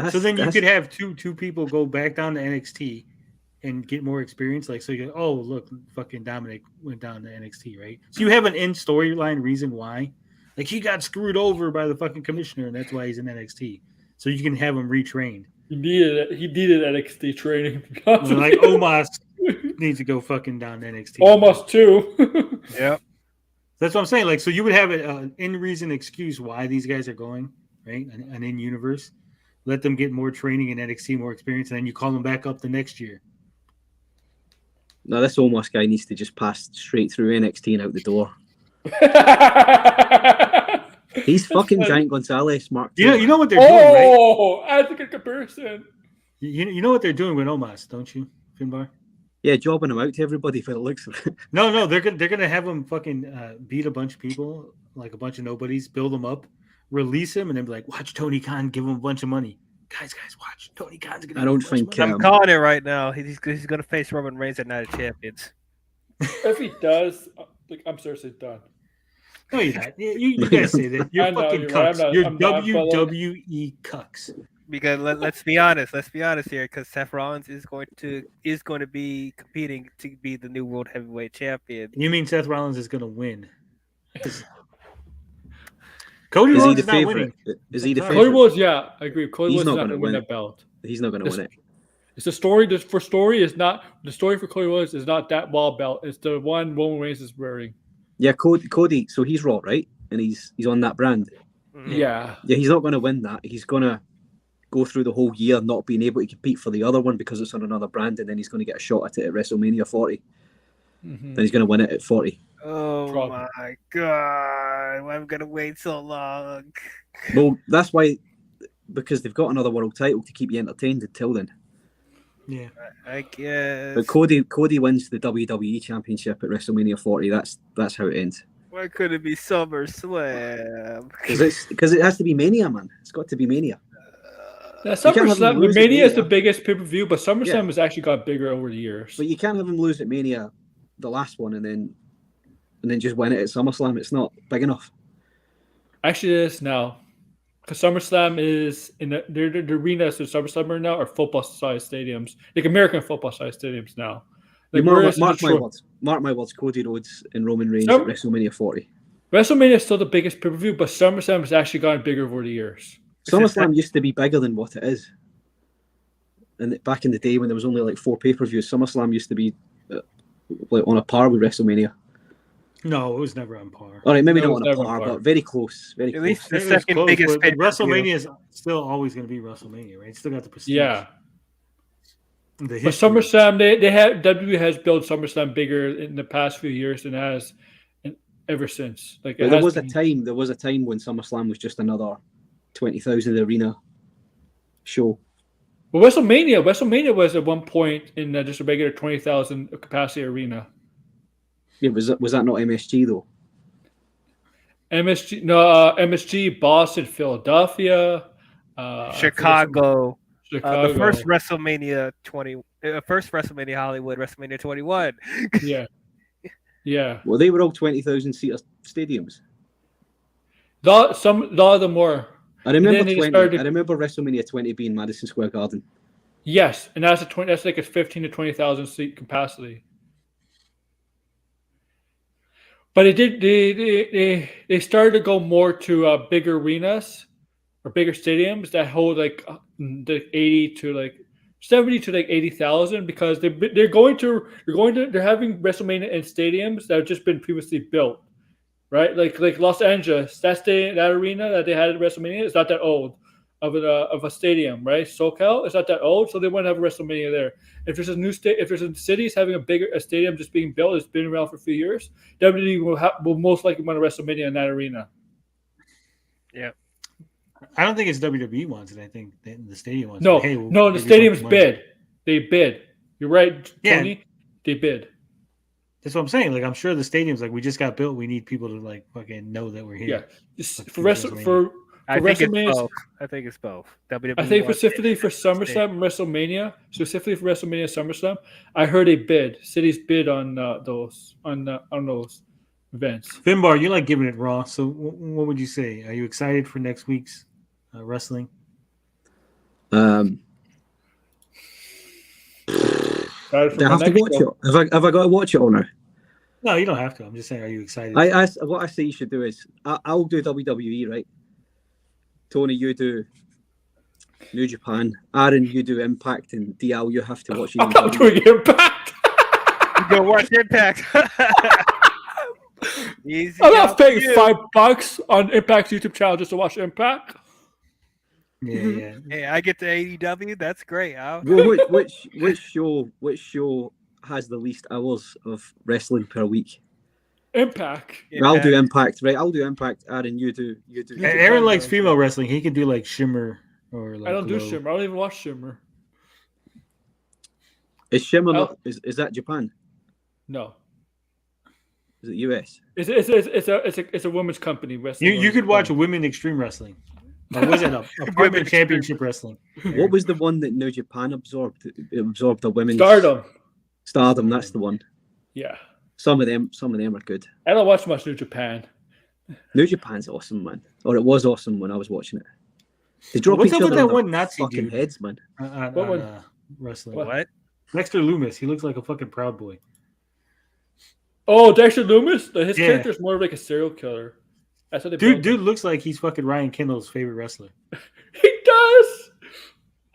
So then you could have two people go back down to NXT and get more experience. Like, so you go, oh, look, fucking Dominic went down to NXT, right? So you have an in storyline reason why. Like, he got screwed over by the fucking commissioner, and that's why he's in NXT. So you can have him retrained. He needed NXT training. Like, Omos needs to go fucking down to NXT. Almost too. Yep. That's what I'm saying. Like, so you would have an in-reason excuse why these guys are going, right? An in-universe. Let them get more training in NXT, more experience, and then you call them back up the next year. No, this Omos guy needs to just pass straight through NXT and out the door. He's fucking Giant Gonzalez, Mark. You know what they're doing, right? Oh, that's a good comparison. You know what they're doing with Omos, don't you, Finbar? Yeah, jobbing him out to everybody for the looks of it. No, they're gonna have him fucking beat a bunch of people, like a bunch of nobodies, build them up, release him, and then be like, watch Tony Khan give him a bunch of money. Guys, watch. Tony Khan's gonna. I don't think. I'm calling it right now. He's going to face Roman Reigns at Night of Champions. If he does, I'm seriously done. No, you're not. You guys say that. You're fucking cucks. Right. You're I'm not WWE cucks. Because let's be honest here, because Seth Rollins is going to be competing to be the new World Heavyweight Champion. You mean Seth Rollins is gonna win? Cody Rhodes is not winning. Is he the Cody favorite? Rhodes, yeah, I agree. Cody Rhodes is not going to win it. that belt. He's not going to win it. It's the story. The story for Cody Rhodes is not that wall belt. It's the one Roman Reigns is wearing. Yeah, Cody. So he's Raw, right? And he's on that brand. Yeah. Yeah, he's not going to win that. He's going to go through the whole year not being able to compete for the other one because it's on another brand, and then he's going to get a shot at it at WrestleMania 40. Mm-hmm. Then he's going to win it at 40. Oh Probably. My god! I'm gonna wait so long. Well, that's why, because they've got another world title to keep you entertained until then. Yeah, I guess. But Cody wins the WWE Championship at WrestleMania 40. That's how it ends. Why could it be SummerSlam? Because it has to be Mania, man. It's got to be Mania. Yeah, can't have them SummerSlam, lose at Mania is the Mania. biggest pay-per-view, but SummerSlam Yeah. has actually got bigger over the years. But you can't have him lose at Mania, the last one, and then just win it at SummerSlam. It's not big enough. Actually, it is now. Because SummerSlam is in the arenas of SummerSlam right now are football-sized stadiums, like American football-sized stadiums now. Like, Mark my words. Mark my words. Cody Rhodes and Roman Reigns at WrestleMania 40. WrestleMania is still the biggest pay-per-view, but SummerSlam has actually gotten bigger over the years. SummerSlam used to be bigger than what it is. And back in the day when there was only like 4 pay-per-views, SummerSlam used to be like on a par with WrestleMania. No, it was never on par. All right, maybe No, it not was on a never par, on par. but very close. Very At close. least the It was second close, biggest but pay-per-view. WrestleMania is still always going to be WrestleMania, right? It's still got the prestige. Yeah. The But history. SummerSlam, they have WWE has built SummerSlam bigger in the past few years than it has ever since. Like But it there has was been- a time when SummerSlam was just another 20,000 arena show. Well, WrestleMania was at one point in just a regular 20,000 capacity arena. Yeah, was that not MSG though? MSG, Boston, Philadelphia, Chicago. Chicago. The first WrestleMania Hollywood, WrestleMania 21. Yeah. Well, they were all 20,000 seater stadiums. A lot of them were. I remember then they 20. started- I remember WrestleMania 20 being Madison Square Garden. Yes, and that's like a 15 to 20,000 seat capacity. But they started to go more to bigger arenas or bigger stadiums that hold like 80 to like 70 to like 80,000 because they're having WrestleMania in stadiums that have just been previously built, right? Like Los Angeles, that arena that they had at WrestleMania is not that old of a stadium, right? SoCal is not that old, so they want to have a WrestleMania there. If there's a cities having a stadium just being built, it's been around for a few years, WWE will most likely want a WrestleMania in that arena. Yeah. I don't think it's WWE wants it. I think the stadium wants No, it. Hey, the give you stadiums fucking money. bid. They bid. You're right, Yeah. Tony. They bid. That's what I'm saying. Like, I'm sure the stadium's like, we just got built. We need people to like fucking know that we're here. Yeah. Fucking For I think WrestleMania, it's both. I think it's both. WWE I think wants specifically it. for SummerSlam and WrestleMania, specifically for WrestleMania and SummerSlam, I heard a bid. Cities bid on those events. Finbar, you're like giving it raw. So what would you say? Are you excited for next week's wrestling? Do I have to watch it? Have I got to watch it or no? No, you don't have to. I'm just saying, are you excited? What I say you should do is I'll do WWE, right? Tony, you do New Japan. Aaron, you do Impact, and DL, you have to watch. I'm not doing Impact. You go watch Impact. Easy. I'm not paying you. $5 on Impact's YouTube channel just to watch Impact. Yeah. Hey, I get to AEW. That's great. Well, which show has the least hours of wrestling per week? Impact. I'll do Impact, right? I'll do Impact. Aaron, you do. Aaron likes female wrestling. He could do like Shimmer or like. I don't do Glow. Shimmer. I don't even watch Shimmer. Is Shimmer not? Is that Japan? No. Is it US? It's a women's company. You could watch Women Extreme Wrestling. Or was it Apartment Championship Wrestling? What was the one that New Japan absorbed? It absorbed the women's Stardom. That's the one. Yeah. Some of them are good. I don't watch much New Japan. New Japan's awesome, man. Or it was awesome when I was watching it. They drop What's each up with other that on their one Nazi fucking dude? heads, man. What one? Wrestling. What? Dexter Loomis. He looks like a fucking Proud Boy. Oh, Dexter Loomis? His Yeah. character is more of like a serial killer. That's what they Dude built him. looks like he's fucking Ryan Kendall's favorite wrestler. He does.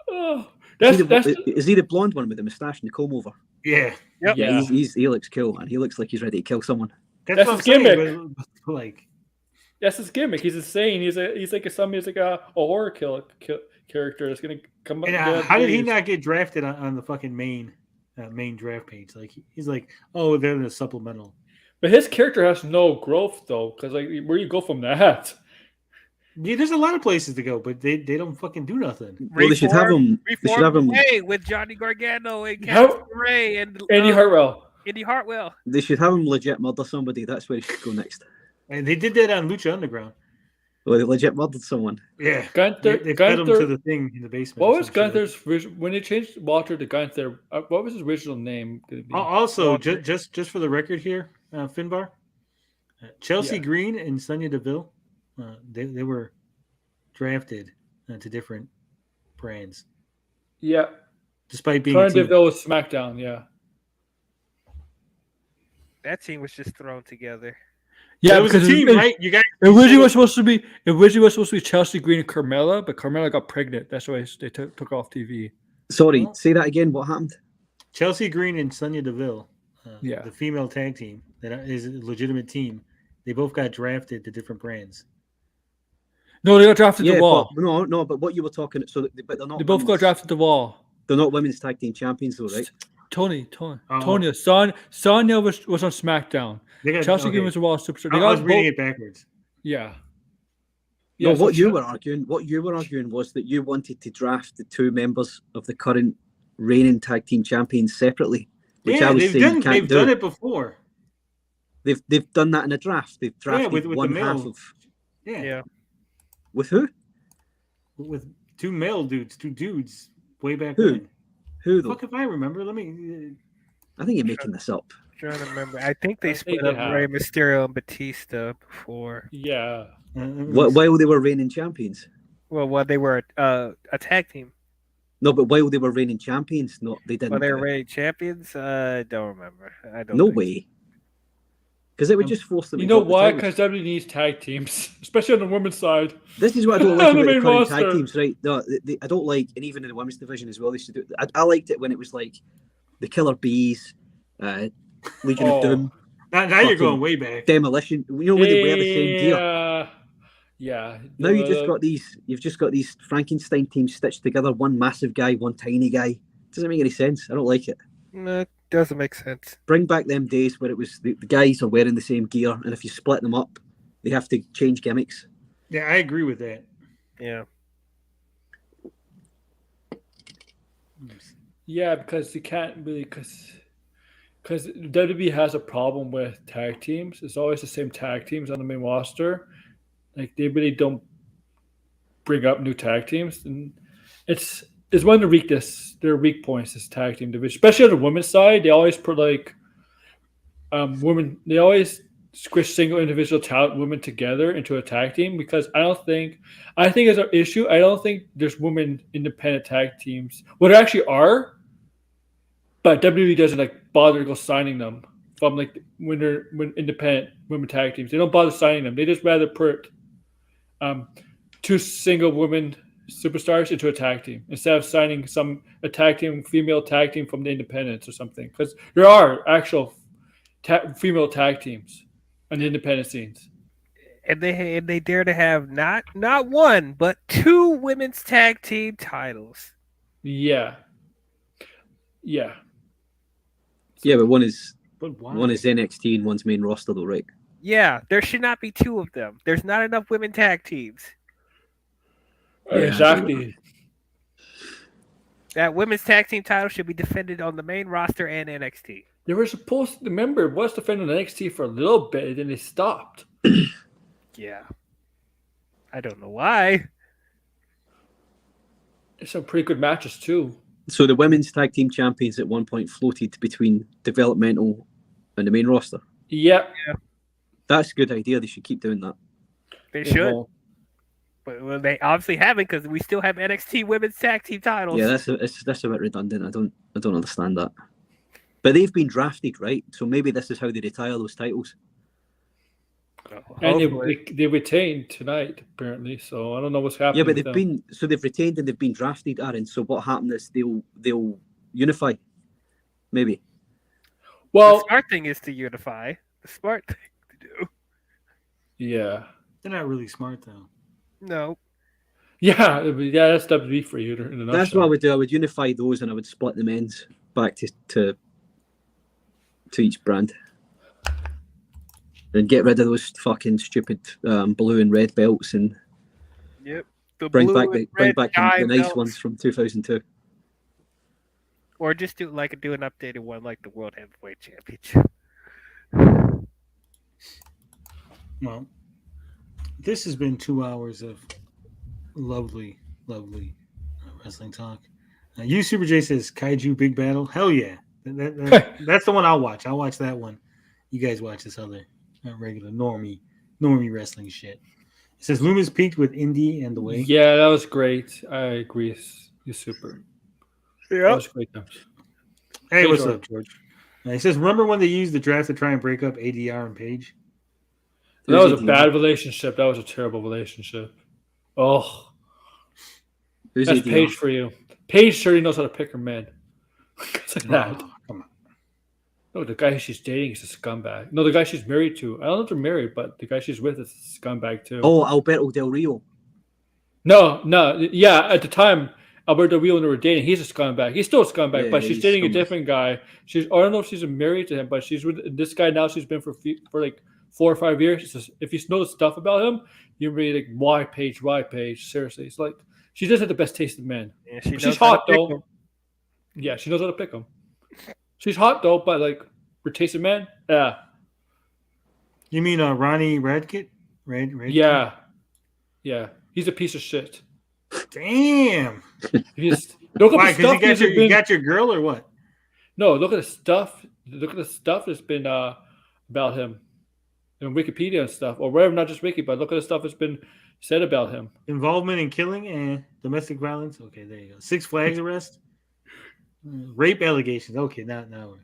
Oh, Is he the blonde one with the moustache and the comb over? Yeah. Yep. Yeah. He looks cool, man. He looks like he's ready to kill someone. That's That's what I'm his saying. gimmick. But, like, That's his gimmick. He's insane. He's like a horror character that's gonna come up. and, how did he not get drafted on the fucking main draft page? Like he's like, oh, they're in a supplemental. But his character has no growth though, because like where do you go from that? Mm-hmm. Yeah, there's a lot of places to go, but they don't fucking do nothing. Well, they should have him. They should have him. Hey, with Johnny Gargano and Candice Ray and Andy Hartwell. Indy Hartwell. They should have him legit murder somebody. That's where he should go next. And they did that on Lucha Underground. Well, they legit murdered someone. Yeah. Gunther. They fed him to Gunther. the thing in the basement. What or was some shit like Gunther's when they changed Walter to Gunther? What was his original name? Gonna be? Also, Walter. just for the record here, Finbar, Chelsea Yeah. Green and Sonya Deville, they were drafted to different brands, Yeah, despite being a Sonya team. Deville was SmackDown. Yeah, That team was just thrown together. Yeah, it was a team, right? You guys. Originally was supposed to be Chelsea Green and Carmella, but Carmella got pregnant. That's why they took off TV. Sorry, Well- say that again. What happened? Chelsea Green and Sonya Deville, Yeah. the female tag team that is a legitimate team. They both got drafted to different brands. No, they got drafted to Raw. But, no. But what you were talking, but they're not. They both got women's- drafted to Raw. They're not women's tag team champions, though, right? Tony, Oh. Sonya was on SmackDown. They got, Chelsea okay. Green was a Raw superstar. They I was got reading both. it backwards. Yeah. No, so what you Ch- were arguing was that you wanted to draft the two members of the current reigning tag team champions separately, which I was saying you can't they've do. done it before. They've done that in a draft. They've drafted with one the half male. of Yeah, with who? with two dudes, way back Who? when. Who though? Fuck if I remember. Let me. I think you're making this up. I'm trying to remember. I think they I think split they up have. Rey Mysterio and Batista before. Yeah. While they were reigning champions. Well, they were a tag team. No, but while they were reigning champions, no, they didn't. Well, they were reigning champions. I don't remember. I don't. No think way. Because it would just force them. You to know drop the why? titles. Because WWE needs tag teams, especially on the women's side. This is what I don't like On the about the main current tag roster. teams, right? No, I don't like, and even in the women's division as well. They should do. I liked it when it was like the Killer Bees, Legion of Oh. Doom, Now you're fucking going way back. Demolition. You know when they wear the same gear. Yeah. Now you've just got these Frankenstein teams stitched together. One massive guy, one tiny guy. Doesn't make any sense. I don't like it. No, it doesn't make sense. Bring back them days where it was the guys are wearing the same gear, and if you split them up, they have to change gimmicks. Yeah, I agree with that. Yeah. Yeah, because you can't really because WWE has a problem with tag teams. It's always the same tag teams on the main roster. Like they really don't bring up new tag teams, and it's one of their weak points is tag team division, especially on the women's side. They always put like women. They always squish single individual talent women together into a tag team because I think as an issue. I don't think there's women independent tag teams. Well, there actually are. But WWE doesn't like bother to go signing them from like when independent women tag teams. They don't bother signing them. They just rather put two single women superstars into a tag team instead of signing a tag team, female tag team from the independents or something. Because there are actual female tag teams on the independent scenes. And they dare to have not one but two women's tag team titles. Yeah. Yeah. Yeah, but one is But why? NXT and one's main roster, though, right? Yeah, there should not be two of them. There's not enough women tag teams. Yeah. Exactly. That women's tag team title should be defended on the main roster and NXT. They were supposed to remember it was defending NXT for a little bit, and then they stopped. Yeah. I don't know why. There's some pretty good matches too. So the women's tag team champions at one point floated between developmental and the main roster. Yep. That's a good idea. They should keep doing that. They should. But well, they obviously haven't because we still have NXT women's tag team titles. Yeah, that's a bit redundant. I don't understand that. But they've been drafted, right? So maybe this is how they retire those titles. And Hopefully. they retained tonight, apparently. So I don't know what's happening. Yeah, but with them. they've retained and they've been drafted, Aaron. So what happened is they'll unify, maybe. Well, the smart thing is to unify. The smart thing to do. yeah. They're not really smart though. No. Yeah, that's WWE for you in a nutshell. That's what I would do. I would unify those and I would split the men's back to each brand. And get rid of those fucking stupid blue and red belts and Yep. The bring blue back and the red nice belts. ones from 2002. Or just do an updated one like the World Heavyweight Championship. Well, this has been 2 hours of lovely, lovely wrestling talk. You Super J says Kaiju Big Battle. Hell yeah, that's the one I'll watch. I'll watch that one. You guys watch this other regular normie wrestling shit. It says Loomis peaked with Indy and the Way. Yeah, that was great. I agree. You super. That Yeah. was great. Hey, what's George. up, George? He says, remember when they used the draft to try and break up ADR and Page? That was a bad relationship. That was a terrible relationship. Oh, Who's that's ADR? Paige for you. Paige sure knows how to pick her men. It's like that. Oh, come on. No, the guy she's dating is a scumbag. No, the guy she's married to. I don't know if they're married, but the guy she's with is a scumbag too. Oh, Alberto Del Rio. No. Yeah, at the time, Alberto Wheeler and they were dating. He's a scumbag. He's still a scumbag, Yeah, but she's he's dating a scumbag. different guy. I don't know if she's married to him, but she's with this guy now. She's been for like 4 or 5 years. She says, if you know the stuff about him, you're really like, why Paige? Seriously, it's like she doesn't have the best taste in men. Yeah, But she's knows how to hot pick though. 'em. Yeah, she knows how to pick them. She's hot though, but like for taste in men, yeah. You mean Ronnie Radkit? Yeah. He's a piece of shit. Damn. He's look Why? at the Because stuff you got your girl or what? No, look at the stuff. Look at the stuff that's been about him in Wikipedia and stuff, or wherever. Not just Wiki, but look at the stuff that's been said about him. Involvement in killing and domestic violence. Okay, there you go. 6 Flags arrest. Rape allegations. Okay, now we're...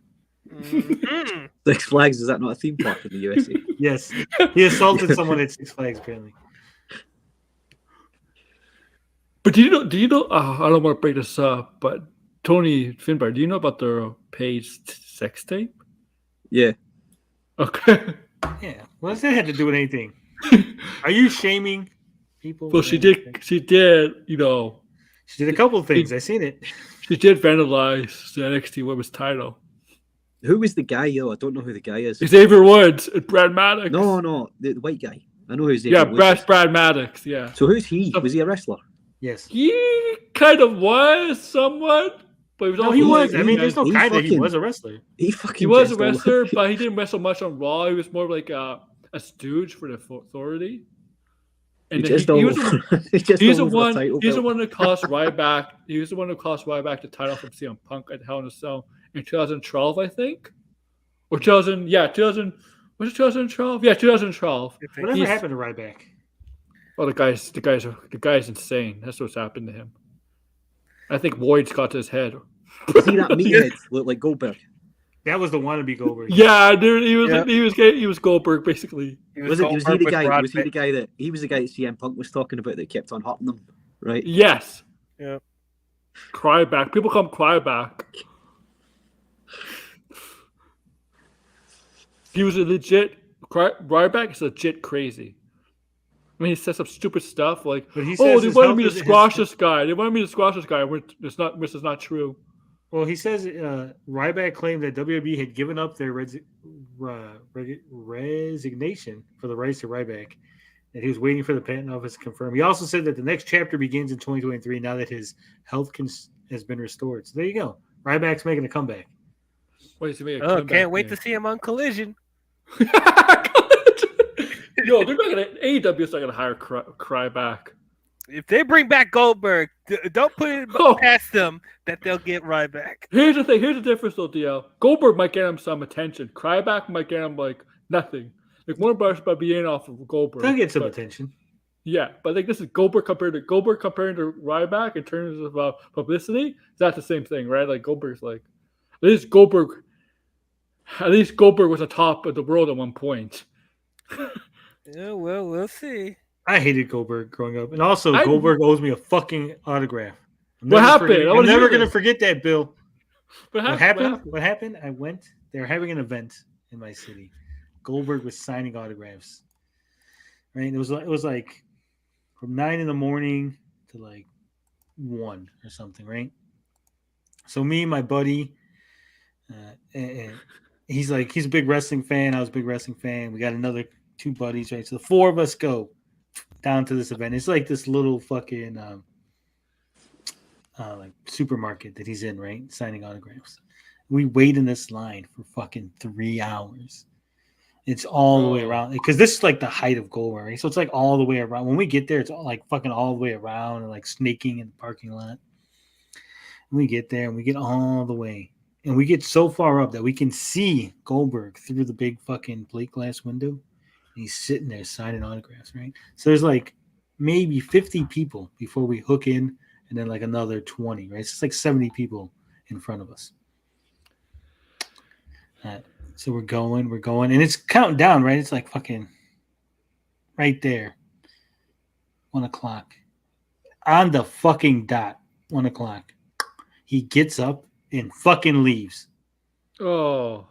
Mhm. Six Flags, is that not a theme park in the USA? Yes, he assaulted someone at 6 Flags apparently. But do you know? I don't want to break this up, but Tony Finbar, do you know about the Paige sex tape? Yeah. Okay. Yeah, what does that have to do with anything? Are you shaming people? Well, she did. She did. You know, She did a couple of things. I seen it. she did vandalize the NXT Women's title. Who was the guy, yo? I don't know who the guy is. Xavier Woods and Brad Maddox. No, the white guy. I know who Xavier Yeah, Woods is. Brad Maddox. Yeah. So who's he? Was he a wrestler? Yes. He kind of was somewhat, but he was No, also he was. I mean, there's no he kind of. He fucking- was a wrestler. He fucking He was a just all- wrestler, but he didn't wrestle much on Raw. He was more like a stooge for the authority. He And just he was all- the, he just he's the all over the one. title He's the belt. one that cost Ryback. He was the one who cost Ryback the title from CM Punk at Hell in a Cell in 2012, I think, or 2000. Yeah, 2000. Was it 2012? Yeah, 2012. Whatever He's- happened to Ryback? Oh, the guy's insane. That's what's happened to him. I think Boyd's got to his head. See that meathead look like Goldberg? That was the wannabe Goldberg. Yeah, dude, Yeah. he was Goldberg basically. Was he the guy? Was he the guy that CM Punk was talking about that kept on hurting them? Right? Yes. Yeah. Cryback. People call him Cryback. He was a legit Ryback is legit crazy. I mean, he says some stupid stuff like, But he "Oh, says they his wanted health me to is- squash this guy. They wanted me to squash this guy." Which is not true. Well, he says Ryback claimed that WWE had given up their resignation for the rights to Ryback, and he was waiting for the patent office to confirm. He also said that the next chapter begins in 2023 now that his health has been restored. So there you go. Ryback's making a comeback. Wait, to me, Oh, can't wait to see him on Collision. Yo, they're not gonna. AEW's not gonna hire Cryback. If they bring back Goldberg, don't put it Oh. past them that they'll get Ryback. Here's the thing. Here's the difference, though, DL. Goldberg might get him some attention. Cryback might get him like nothing. Like Warner Brothers might be in off of Goldberg. They'll get some but- attention. Yeah, but I think this is Goldberg compared to Ryback in terms of publicity. It's not the same thing, right? Like Goldberg's like at least Goldberg was the top of the world at one point. Yeah, well, we'll see. I hated Goldberg growing up, and also I- Goldberg owes me a fucking autograph. I'm What never happened? forgetting- I I'm wanna never hear gonna this. forget that, Bill. What What happened? I went. They were having an event in my city. Goldberg was signing autographs. Right. It was like from 9 a.m. to like 1 or something. Right. So me and my buddy, and he's a big wrestling fan. I was a big wrestling fan. We got another 2 buddies. Right. So the 4 of us go down to this event. It's like this little fucking like supermarket that he's in, right? Signing autographs. We wait in this line for fucking 3 hours. It's all the way around because this is like the height of Goldberg, right? So it's like all the way around. When we get there, it's all like fucking all the way around and like snaking in the parking lot. And we get there and we get all the way. And we get so far up that we can see Goldberg through the big fucking plate glass window. And he's sitting there signing autographs, right? So there's like maybe 50 people before we hook in, and then like another 20, right? So it's like 70 people in front of us. So we're going, and it's counting down, right? It's like fucking right there. 1 o'clock. On the fucking dot. 1 o'clock. He gets up and fucking leaves. Oh.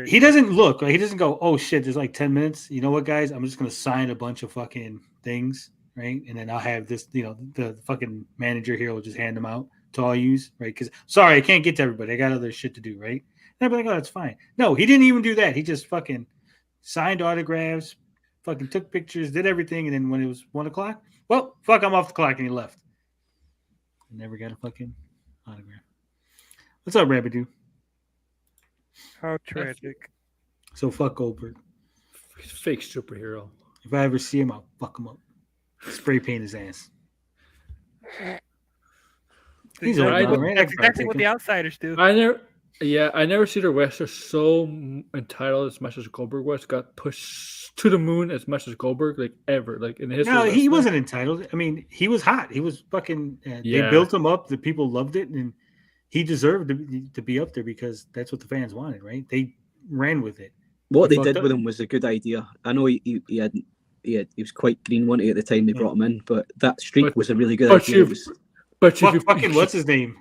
He doesn't look, right? He doesn't go, oh shit, there's like 10 minutes. You know what, guys? I'm just going to sign a bunch of fucking things, right? And then I'll have this, the fucking manager here will just hand them out to all use, right? Because, sorry, I can't get to everybody. I got other shit to do, right? And I'd be like, oh, that's fine. No, he didn't even do that. He just fucking signed autographs, fucking took pictures, did everything. And then when it was 1 o'clock, well, fuck, I'm off the clock. And he left. Never got a fucking autograph. What's up, Rabbidoo? How tragic. So fuck Goldberg. He's a fake superhero. If I ever see him, I'll fuck him up. Spray paint his ass. He's exactly, right? That's exactly what the outsiders do. I never see the wrestler so entitled as much as Goldberg was. Got pushed to the moon as much as Goldberg, like ever, like in the history. No, of he wasn't entitled. I mean, he was hot. He was fucking. They built him up. The people loved it, and he deserved to be up there because that's what the fans wanted, right? They ran with it. What they did with him was a good idea. I know he was quite green, wasn't he, at the time they brought him in, but that streak was a really good idea. What's his name?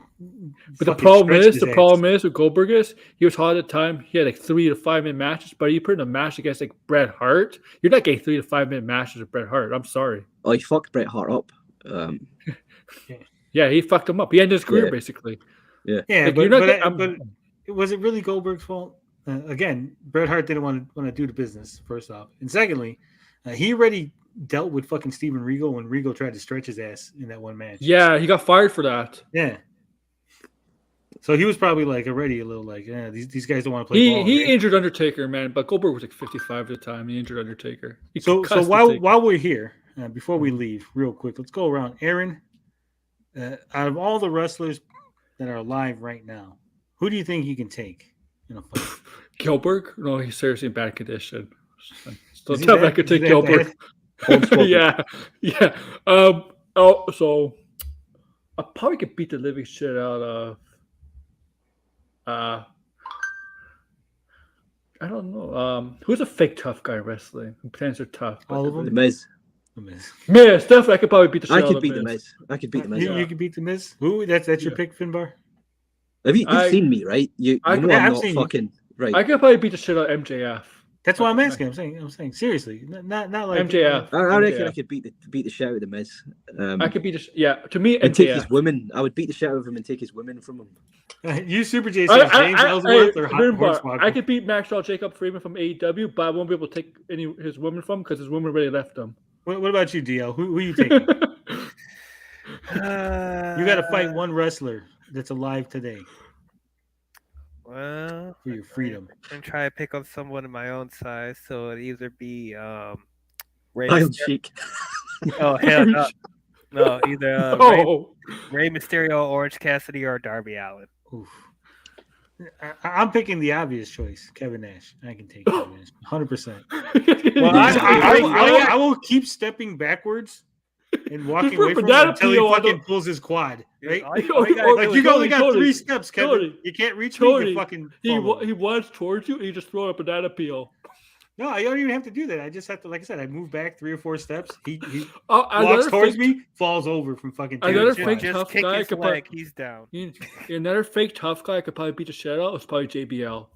But the problem is with Goldberg is he was hot at the time. He had like 3 to 5 minute matches, but you put in a match against like Bret Hart, you're not getting 3 to 5 minute matches with Bret Hart. I'm sorry. Oh, he fucked Bret Hart up. Yeah, he fucked him up. He ended his career basically. Yeah, like, but was it really Goldberg's fault? Again, Bret Hart didn't want to do the business. First off, and secondly, he already dealt with fucking Steven Regal when Regal tried to stretch his ass in that one match. Yeah, he got fired for that. Yeah. So he was probably like already a little like, these guys don't want to play ball. He injured Undertaker, man, but Goldberg was like 55 at the time. He injured Undertaker. So while we're here, before we leave, real quick, let's go around. Aaron, out of all the wrestlers that are alive right now, who do you think he can take in a fight? Goldberg? No, he's seriously in bad condition. So tell me I could take Goldberg. Yeah. So I probably could beat the living shit out of. I don't know. Who's a fake tough guy wrestling? Who pretends they're tough? All of them. The Miz. Miz, definitely. I could probably beat the shit out of I could beat the Miz. I could beat the Miz. You could beat the Miz. Who? That's your pick, Finbar. Have you've seen me, right? I'm not fucking right. I could probably beat the shit out of MJF. That's why I'm asking. I'm saying seriously, not like MJF. I reckon I could beat the shit out of the Miz. I could beat to me and MJF. take his women. I would beat the shit out of him and take his women from him. You Super J says James Ellsworth or Hornswoggle. I could beat Maxwell Jacob Freeman from AEW, but I won't be able to take any of his women from because his women already left him. What about you, DL? Who are you taking? You got to fight one wrestler that's alive today. Well, for your freedom. I'm trying to pick up someone in my own size, so it'd either be Rey Iron Mysterio. Sheik. Oh hell no! No, either Rey Mysterio, Orange Cassidy, or Darby Allin. Oof. I'm picking the obvious choice, Kevin Nash. I can take Kevin Nash 100%. Well, I will keep stepping backwards and walking away from him until he fucking pulls his quad. Right? You only got 3 steps, Kevin. You can't reach me. You fucking he was towards you, and you just throw up a banana peel. No, I don't even have to do that. I just have to, like I said, I move back 3 or 4 steps. He walks towards me, falls over from fucking. Another fake tough guy. He's down. Another fake tough guy could probably beat the shit out. It's probably JBL.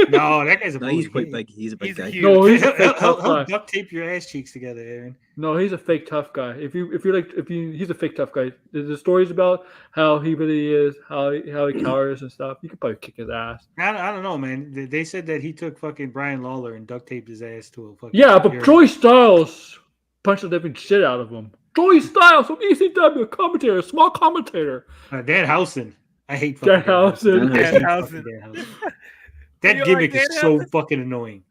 No, that guy's he's quite big. He's a big guy. Huge. No, he's a fake tough guy. Duct tape your ass cheeks together, Aaron. No, he's a fake tough guy. He's a fake tough guy. The stories about how he really is, how he cowers and stuff. You could probably kick his ass. I don't know, man. They said that he took fucking Brian Lawler and duct taped his ass to a fucking. Yeah, but Joey Styles punched the living shit out of him. Joey Styles from ECW, commentator, small commentator. Dan Housen. I hate fucking Dan Housen. That You gimmick like is so Danhausen? fucking annoying.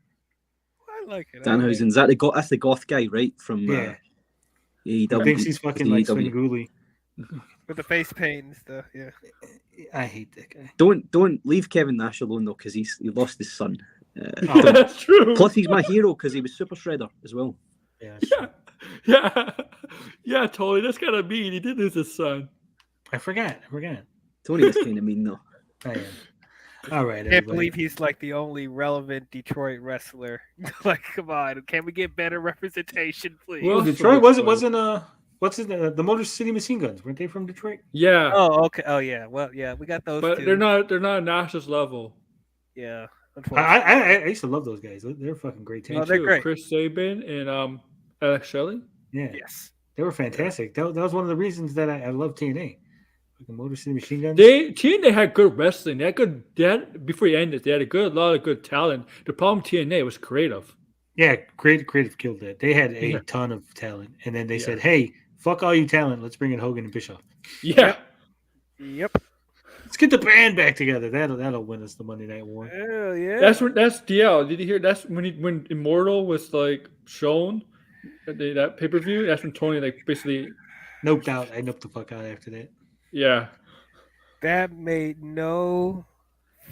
I like it. Danhausen, that's the goth guy, right? From Yeah. AEW. Who thinks he's fucking like AEW. Swinguli. With the face paint and stuff. Yeah. I hate that guy. Don't leave Kevin Nash alone though, because he lost his son. Oh, That's true. Plus, he's my hero because he was Super Shredder as well. yeah, Yeah, totally. That's kind of mean. He did lose his son. I forgot. Tony was kind of mean though. I am. All right, Can't everybody. believe he's like the only relevant Detroit wrestler. Like, come on, can we get better representation, please? Well, Detroit wasn't what's it the Motor City Machine Guns? Weren't they from Detroit? Yeah, Oh, okay. Oh, yeah. Well, yeah, we got those. but two. they're not Nash's level. Yeah, unfortunately. I used to love those guys. They're fucking great Me team. Oh, they're too. great. Chris Sabin and Alex Shelley. Yeah, Yes. they were fantastic. That was one of the reasons that I love TNA. Fucking Motor City Machine Guns. TNA had good wrestling. They had before you ended, they had a lot of good talent. The problem with TNA was creative. Yeah, creative killed that. They had a Yeah. ton of talent, and then they Yeah. said, "Hey, fuck all you talent. Let's bring in Hogan and Bischoff. Yeah. Yep. Let's get the band back together. That'll win us the Monday Night War." Hell yeah. That's DL. Did you hear? That's when Immortal was like shown that pay per view. That's when Tony like basically Noped out. I noped the fuck out after that. yeah. That made no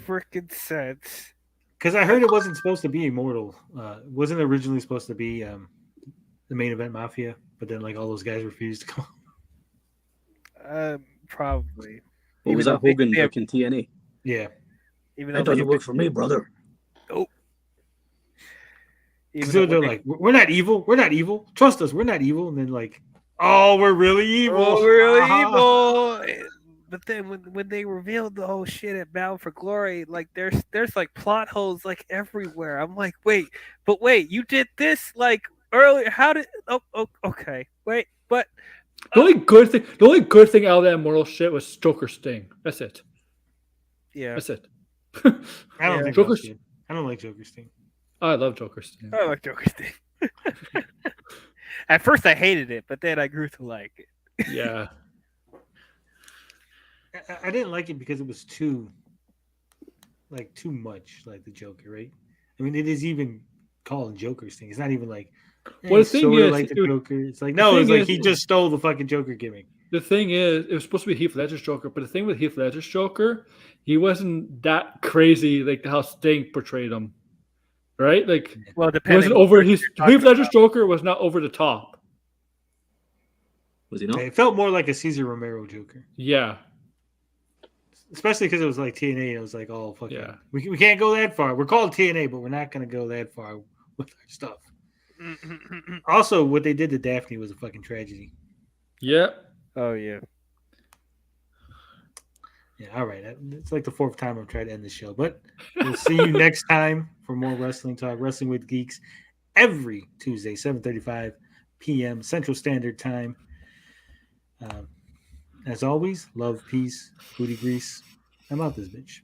freaking sense. Because I heard it wasn't supposed to be Immortal. It wasn't originally supposed to be the main event Mafia, but then like all those guys refused to come. Probably. What was that, Hogan back in TNA? Yeah. Even That though doesn't work for me, brother. even So though they're when like, "We're not evil. We're not evil. Trust us. We're not evil." And then like, "Oh, we're really evil. Oh, we're really Ah. evil. But then when they revealed the whole shit at Bound for Glory, like there's like plot holes like everywhere. I'm like, wait, you did this like earlier. How did? Oh, okay. Wait, but The only good thing out of that Immortal shit was Joker Sting. That's it. yeah, That's it. I don't Yeah. think Joker's- that's good. I don't like Joker's thing. I love Joker Sting. I like Joker Sting. At first I hated it, but then I grew to like it. Yeah. I didn't like it because it was too much like the Joker, right? I mean, it is even called Joker's thing. It's not even like Well, the he's thing sorta is, like the it- Joker. It's like no, it's thing like is- he just stole the fucking Joker gimmick. The thing is, it was supposed to be Heath Ledger's Joker, but the thing with Heath Ledger's Joker, he wasn't that crazy like how Sting portrayed him. Right? Like Well, it depending. wasn't over his talking Heath Ledger's about. Joker was not over the top. Was he not? It felt more like a Cesar Romero Joker, Yeah. especially because it was like TNA. And it was like, oh fucking, Yeah. we can't go that far. We're called TNA, but we're not gonna go that far with our stuff. Also, what they did to Daphne was a fucking tragedy. Yeah. Oh yeah. Yeah, all right. It's like the fourth time I've tried to end the show, but we'll see you next time for more wrestling talk. Wrestling with Geeks every Tuesday, 7:35 p.m. Central Standard Time. As always, love, peace, booty grease. I'm out this bitch.